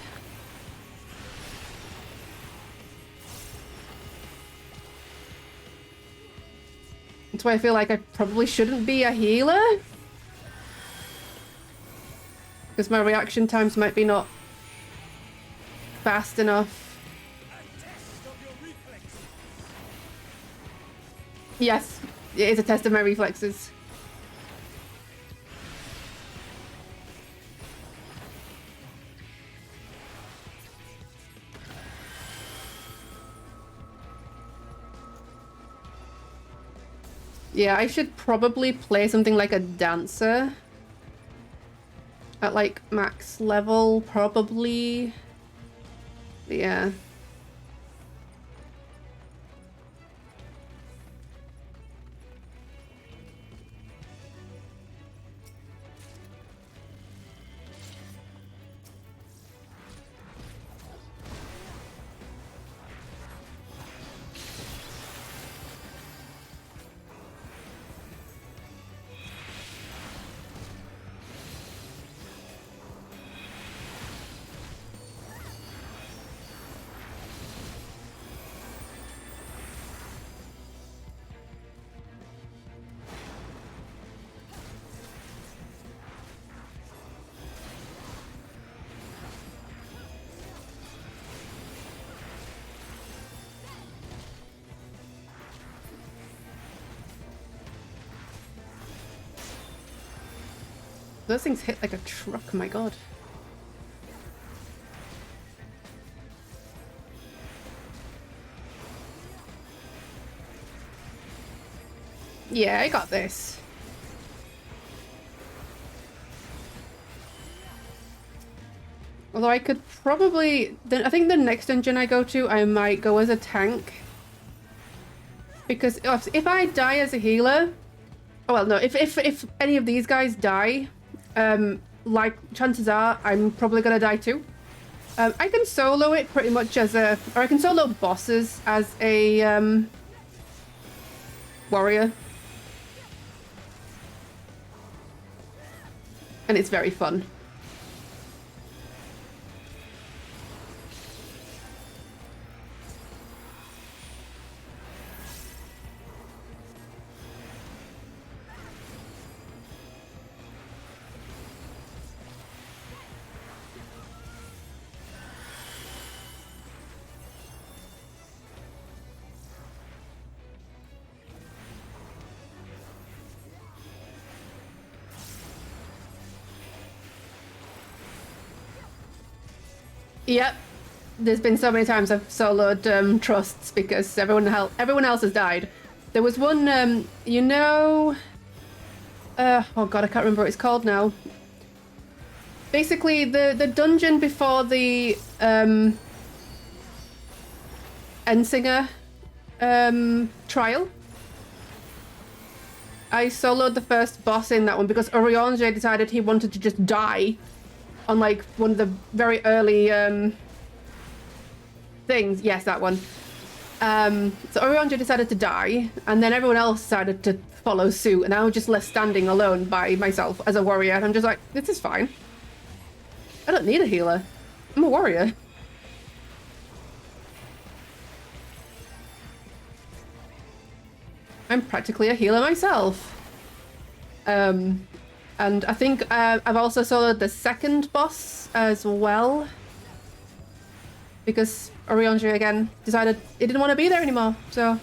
That's why I feel like I probably shouldn't be a healer. Because my reaction times might be not fast enough. Yes, it is a test of my reflexes. Yeah, I should probably play something like a dancer at like max level, probably. But yeah. Those things hit like a truck, my god. Yeah, I got this. Although I could probably... I think the next dungeon I go to, I might go as a tank. Because if I die as a healer... Oh, well, no. If any of these guys die, like, chances are I'm probably going to die too. I can solo it pretty much as a... Or I can solo bosses as a warrior. And it's very fun. Yep. There's been so many times I've soloed trusts because everyone else has died. There was one, you know... oh god, I can't remember what it's called now. Basically, the dungeon before the Ensinger trial. I soloed the first boss in that one because Oriange decided he wanted to just die on like one of the very early things. Yes, that one. So Oriange decided to die, and then everyone else decided to follow suit, and I was just left standing alone by myself as a warrior, and I'm just like, this is fine. I don't need a healer. I'm a warrior. I'm practically a healer myself. And I think I've also soloed the second boss as well. Because Oriange again decided he didn't want to be there anymore, so...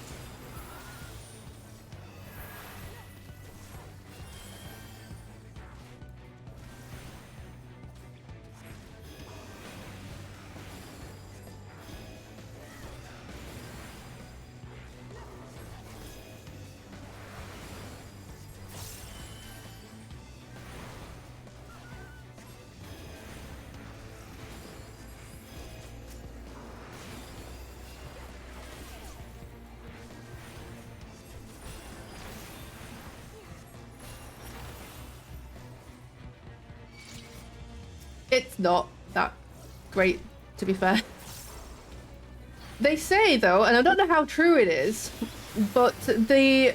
It's not that great, to be fair. They say, though, and I don't know how true it is, but the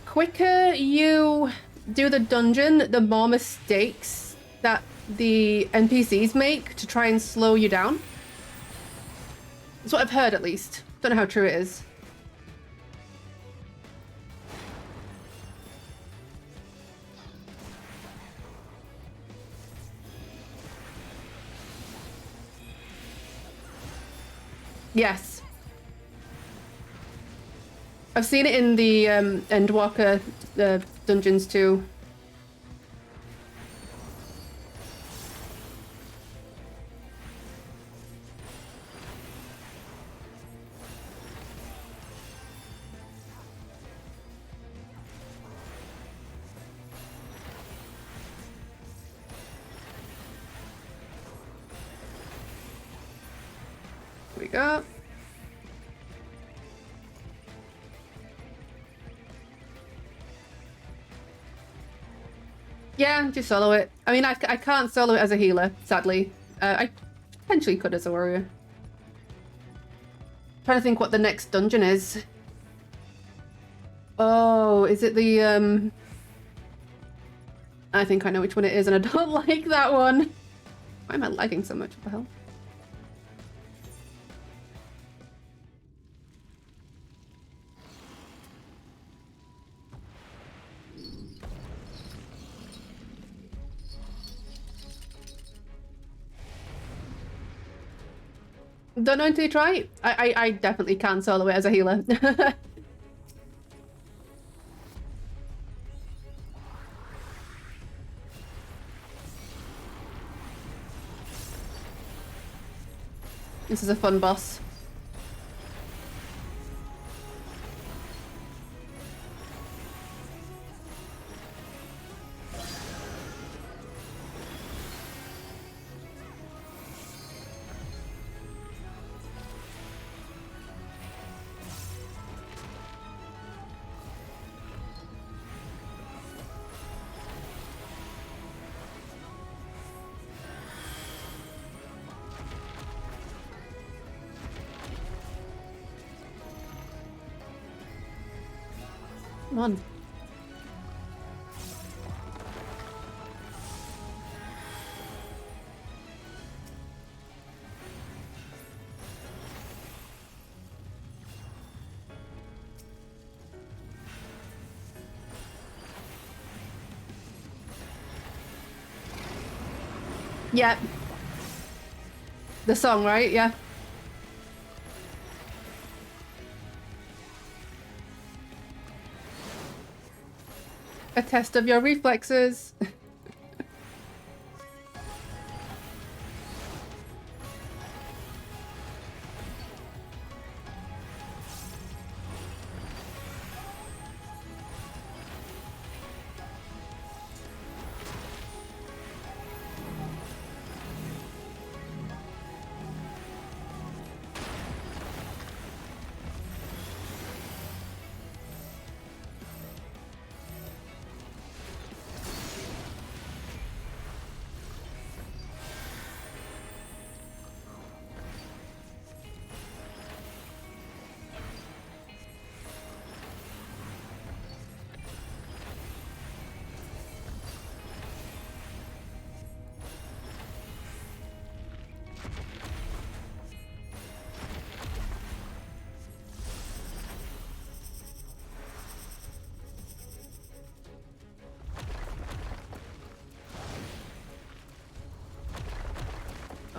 quicker you do the dungeon, the more mistakes that the NPCs make to try and slow you down. That's what I've heard, at least. Don't know how true it is. Yes. I've seen it in the Endwalker dungeons too. Here we go. Yeah, just solo it. I mean, I can't solo it as a healer, sadly. I potentially could as a warrior. Trying to think what the next dungeon is. Oh, is it the I think I know which one it is, and I don't like that one. Why am I lagging so much? What the hell? Don't know until you try. I definitely can solo it as a healer. This is a fun boss. Come on. Yeah. The song, right? Yeah. A test of your reflexes.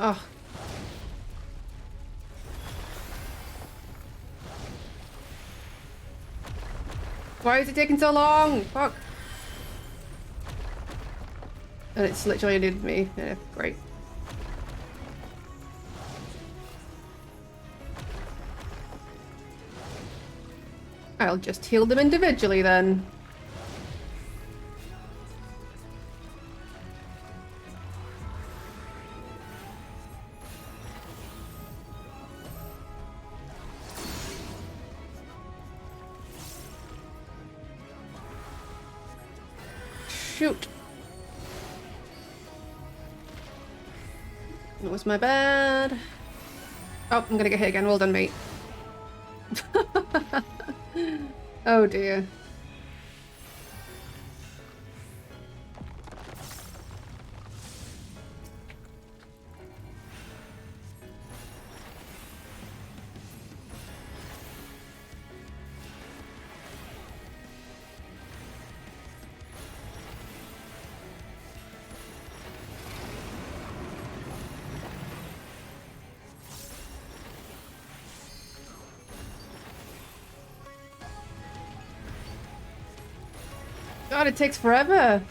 Oh. Why is it taking so long? Fuck. And it's literally needed me. Yeah, great. I'll just heal them individually then. Shoot. That was my bad. Oh, I'm gonna get hit again. Well done, mate. Oh dear. God, it takes forever.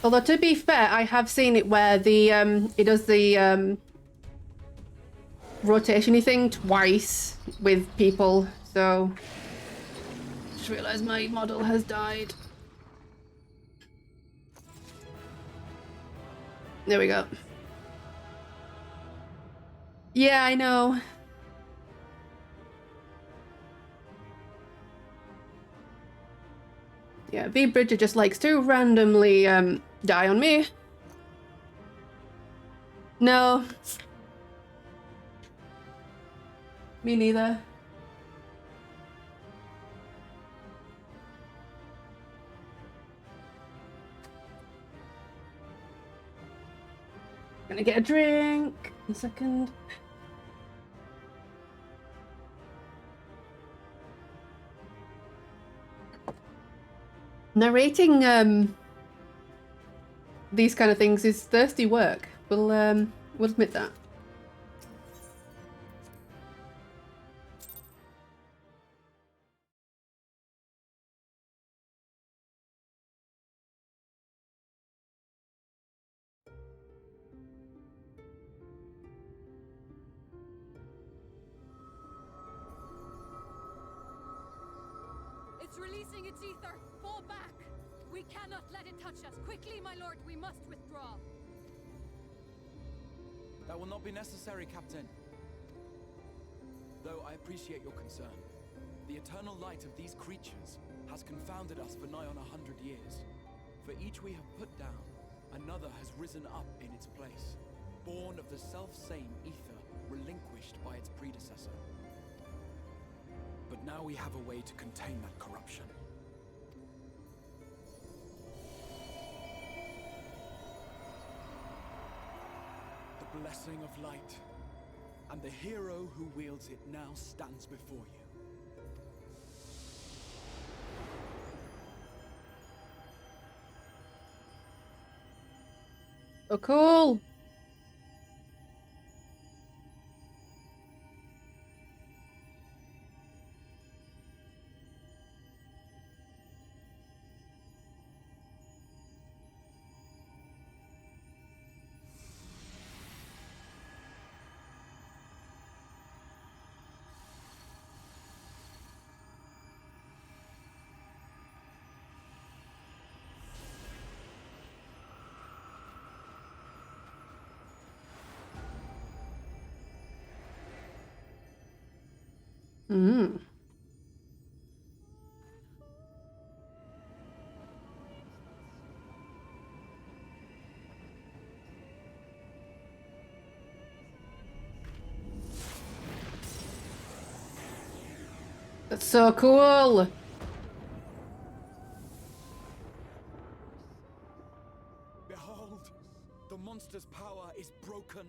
Although to be fair, I have seen it where the it does the rotation-y thing twice with people, so just realised my model has died. There we go. Yeah, I know. Yeah, V Bridger just likes to randomly Die on me. No. Me neither. Gonna get a drink. A second. Narrating these kind of things is thirsty work. We'll admit that. It's releasing its ether! Fall back! We cannot let it touch us! Quickly, my lord, we must withdraw! That will not be necessary, Captain. Though I appreciate your concern. The eternal light of these creatures has confounded us for nigh on 100 years. For each we have put down, another has risen up in its place, born of the self-same ether relinquished by its predecessor. But now we have a way to contain that corruption. The blessing of light, and the hero who wields it now stands before you. Oh, cool. Mm. That's so cool. Behold, the monster's power is broken,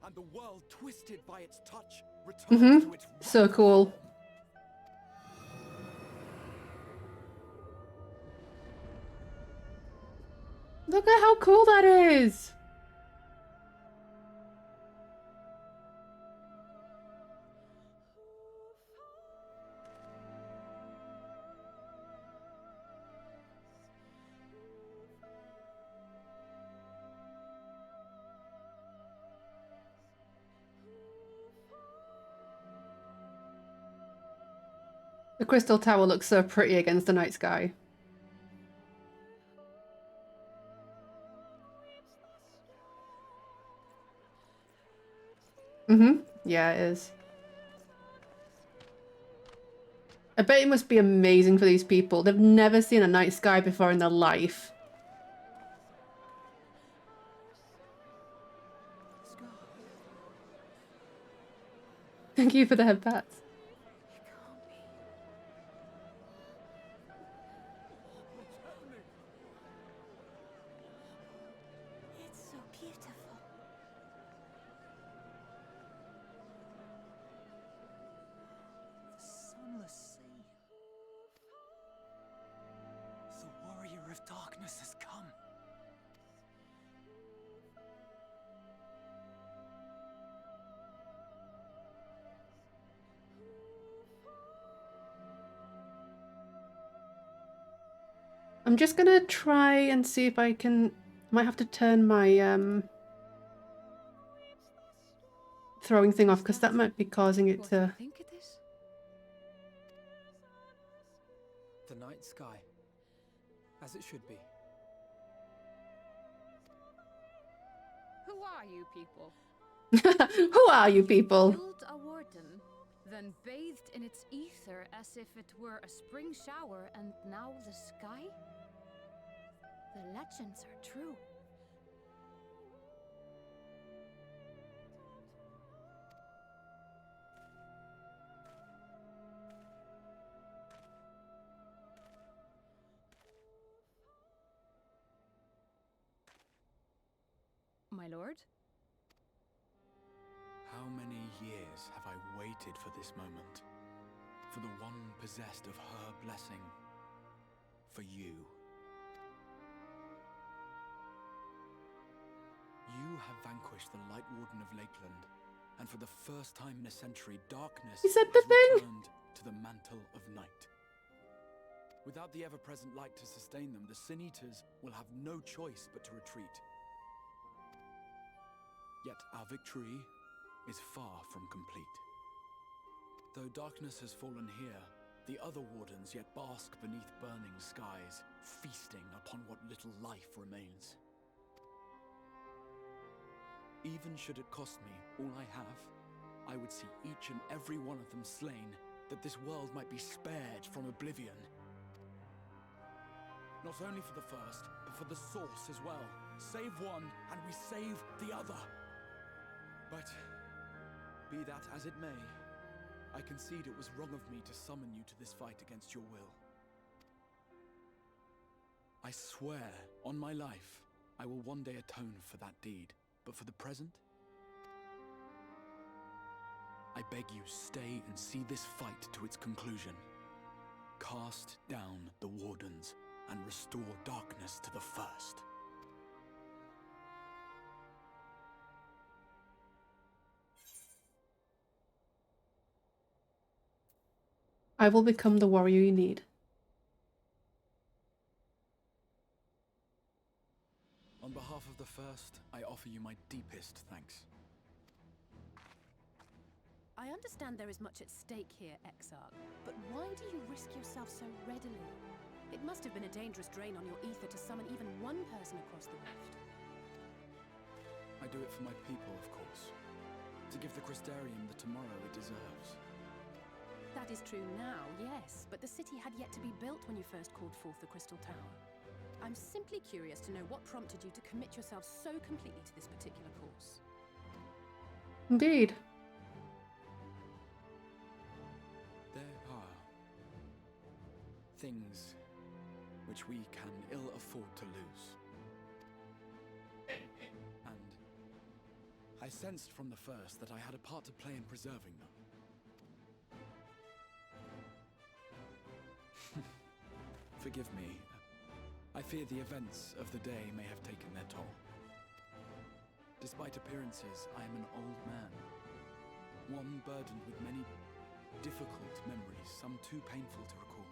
and the world twisted by its touch returns to its So cool. Look at how cool that is. The crystal tower looks so pretty against the night sky. Yeah, it is. I bet it must be amazing for these people. They've never seen a night sky before in their life. Thank you for the head pats. It's so beautiful. The sunless sea. The warrior of darkness has come. I'm just gonna try and see if I can... Might have to turn my throwing thing off, because that might be causing it to... Think it is? The night sky, as it should be. Who are you people? Who are you people? Killed a warden, then bathed in its ether as if it were a spring shower, and now the sky? The legends are true. My lord? How many years have I waited for this moment? For the one possessed of her blessing. For you. You have vanquished the Light Warden of Lakeland, and for the first time in a century, darkness He said has the thing. returned to the mantle of night. Without the ever-present light to sustain them, the Sin Eaters will have no choice but to retreat. Yet our victory is far from complete. Though darkness has fallen here, the other wardens yet bask beneath burning skies, feasting upon what little life remains. Even should it cost me all I have, I would see each and every one of them slain, that this world might be spared from oblivion. Not only for the first, but for the source as well. Save one, and we save the other. But, be that as it may, I concede it was wrong of me to summon you to this fight against your will. I swear, on my life, I will one day atone for that deed. But for the present, I beg you stay and see this fight to its conclusion. Cast down the wardens and restore darkness to the first. I will become the warrior you need. On behalf of the first, I offer you my deepest thanks. I understand there is much at stake here, Exarch, but why do you risk yourself so readily? It must have been a dangerous drain on your ether to summon even one person across the rift. I do it for my people, of course. To give the Crystarium the tomorrow it deserves. That is true now, yes, but the city had yet to be built when you first called forth the Crystal Tower. I'm simply curious to know what prompted you to commit yourself so completely to this particular course. Indeed. There are things which we can ill afford to lose. And I sensed from the first that I had a part to play in preserving them. Forgive me. I fear the events of the day may have taken their toll. Despite appearances, I am an old man. One burdened with many difficult memories, some too painful to recall.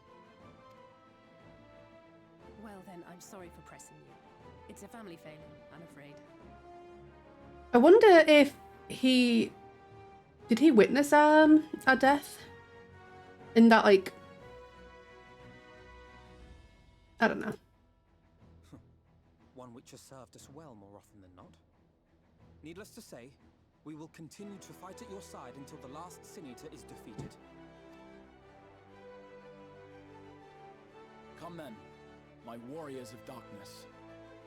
Well then, I'm sorry for pressing you. It's a family failing, I'm afraid. I wonder if he... Did he witness our death? In that, like... I don't know. One which has served us well more often than not. Needless to say, we will continue to fight at your side until the last Sin Eater is defeated. Come then, my warriors of darkness.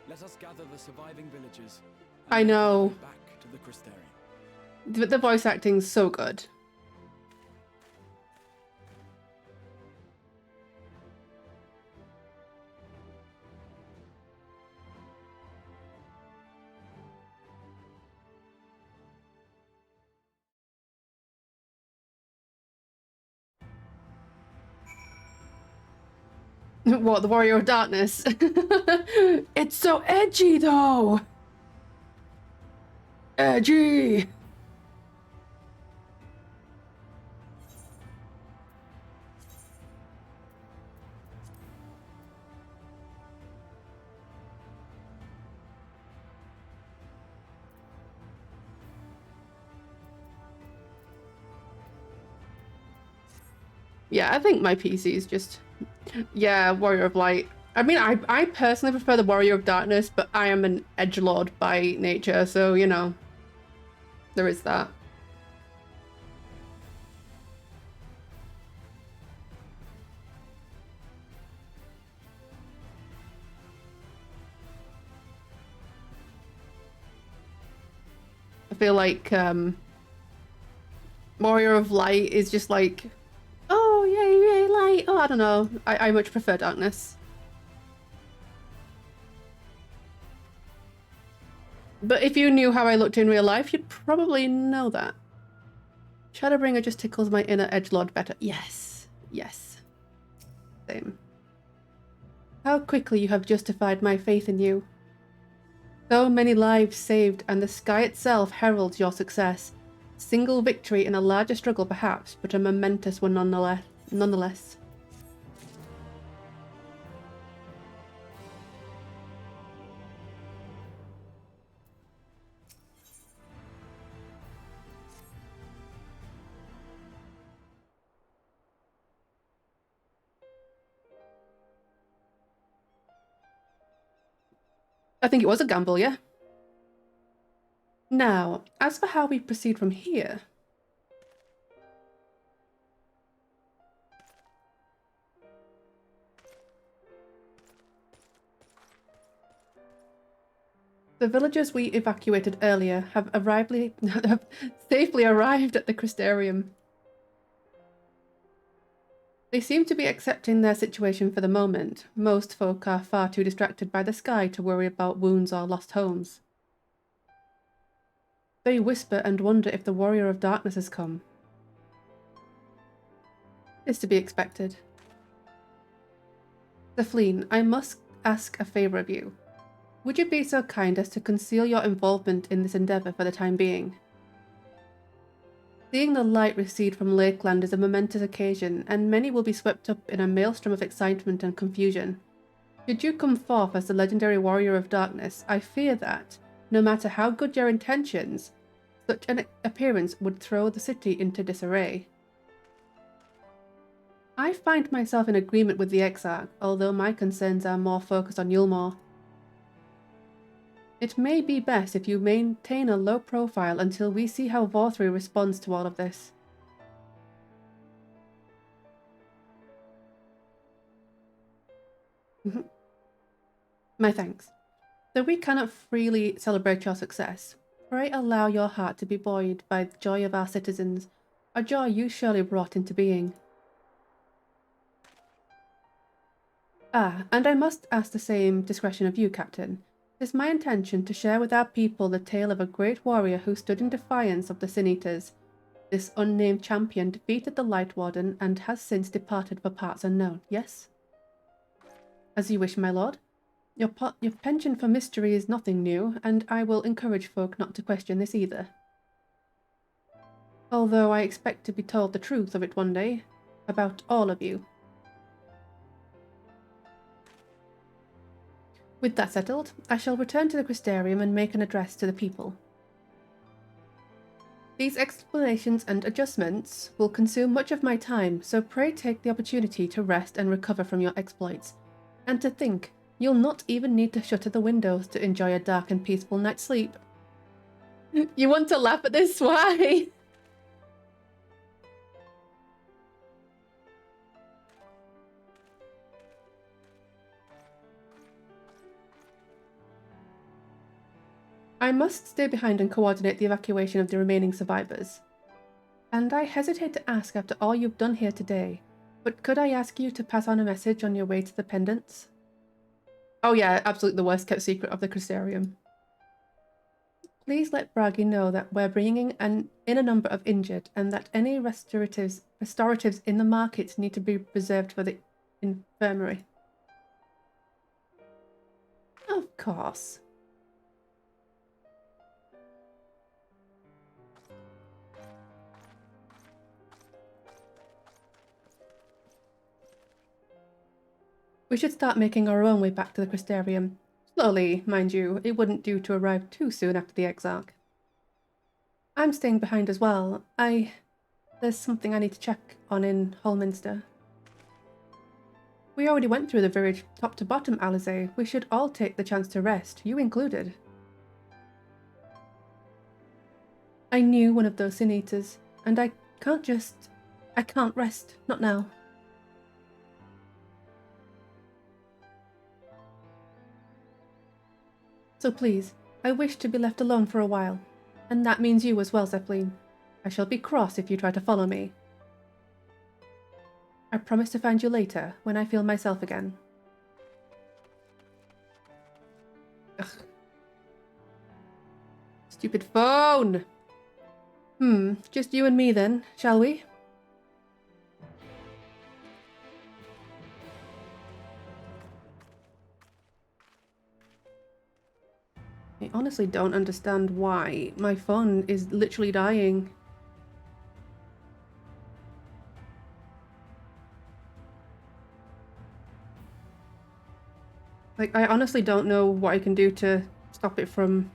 Let us gather the surviving villagers. I know. Back to the Crystarium. The voice acting's so good. What, the Warrior of Darkness? It's so edgy, though! Edgy! Yeah, I think my PC is just... Yeah, Warrior of Light. I mean, I personally prefer the Warrior of Darkness, but I am an edgelord by nature, so, you know, there is that. feel like Warrior of Light is just like, oh, yay, light. Oh, I don't know. I much prefer darkness. But if you knew how I looked in real life, you'd probably know that. Shadowbringer just tickles my inner edgelord better. Yes. Yes. Same. How quickly you have justified my faith in you. So many lives saved, and the sky itself heralds your success. Single victory in a larger struggle perhaps, but a momentous one nonetheless. I think it was a gamble, yeah? Now, as for how we proceed from here... The villagers we evacuated earlier have safely arrived at the Crystarium. They seem to be accepting their situation for the moment. Most folk are far too distracted by the sky to worry about wounds or lost homes. They whisper and wonder if the Warrior of Darkness has come. It's to be expected. Sefleen, I must ask a favour of you. Would you be so kind as to conceal your involvement in this endeavour for the time being? Seeing the light recede from Lakeland is a momentous occasion, and many will be swept up in a maelstrom of excitement and confusion. Should you come forth as the legendary Warrior of Darkness, I fear that, no matter how good your intentions, such an appearance would throw the city into disarray. I find myself in agreement with the Exarch, although my concerns are more focused on Yulmore. It may be best if you maintain a low profile until we see how Vorthri responds to all of this. My thanks. Though we cannot freely celebrate your success, pray allow your heart to be buoyed by the joy of our citizens, a joy you surely brought into being. Ah, and I must ask the same discretion of you, Captain. It is my intention to share with our people the tale of a great warrior who stood in defiance of the Sin Eaters. This unnamed champion defeated the Light Warden and has since departed for parts unknown, yes? As you wish, my lord. Your penchant for mystery is nothing new, and I will encourage folk not to question this either. Although I expect to be told the truth of it one day, about all of you. With that settled, I shall return to the Crystarium and make an address to the people. These explanations and adjustments will consume much of my time, so pray take the opportunity to rest and recover from your exploits. And to think, you'll not even need to shutter the windows to enjoy a dark and peaceful night's sleep. You want to laugh at this? Why? I must stay behind and coordinate the evacuation of the remaining survivors. And I hesitate to ask after all you've done here today, but could I ask you to pass on a message on your way to the pendants? Oh yeah, absolutely the worst kept secret of the Crystarium. Please let Bragi know that we're bringing in a number of injured and that any restoratives in the market need to be reserved for the infirmary. Of course. We should start making our own way back to the Crystarium. Slowly, mind you, it wouldn't do to arrive too soon after the Exarch. I'm staying behind as well. There's something I need to check on in Holminster. We already went through the village top to bottom, Alize. We should all take the chance to rest, you included. I knew one of those Sin Eaters, and I can't rest, not now. So please, I wish to be left alone for a while. And that means you as well, Zeppelin. I shall be cross if you try to follow me. I promise to find you later, when I feel myself again. Ugh. Stupid phone! Just you and me then, shall we? I honestly don't understand why my phone is literally dying. Like, I honestly don't know what I can do to stop it from...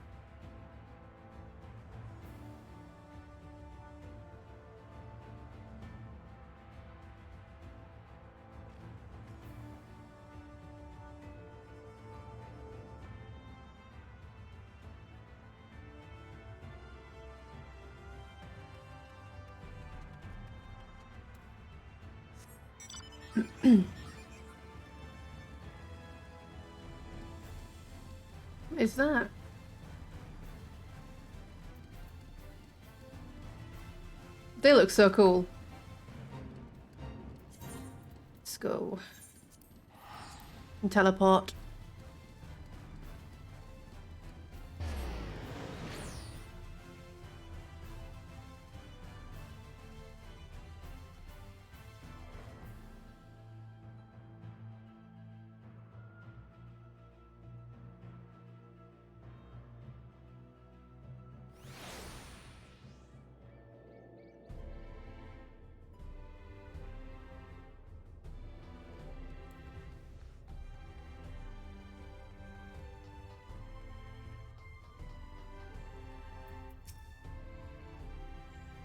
What is that? They look so cool. Let's go. And teleport.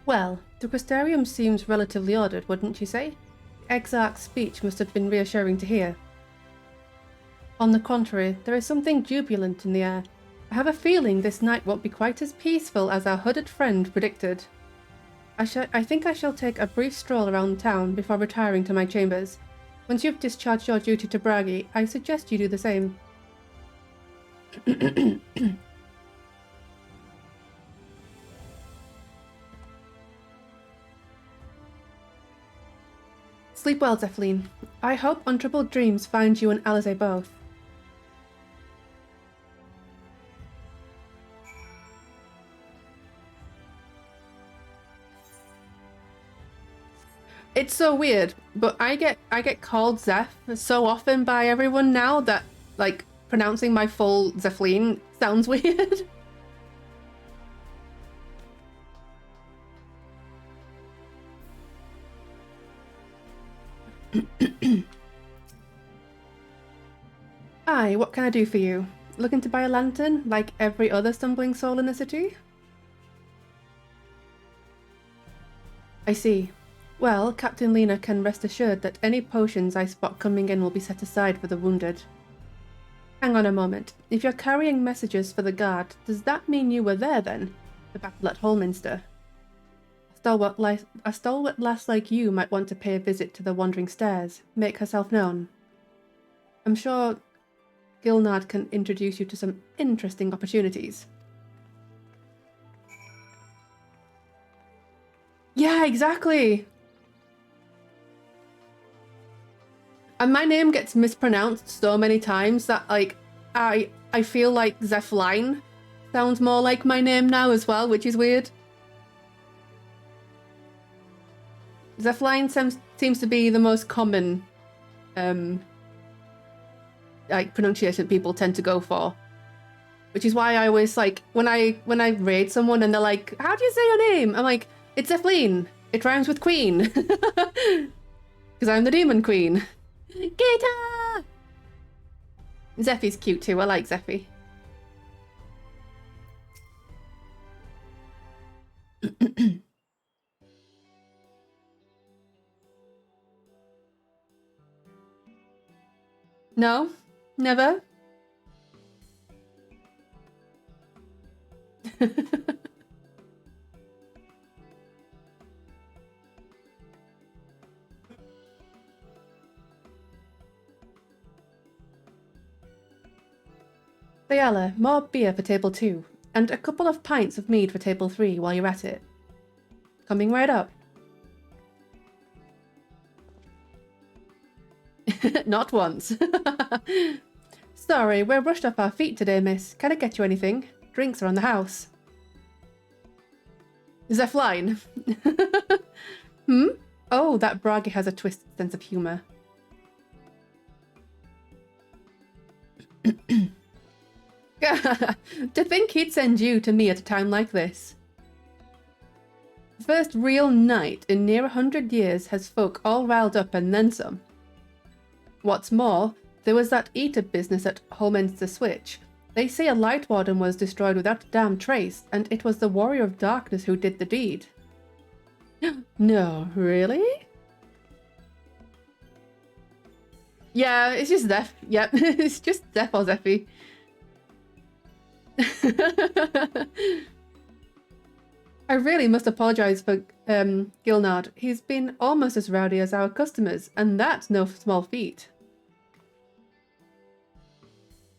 Well, the Crystarium seems relatively ordered, wouldn't you say? The Exarch's speech must have been reassuring to hear. On the contrary, there is something jubilant in the air. I have a feeling this night won't be quite as peaceful as our hooded friend predicted. I think I shall take a brief stroll around town before retiring to my chambers. Once you've discharged your duty to Bragi, I suggest you do the same. Sleep well, Zeppelin. I hope untroubled dreams find you and Alize both. It's so weird, but I get called Zeph so often by everyone now that, like, pronouncing my full Zeppelin sounds weird. Aye, what can I do for you? Looking to buy a lantern, like every other stumbling soul in the city? I see. Well, Captain Lena can rest assured that any potions I spot coming in will be set aside for the wounded. Hang on a moment. If you're carrying messages for the guard, does that mean you were there then? The battle at Holminster? A stalwart lass like you might want to pay a visit to the Wandering Stairs, make herself known. I'm sure Gilnard can introduce you to some interesting opportunities. Yeah, exactly! And my name gets mispronounced so many times that, like, I feel like Zephline sounds more like my name now as well, which is weird. Zephline seems to be the most common like pronunciation people tend to go for, which is why I always, like, when I raid someone and they're like, how do you say your name? I'm like, it's Zephline. It rhymes with queen. Because I'm the demon queen. Gator! Zeffy's cute too. I like Zeffy. No? Never? Thayala, more beer for table 2. and a couple of pints of mead for table 3 while you're at it. Coming right up. Not once. Sorry, we're rushed off our feet today, miss. Can I get you anything? Drinks are on the house. Is that flying? Hmm? Oh, that Bragi has a twisted sense of humour. To think he'd send you to me at a time like this. The first real night in near 100 years has folk all riled up and then some. What's more, there was that eater business at Holminster Switch. They say a Light Warden was destroyed without a damn trace, and it was the Warrior of Darkness who did the deed. No, really? Yeah, it's just Zeph. Yep, it's just Zeph or Zeffy. I really must apologise for Gilnard. He's been almost as rowdy as our customers, and that's no small feat.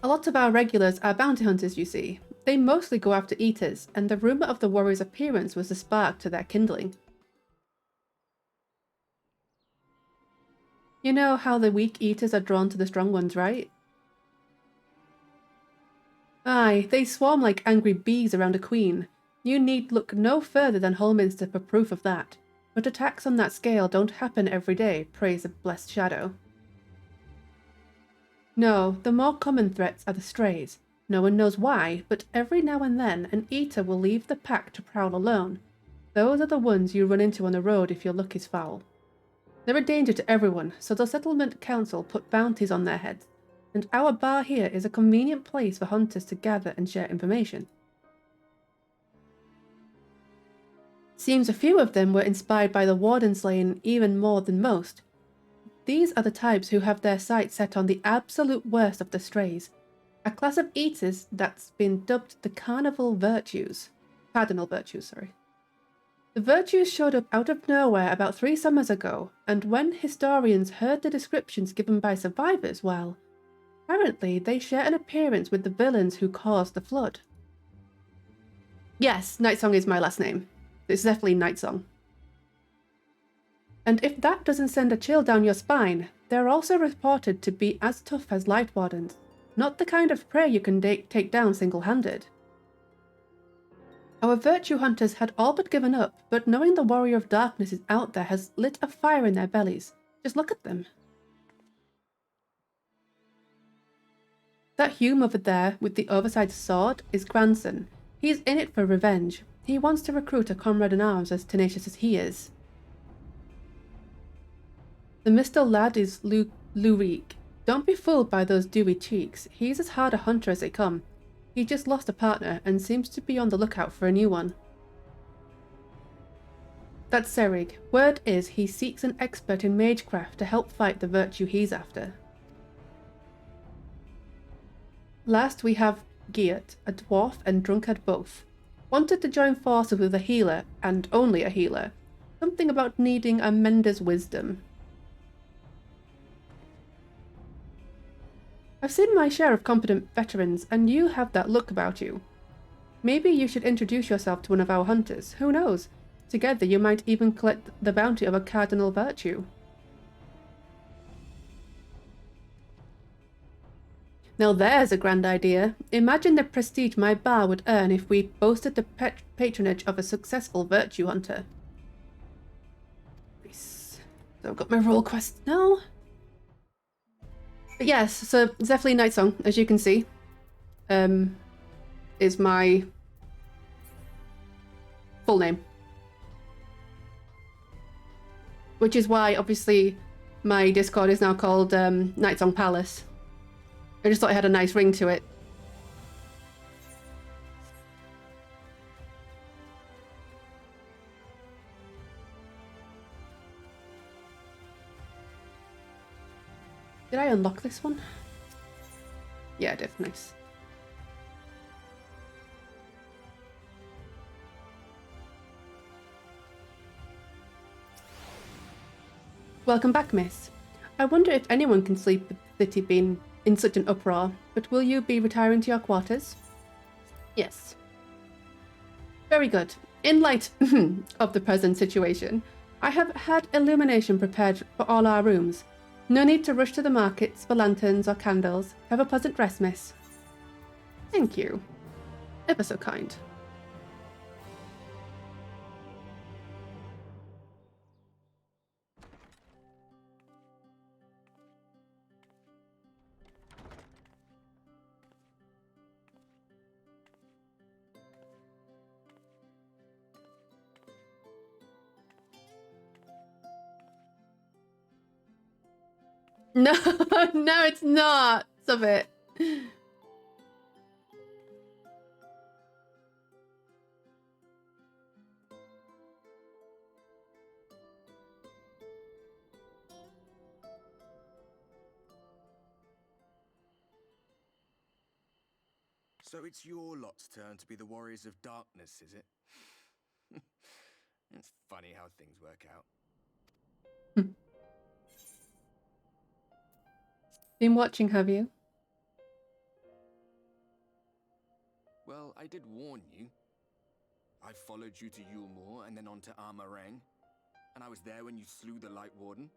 A lot of our regulars are bounty hunters, you see. They mostly go after eaters, and the rumour of the warrior's appearance was the spark to their kindling. You know how the weak eaters are drawn to the strong ones, right? Aye, they swarm like angry bees around a queen. You need look no further than Holminster for proof of that. But attacks on that scale don't happen every day, praise a blessed shadow. No, the more common threats are the strays. No one knows why, but every now and then an eater will leave the pack to prowl alone. Those are the ones you run into on the road if your luck is foul. They're a danger to everyone, so the settlement council put bounties on their heads, and our bar here is a convenient place for hunters to gather and share information. Seems a few of them were inspired by the warden slaying even more than most. These are the types who have their sights set on the absolute worst of the strays, a class of eaters that's been dubbed the Cardinal Virtues. The Virtues showed up out of nowhere about 3 summers ago, and when historians heard the descriptions given by survivors, well, apparently they share an appearance with the villains who caused the flood. Yes, Nightsong is my last name. It's definitely Nightsong. And if that doesn't send a chill down your spine, they're also reported to be as tough as Light Wardens, not the kind of prey you can take down single-handed. Our virtue hunters had all but given up, but knowing the Warrior of Darkness is out there has lit a fire in their bellies. Just look at them. That Hume over there with the oversized sword is grandson. He's in it for revenge. He wants to recruit a comrade-in-arms as tenacious as he is. The Mistel lad is Lurik. Don't be fooled by those dewy cheeks. He's as hard a hunter as they come. He just lost a partner and seems to be on the lookout for a new one. That's Serig. Word is he seeks an expert in magecraft to help fight the virtue he's after. Last we have Geert, a dwarf and drunkard both. Wanted to join forces with a healer, and only a healer. Something about needing a mender's wisdom. I've seen my share of competent veterans, and you have that look about you. Maybe you should introduce yourself to one of our hunters. Who knows? Together you might even collect the bounty of a cardinal virtue. Now there's a grand idea. Imagine the prestige my bar would earn if we boasted the patronage of a successful virtue hunter. Nice. So I've got my role quest now. But yes, so Zephyr Nightsong, as you can see, is my full name. Which is why, obviously, my Discord is now called Nightsong Palace. I just thought it had a nice ring to it. Did I unlock this one? Yeah, I did. Nice. Welcome back, miss. I wonder if anyone can sleep with the city being in such an uproar, but will you be retiring to your quarters? Yes. Very good. In light of the present situation, I have had illumination prepared for all our rooms. No need to rush to the markets for lanterns or candles. Have a pleasant rest, miss. Thank you. Ever so kind. No, no, it's not. Stop it. So it's your lot's turn to be the warriors of darkness, is it? It's funny how things work out. Been watching, have you? Well, I did warn you. I followed you to Yulmore and then on to Armarang. And I was there when you slew the Light Warden.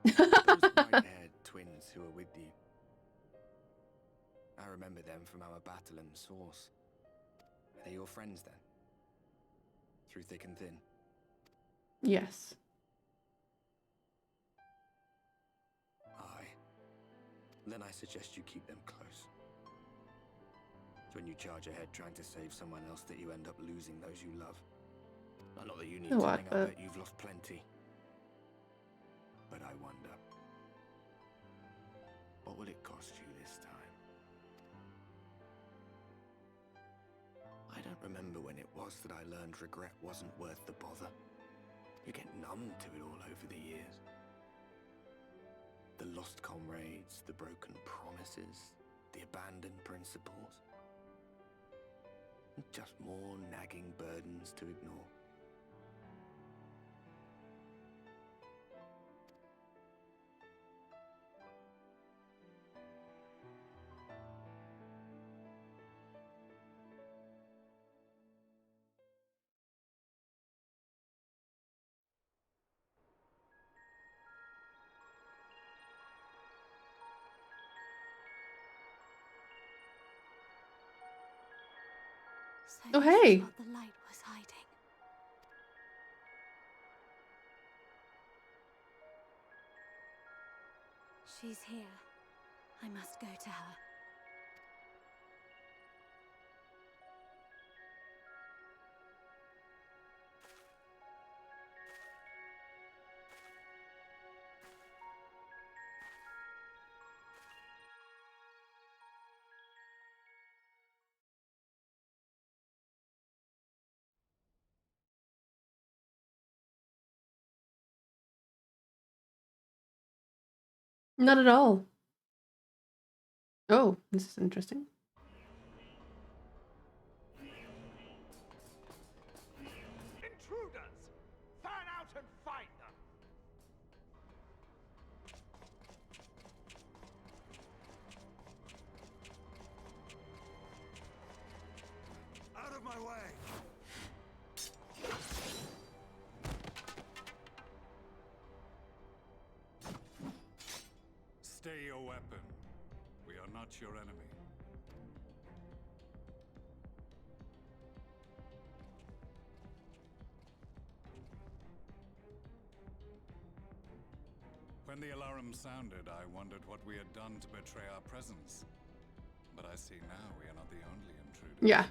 Those white-haired twins who were with you. I remember them from our battle in the Source. Are they your friends then? Through thick and thin? Yes. Aye. Then I suggest you keep them close. It's when you charge ahead trying to save someone else that you end up losing those you love. Not that you need telling, I bet you've lost plenty. But I wonder, what will it cost you this time? I don't remember when it was that I learned regret wasn't worth the bother. You get numb to it all over the years. The lost comrades, the broken promises, the abandoned principles. Just more nagging burdens to ignore. Oh, hey. What the light was hiding. She's here. I must go to her. Not at all. Oh, this is interesting. Intruders! Fan out and find them! Out of my way! Stay your weapon. We are not your enemy. When the alarm sounded, I wondered what we had done to betray our presence. But I see now we are not the only intruders. Yeah.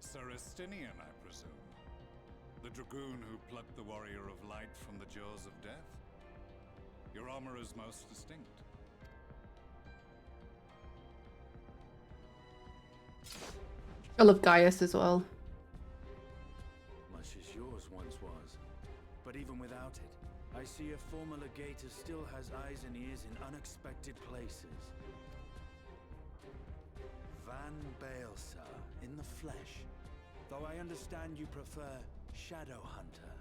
Saristinian, I presume. The dragoon who plucked the warrior of light from the jaws of death. Your armor is most distinct. I love Gaius as well. Much as yours once was. But even without it, I see a former legator still has eyes and ears in unexpected places. Van Baelsar, in the flesh. Though I understand you prefer Shadowhunter.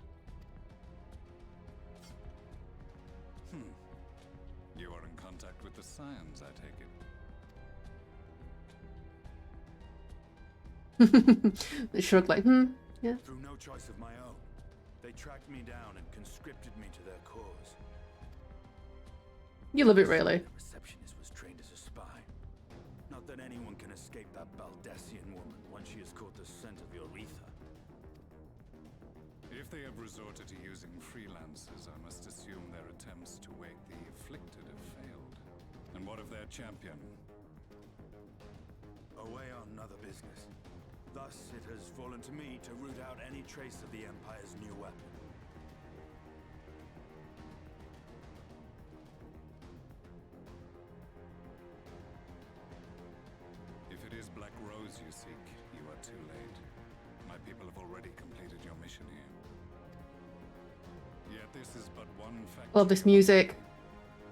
You are in contact with the Scions, I take They shrug like, yeah. Through no choice of my own, they tracked me down and conscripted me to their cause. You love it, really. The receptionist was trained as a spy. Not that anyone can escape that Baldassian woman once she has caught the scent of your ether. If they have resorted to using freelancers, I must assume their attempts to wake the afflicted have failed. And what of their champion? Away on other business. Thus, it has fallen to me to root out any trace of the Empire's new weapon. If it is Black Rose you seek, you are too late. My people have already completed your mission here. Yet this is but one factor. Love this music.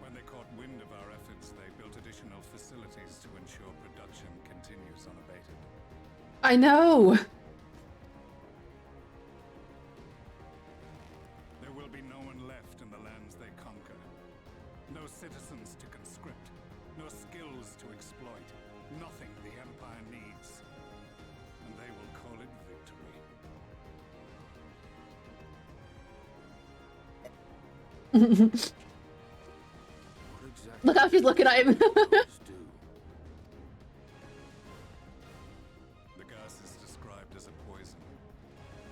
When they caught wind of our efforts, they built additional facilities to ensure production continues unabated. I know! There will be no one left in the lands they conquer. No citizens to conscript. No skills to exploit. Nothing the Empire needs. And they will call it victory. Look how she's looking at him. The gas is described as a poison,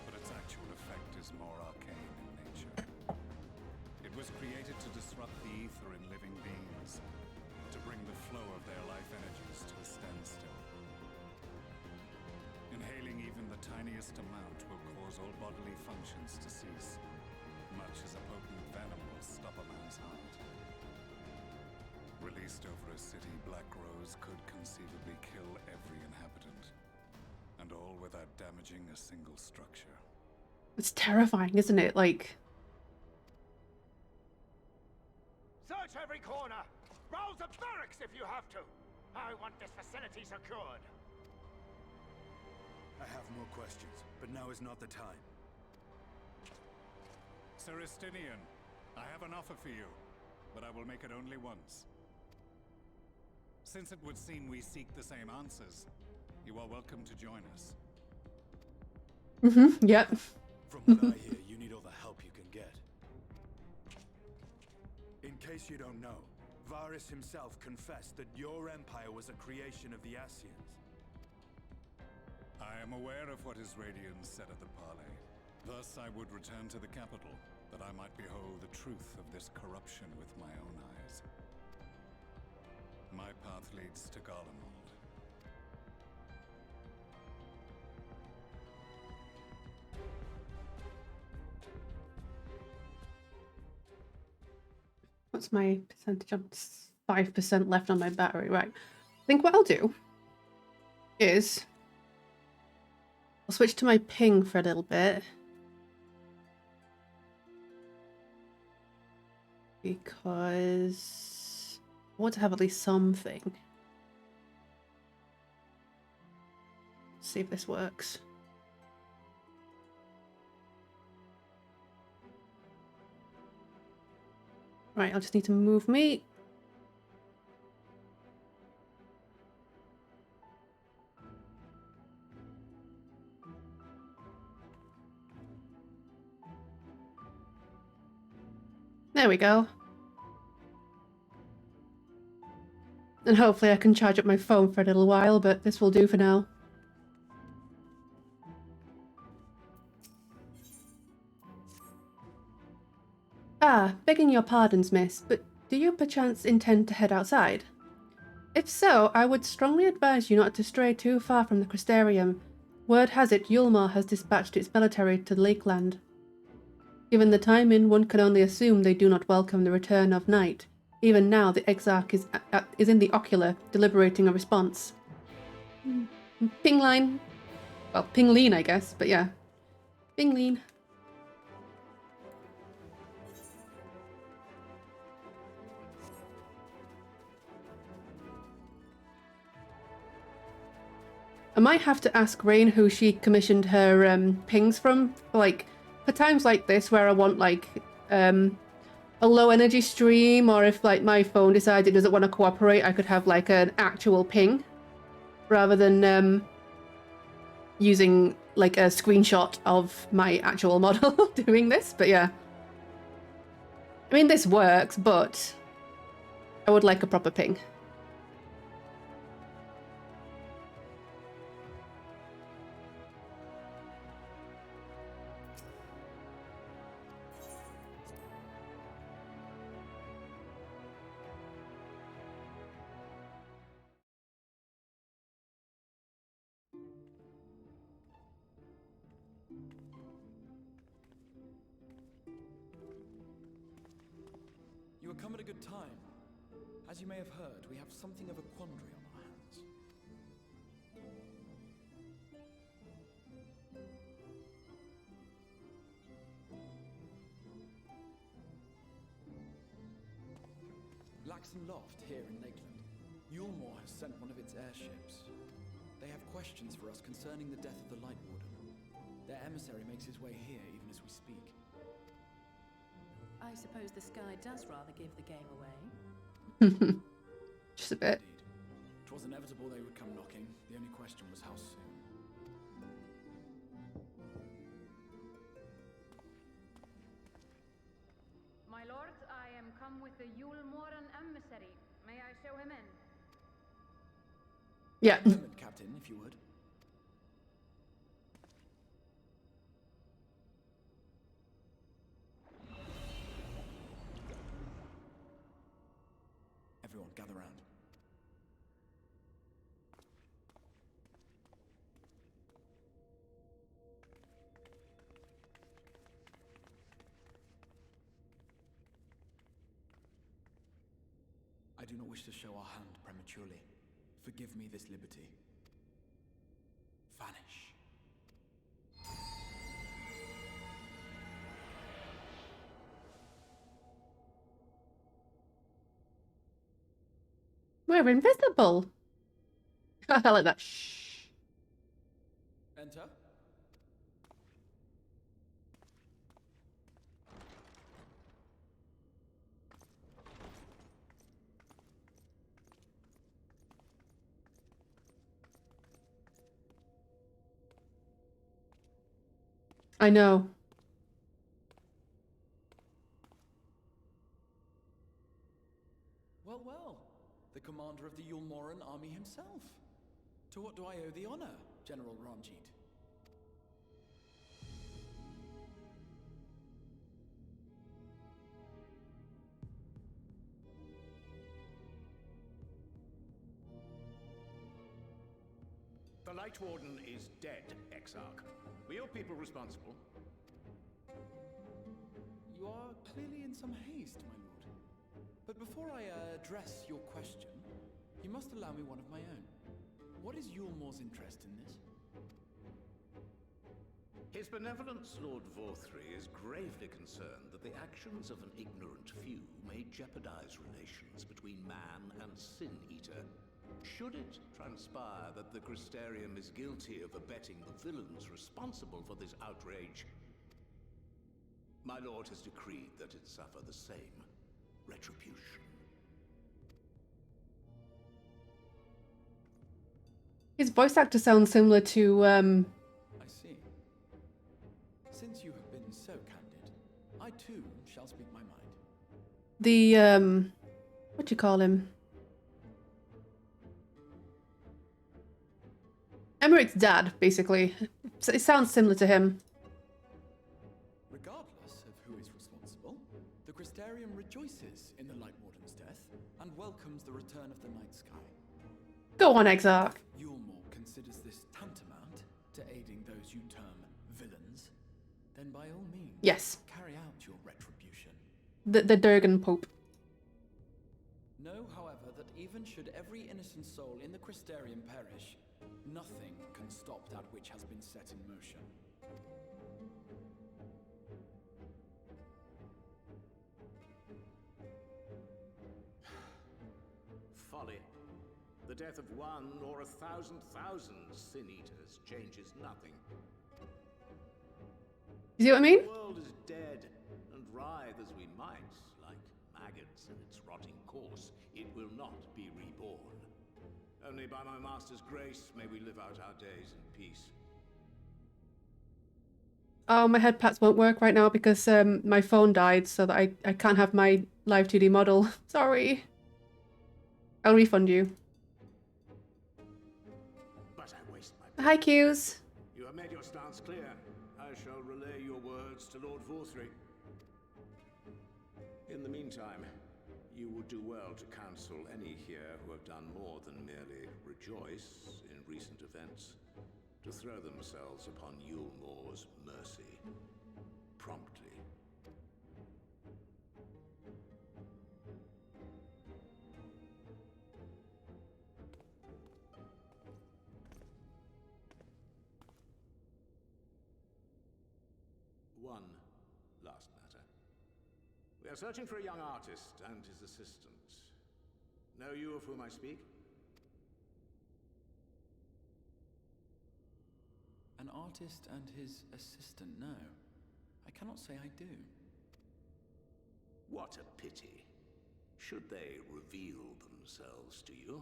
but its actual effect is more arcane in nature. It was created to disrupt the ether in living beings, to bring the flow of their life energies to a standstill. Inhaling even the tiniest amount will cause all bodily functions to cease, much as a potent venom will stop a man's heart. Released over a city, Black Rose could conceivably kill every inhabitant, and all without damaging a single structure. It's terrifying, isn't it? Like... Search every corner! Rouse the barracks if you have to! I want this facility secured! I have more questions, but now is not the time. Sir Estinian, I have an offer for you, but I will make it only once. Since it would seem we seek the same answers, you are welcome to join us. Yep. From what I hear, you need all the help you can get. In case you don't know, Varys himself confessed that your empire was a creation of the Ascians. I am aware of what his Radiance said at the parley. Thus I would return to the capital, that I might behold the truth of this corruption with my own eyes. My path leads to Garlemald. What's my percentage? I'm 5% left on my battery. Right. I think what I'll do is I'll switch to my ping for a little bit. Because I want to have at least something. Let's see if this works. Right, I'll just need to move me. There we go. And hopefully I can charge up my phone for a little while, but this will do for now. Ah, begging your pardons, miss, but do you perchance intend to head outside? If so, I would strongly advise you not to stray too far from the Crystarium. Word has it Yulmar has dispatched its military to Lakeland. Given the timing, one can only assume they do not welcome the return of night. Even now, the Exarch is in the Ocular, deliberating a response. Ping line. Well, ping lean, I guess, but yeah. Ping lean. I might have to ask Rain who she commissioned her pings from, like, for times like this where I want, like, a a low energy stream, or if like my phone decides it doesn't want to cooperate, I could have like an actual ping rather than using like a screenshot of my actual model doing this. But yeah, I mean, this works, but I would like a proper ping. You have come at a good time. As you may have heard, we have something of a quandary on our hands. Laxon Loft, here in Lakeland. Yulmore has sent one of its airships. They have questions for us concerning the death of the Light Warden. Their emissary makes his way here even as we speak. I suppose the sky does rather give the game away. Just a bit. It was inevitable they would come knocking. The only question was how soon. My lord, I am come with the Yulmoran emissary. May I show him in? Yeah. A moment, Captain, if you would. Everyone, gather round. I do not wish to show our hand prematurely. Forgive me this liberty. Vanish. We're invisible. I like that. Shh. Enter. I know. Well, well. The commander of the Yulmoran army himself. To what do I owe the honor, General Ranjit? The Light Warden is dead, Exarch. Were your people responsible? You are clearly in some haste, my lord. But before I address your question, you must allow me one of my own. What is Yulmore's interest in this? His benevolence, Lord Vorthry, is gravely concerned that the actions of an ignorant few may jeopardize relations between man and Sin-Eater. Should it transpire that the Crystarium is guilty of abetting the villains responsible for this outrage, my lord has decreed that it suffer the same retribution. His voice actor sounds similar to I see. Since you have been so candid, I too shall speak my mind. the what do you call him? Emmerich's dad, basically. It sounds similar to him. Regardless of who is responsible, the Crystarium rejoices in the Light Warden's death and welcomes the return of the night sky. Go on, Exarch. Yulmore considers this tantamount to aiding those you term villains. Then by all means, Yes. carry out your retribution. The Durgan Pope. Know, however, that even should every innocent soul in the Crystarium perish, nothing can stop that which has been set in motion. Folly. The death of one or 1,000,000 Sin-Eaters changes nothing. You see what I mean? The world is dead, and writhe as we might, like maggots in its rotting corpse, it will not be reborn. Only by my master's grace may we live out our days in peace. Oh, my head pats won't work right now because my phone died, so that I can't have my live 2D model. Sorry. I'll refund you. But I waste my Hi, Q's. You have made your stance clear. I shall relay your words to Lord Vorthry. In the meantime, you would do well to counsel any here who have done more than merely rejoice in recent events, to throw themselves upon Yulmore's mercy, promptly. One last matter. We are searching for a young artist and his assistant. Know you of whom I speak? An artist and his assistant, no. I cannot say I do. What a pity. Should they reveal themselves to you,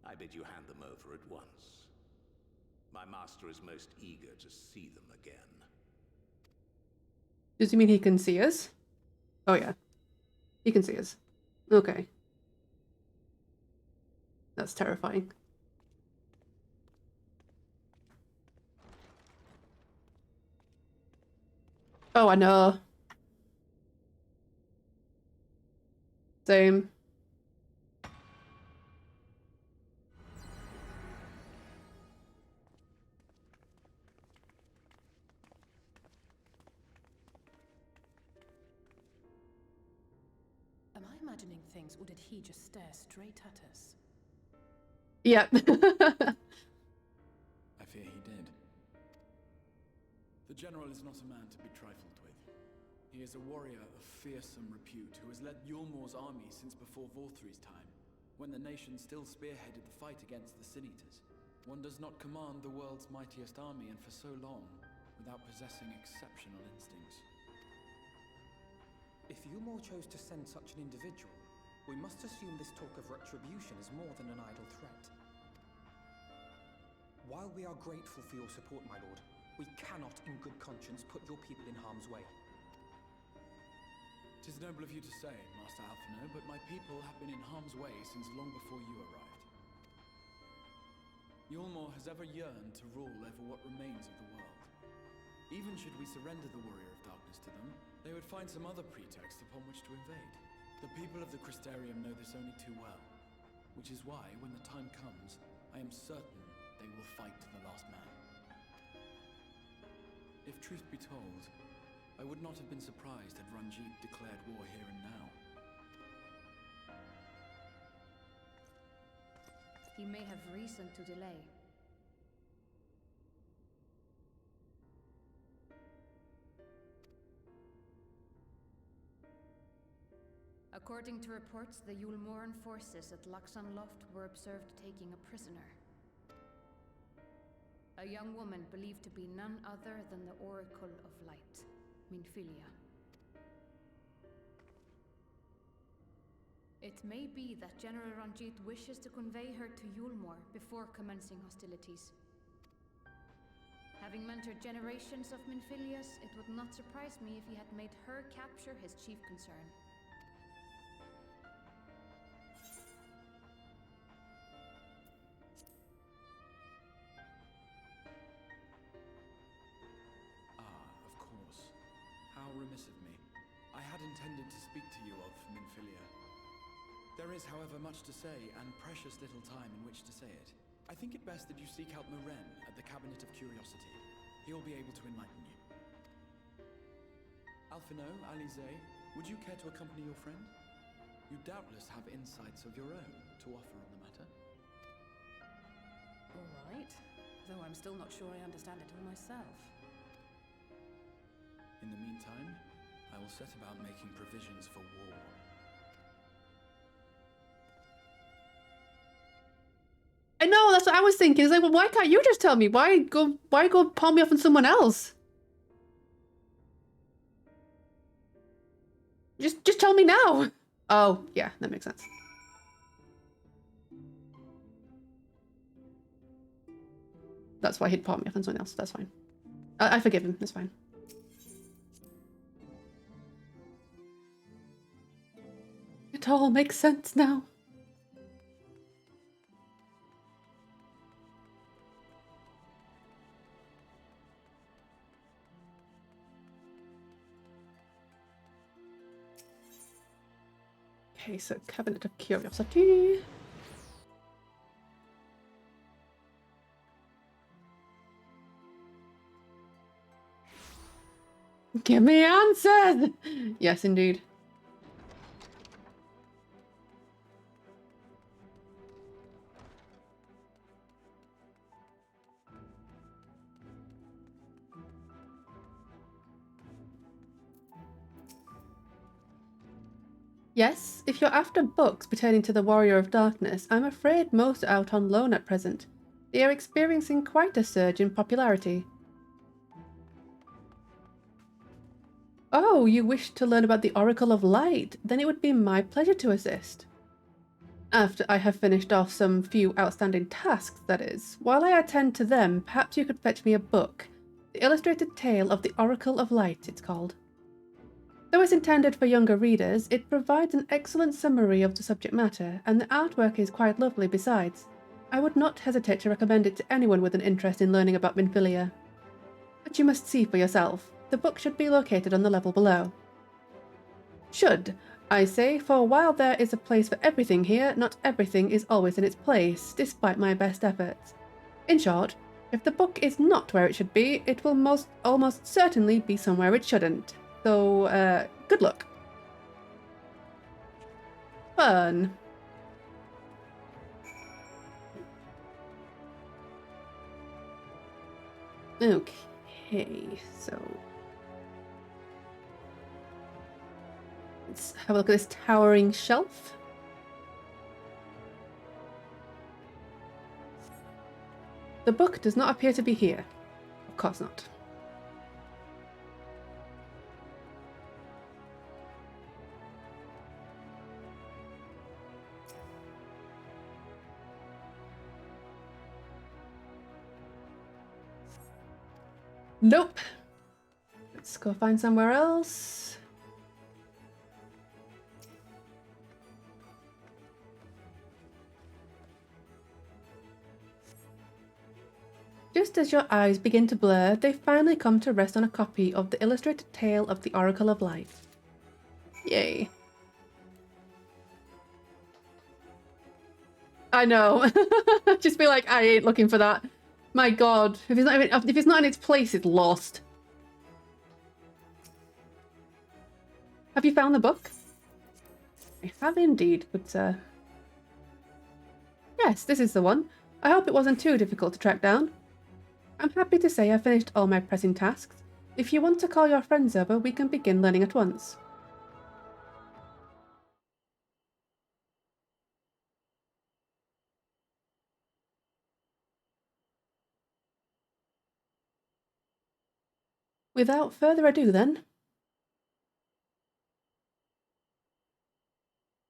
I bid you hand them over at once. My master is most eager to see them again. Does he mean he can see us? Oh yeah. He can see us. Okay. That's terrifying. Oh, I know. Same. Am I imagining things, or did he just stare straight at us? Yep. I fear he did. The General is not a man to be trifled with. He is a warrior of fearsome repute who has led Yulmore's army since before Vorthry's time, when the nation still spearheaded the fight against the Sin-Eaters. One does not command the world's mightiest army, and for so long, without possessing exceptional instincts. If Yulmore chose to send such an individual, we must assume this talk of retribution is more than an idle threat. While we are grateful for your support, my lord, we cannot in good conscience put your people in harm's way. It is noble of you to say, Master Alphino, but my people have been in harm's way since long before you arrived. Yulmore has ever yearned to rule over what remains of the world. Even should we surrender the Warrior of Darkness to them, they would find some other pretext upon which to invade. The people of the Crystarium know this only too well, which is why, when the time comes, I am certain they will fight to the last man. If truth be told, I would not have been surprised had Ranjit declared war here and now. He may have reason to delay. According to reports, the Yulmoran forces at Laxan Loft were observed taking a prisoner. A young woman believed to be none other than the Oracle of Light, Minfilia. It may be that General Ranjit wishes to convey her to Yulmore before commencing hostilities. Having mentored generations of Minfilias, it would not surprise me if he had made her capture his chief concern. How remiss of me. I had intended to speak to you of Minfilia. There is, however, much to say, and precious little time in which to say it. I think it best that you seek out Maren at the Cabinet of Curiosity. He will be able to enlighten you. Alphino, Alize, would you care to accompany your friend? You doubtless have insights of your own to offer on the matter. All right, though I'm still not sure I understand it all myself. In the meantime, I will set about making provisions for war. I know, that's what I was thinking. It's like, well, why can't you just tell me? Why go palm me off on someone else? Just tell me now. Oh, yeah, that makes sense. That's why he'd palm me off on someone else. That's fine. I forgive him. That's fine. It all makes sense now. Okay, so Cabinet of Curiosity. Give me answers! Yes, indeed. Yes, if you're after books pertaining to the Warrior of Darkness, I'm afraid most are out on loan at present. They are experiencing quite a surge in popularity. Oh, you wish to learn about the Oracle of Light? Then it would be my pleasure to assist. After I have finished off some few outstanding tasks, that is. While I attend to them, perhaps you could fetch me a book. The Illustrated Tale of the Oracle of Light, it's called. Though it's intended for younger readers, it provides an excellent summary of the subject matter, and the artwork is quite lovely besides. I would not hesitate to recommend it to anyone with an interest in learning about Minfilia. But you must see for yourself. The book should be located on the level below. Should, I say, for while there is a place for everything here, not everything is always in its place, despite my best efforts. In short, if the book is not where it should be, it will almost certainly be somewhere it shouldn't. So, good luck. Fun. Okay, so let's have a look at this towering shelf. The book does not appear to be here. Of course not. Nope. Let's go find somewhere else. Just as your eyes begin to blur, they finally come to rest on a copy of the Illustrated Tale of the Oracle of Light. Yay. I know. Just be like, I ain't looking for that. My god, if it's not in its place, it's lost. Have you found the book? I have indeed, but yes, this is the one. I hope it wasn't too difficult to track down. I'm happy to say I've finished all my pressing tasks. If you want to call your friends over, we can begin learning at once. Without further ado, then.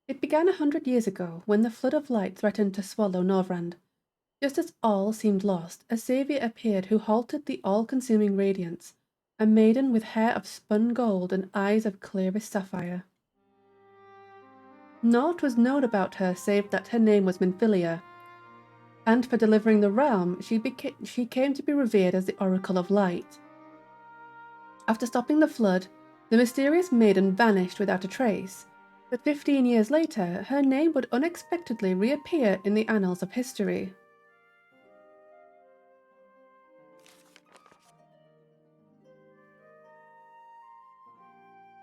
It began 100 years ago, when the flood of light threatened to swallow Norvrand. Just as all seemed lost, a saviour appeared who halted the all-consuming radiance, a maiden with hair of spun gold and eyes of clearest sapphire. Naught was known about her save that her name was Minfilia, and for delivering the realm, she came to be revered as the Oracle of Light. After stopping the flood, the mysterious maiden vanished without a trace, but 15 years later, her name would unexpectedly reappear in the annals of history.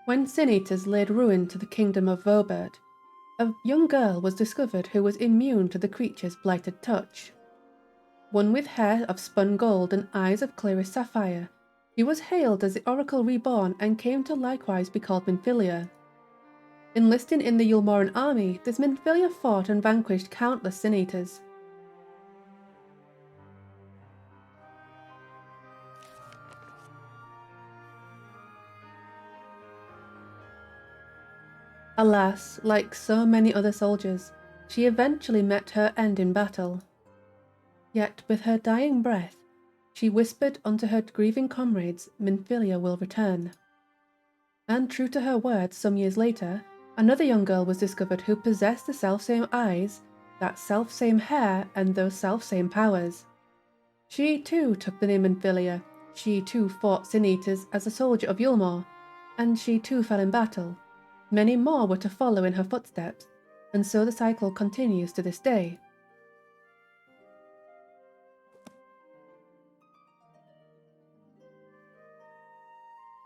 When Sin Eaters laid ruin to the kingdom of Vobert, a young girl was discovered who was immune to the creature's blighted touch. One with hair of spun gold and eyes of clearest sapphire, he was hailed as the Oracle Reborn and came to likewise be called Minfilia. Enlisting in the Yulmoran army, this Minfilia fought and vanquished countless Sin Eaters. Alas, like so many other soldiers, she eventually met her end in battle. Yet, with her dying breath, she whispered unto her grieving comrades, Minfilia will return. And true to her words, some years later, another young girl was discovered who possessed the selfsame eyes, that selfsame hair, and those selfsame powers. She too took the name Minfilia, she too fought Sin Eaters as a soldier of Yulmore, and she too fell in battle. Many more were to follow in her footsteps, and so the cycle continues to this day.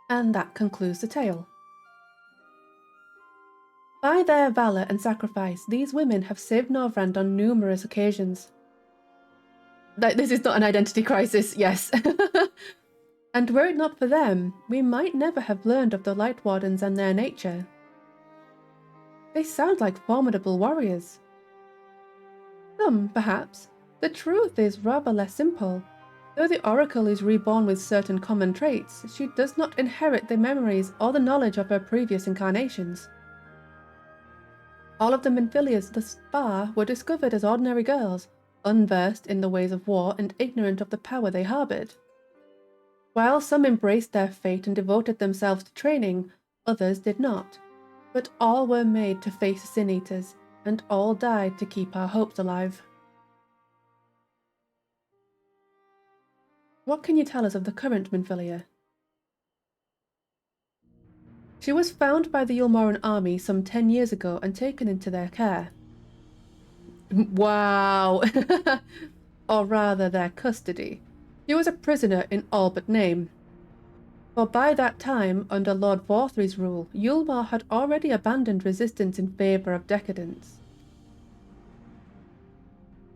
And that concludes the tale. By their valour and sacrifice, these women have saved Norvrand on numerous occasions. This is not an identity crisis, yes. And were it not for them, we might never have learned of the Light Wardens and their nature. They sound like formidable warriors. Some, perhaps. The truth is rather less simple. Though the Oracle is reborn with certain common traits, she does not inherit the memories or the knowledge of her previous incarnations. All of the Minfilias thus far were discovered as ordinary girls, unversed in the ways of war and ignorant of the power they harboured. While some embraced their fate and devoted themselves to training, others did not. But all were made to face the Sin Eaters, and all died to keep our hopes alive. What can you tell us of the current Minfilia? She was found by the Yulmoran army some 10 years ago and taken into their care. Wow! Or rather, their custody. She was a prisoner in all but name. For by that time, under Lord Vorthry's rule, Yulmar had already abandoned resistance in favour of decadence.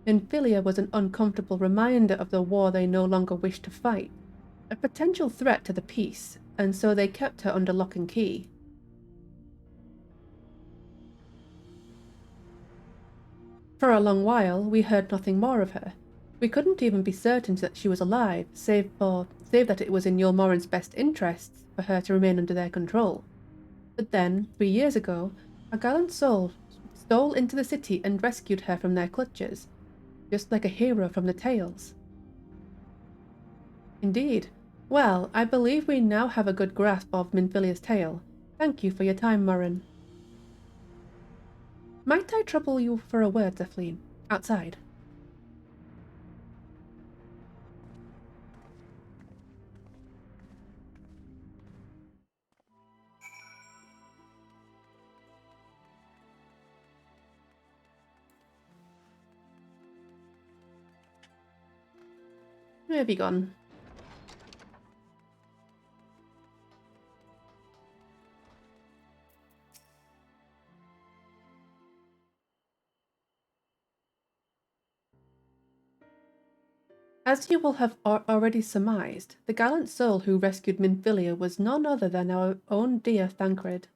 Minfilia was an uncomfortable reminder of the war they no longer wished to fight, a potential threat to the peace, and so they kept her under lock and key. For a long while, we heard nothing more of her. We couldn't even be certain that she was alive, save that it was in Yulmoran's best interests for her to remain under their control. But then, 3 years ago, a gallant soul stole into the city and rescued her from their clutches, just like a hero from the tales. Indeed. Well, I believe we now have a good grasp of Minfilia's tale. Thank you for your time, Murren. Might I trouble you for a word, Zephlin? Outside. Where have you gone? As you will have already surmised, the gallant soul who rescued Minfilia was none other than our own dear Thancred.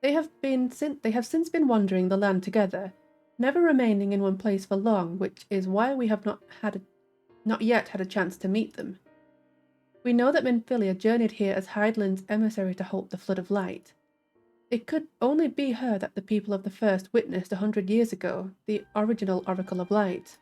They have since been wandering the land together, never remaining in one place for long, which is why we have not yet had a chance to meet them. We know that Minfilia journeyed here as Hydaelyn's emissary to halt the Flood of Light. It could only be her that the people of the First witnessed 100 years ago, the original Oracle of Light.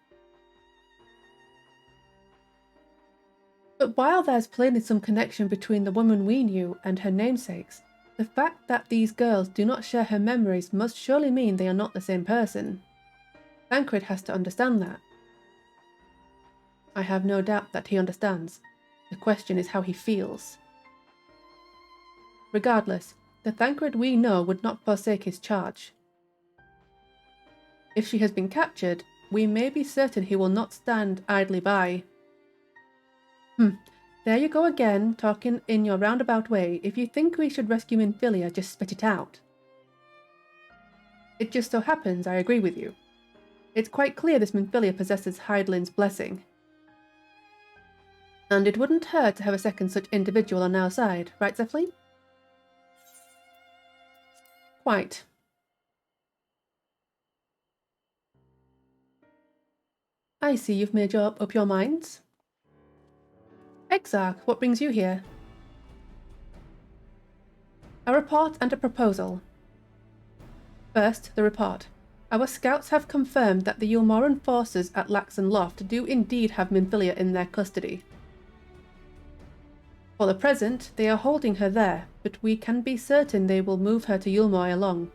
But while there's plainly some connection between the woman we knew and her namesakes, the fact that these girls do not share her memories must surely mean they are not the same person. Thancred has to understand that. I have no doubt that he understands. The question is how he feels. Regardless, the Thancred we know would not forsake his charge. If she has been captured, we may be certain he will not stand idly by. There you go again, talking in your roundabout way. If you think we should rescue Minfilia, just spit it out. It just so happens I agree with you. It's quite clear this Minfilia possesses Hydaelyn's blessing. And it wouldn't hurt to have a second such individual on our side, right, Zephlin? Quite. I see you've made up your minds. Exarch, what brings you here? A report and a proposal. First, the report. Our scouts have confirmed that the Yulmoran forces at Laxon Loft do indeed have Minfilia in their custody. For the present, they are holding her there, but we can be certain they will move her to Yulmor along.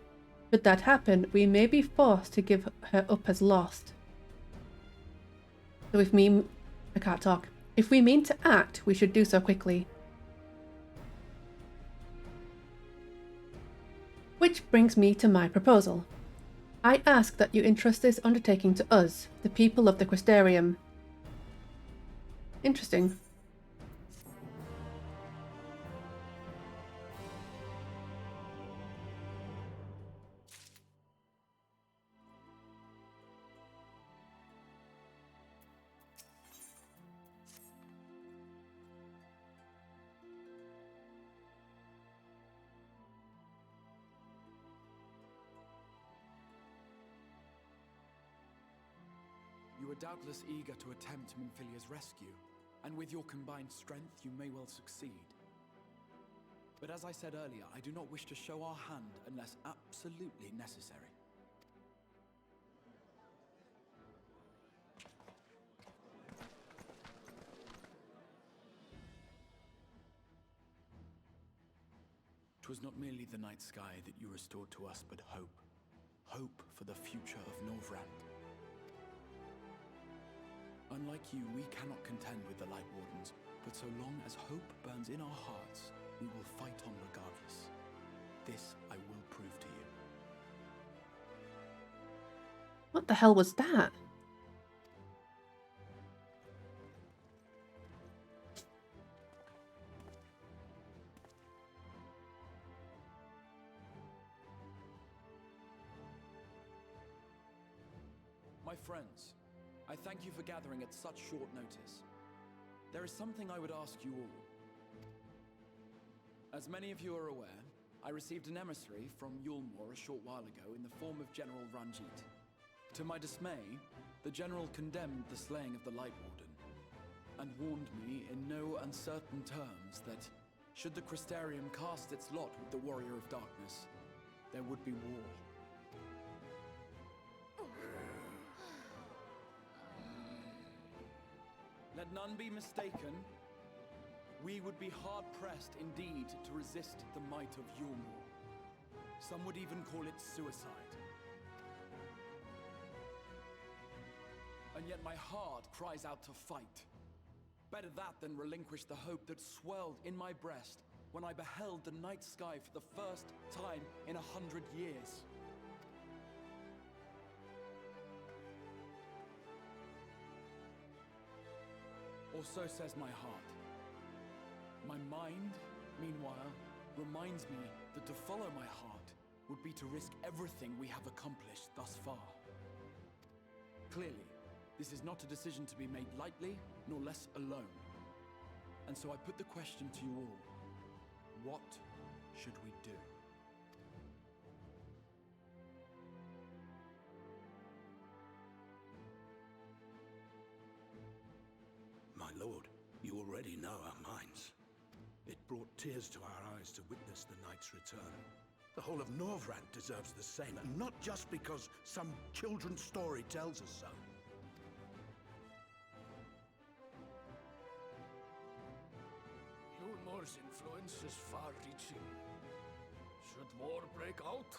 Should that happen, we may be forced to give her up as lost. So I can't talk. If we mean to act, we should do so quickly. Which brings me to my proposal. I ask that you entrust this undertaking to us, the people of the Crystarium. Interesting. You are doubtless eager to attempt Minfilia's rescue, and with your combined strength you may well succeed. But as I said earlier, I do not wish to show our hand unless absolutely necessary. Twas not merely the night sky that you restored to us, but hope. Hope for the future of Norvrand. Unlike you, we cannot contend with the Light Wardens, but so long as hope burns in our hearts, we will fight on regardless. This I will prove to you. What the hell was that? My friends, I thank you for gathering at such short notice. There is something I would ask you all. As many of you are aware, I received an emissary from Yulmor a short while ago in the form of General Ranjit. To my dismay, the General condemned the slaying of the Light Warden, and warned me in no uncertain terms that, should the Crystarium cast its lot with the Warrior of Darkness, there would be war. Let none be mistaken. We would be hard-pressed indeed to resist the might of Yulmor. Some would even call it suicide. And yet my heart cries out to fight. Better that than relinquish the hope that swelled in my breast when I beheld the night sky for the first time in 100 years. Or so says my heart. My mind, meanwhile, reminds me that to follow my heart would be to risk everything we have accomplished thus far. Clearly, this is not a decision to be made lightly, nor less alone. And so I put the question to you all. What should we do? My lord, you already know our minds. It brought tears to our eyes to witness the knight's return. The whole of Norvrand deserves the same, and not just because some children's story tells us so. Yulmor's influence is far-reaching. Should war break out,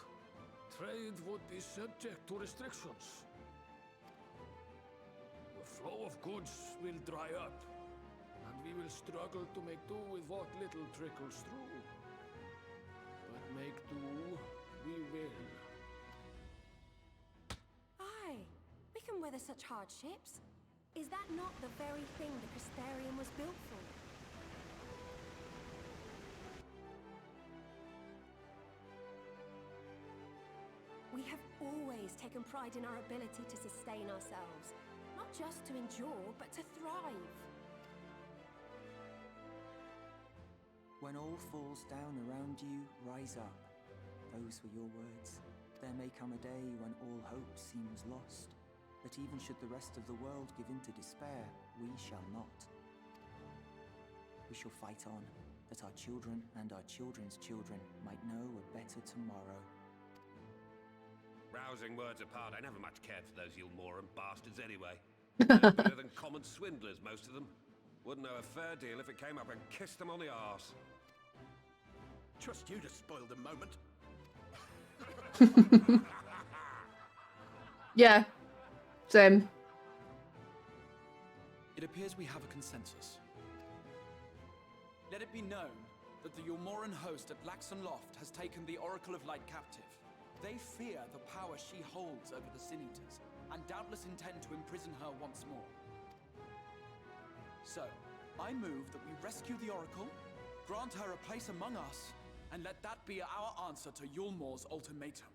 trade would be subject to restrictions. The flow of goods will dry up, and we will struggle to make do with what little trickles through. But make do, we will. Aye, we can weather such hardships. Is that not the very thing the Crystarium was built for? We have always taken pride in our ability to sustain ourselves. Not just to endure, but to thrive. When all falls down around you, rise up. Those were your words. There may come a day when all hope seems lost, but even should the rest of the world give in to despair, we shall not. We shall fight on, that our children and our children's children might know a better tomorrow. Rousing words apart, I never much cared for those Yulmoran bastards anyway. No better than common swindlers, most of them. Wouldn't know a fair deal if it came up and kissed them on the arse. Trust you to spoil the moment. Yeah, same. It appears we have a consensus. Let it be known that the Yulmoran host at Laxon Loft has taken the Oracle of Light captive. They fear the power she holds over the Sin Eaters, and doubtless intend to imprison her once more. So, I move that we rescue the Oracle, grant her a place among us, and let that be our answer to Yulmor's ultimatum.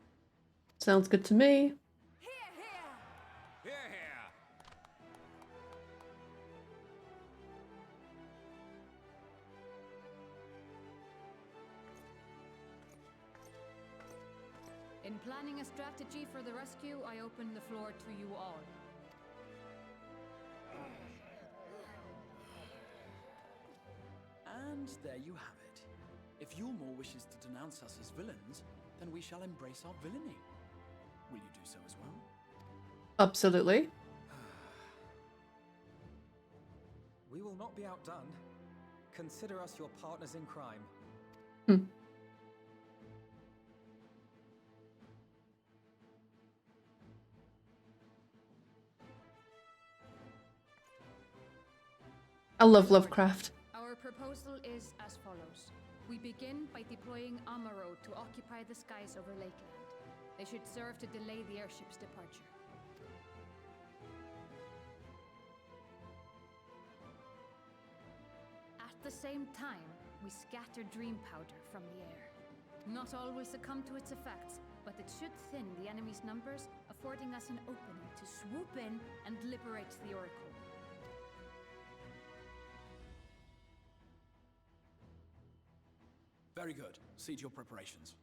Sounds good to me. Here, here! In planning a strategy for the rescue, I open the floor to you all. And there you have it. If Yulmor wishes to denounce us as villains, then we shall embrace our villainy. Will you do so as well? Absolutely. We will not be outdone. Consider us your partners in crime. I love Lovecraft. Our proposal is as follows. We begin by deploying Amaro to occupy the skies over Lakeland. They should serve to delay the airship's departure. At the same time, we scatter dream powder from the air. Not all will succumb to its effects, but it should thin the enemy's numbers, affording us an opening to swoop in and liberate the Oracle. Very good. See to your preparations.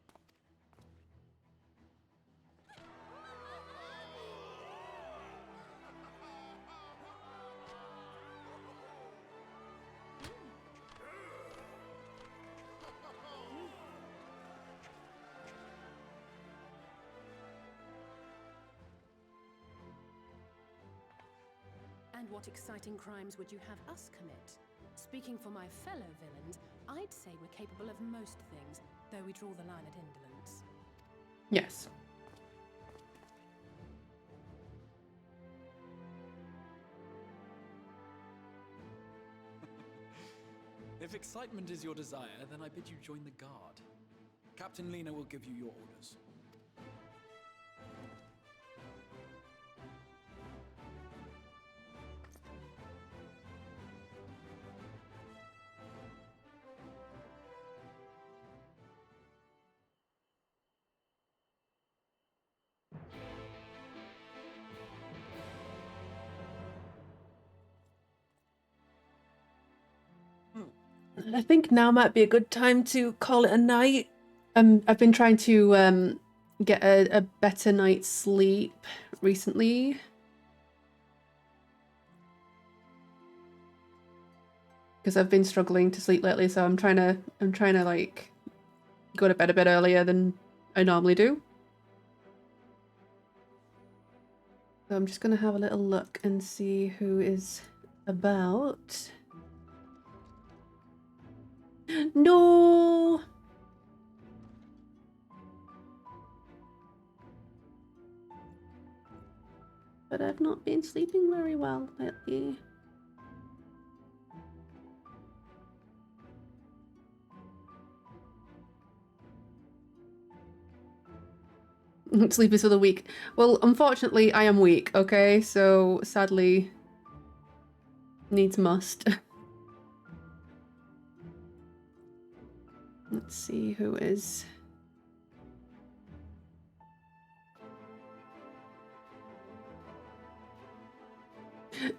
And what exciting crimes would you have us commit? Speaking for my fellow villains, I'd say we're capable of most things, though we draw the line at indolence. Yes. If excitement is your desire, then I bid you join the guard. Captain Lena will give you your orders. I think now might be a good time to call it a night. I've been trying to get a better night's sleep recently. Because I've been struggling to sleep lately, so I'm trying to like go to bed a bit earlier than I normally do. So I'm just gonna have a little look and see who is about. No. But I've not been sleeping very well lately. Sleep is for the weak. Well, unfortunately, I am weak, okay? So, sadly, needs must. Let's see who is...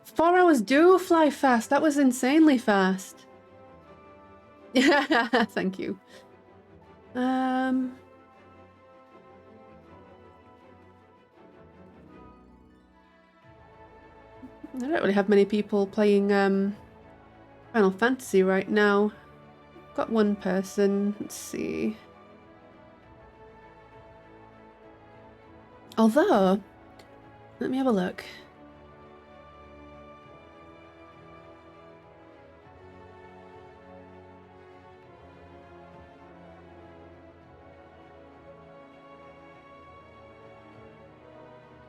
Four hours do fly fast. That was insanely fast. Yeah, thank you. I don't really have many people playing Final Fantasy right now. Got one person. Let's see. Although, let me have a look.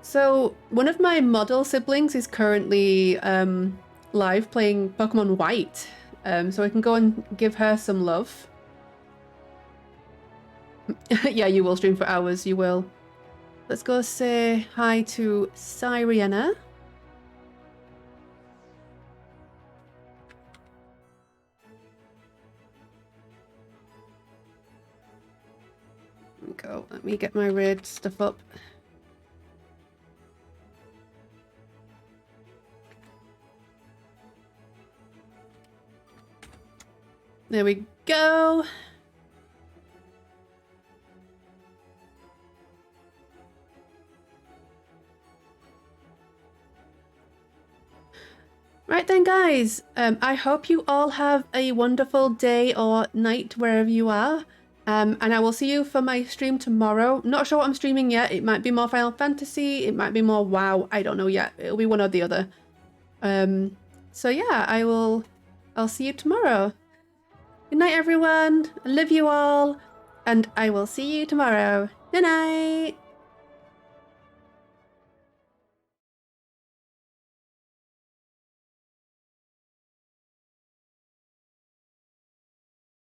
So, one of my model siblings is currently live playing Pokemon White, so I can go and give her some love. Yeah, you will stream for hours, you will. Let's go say hi to Cyriana. Go, let me get my raid stuff up. There we go. Right then, guys. I hope you all have a wonderful day or night wherever you are. And I will see you for my stream tomorrow. Not sure what I'm streaming yet. It might be more Final Fantasy. It might be more WoW. I don't know yet. It'll be one or the other. So yeah, I'll see you tomorrow. Good night, everyone. I love you all. And I will see you tomorrow. Good night.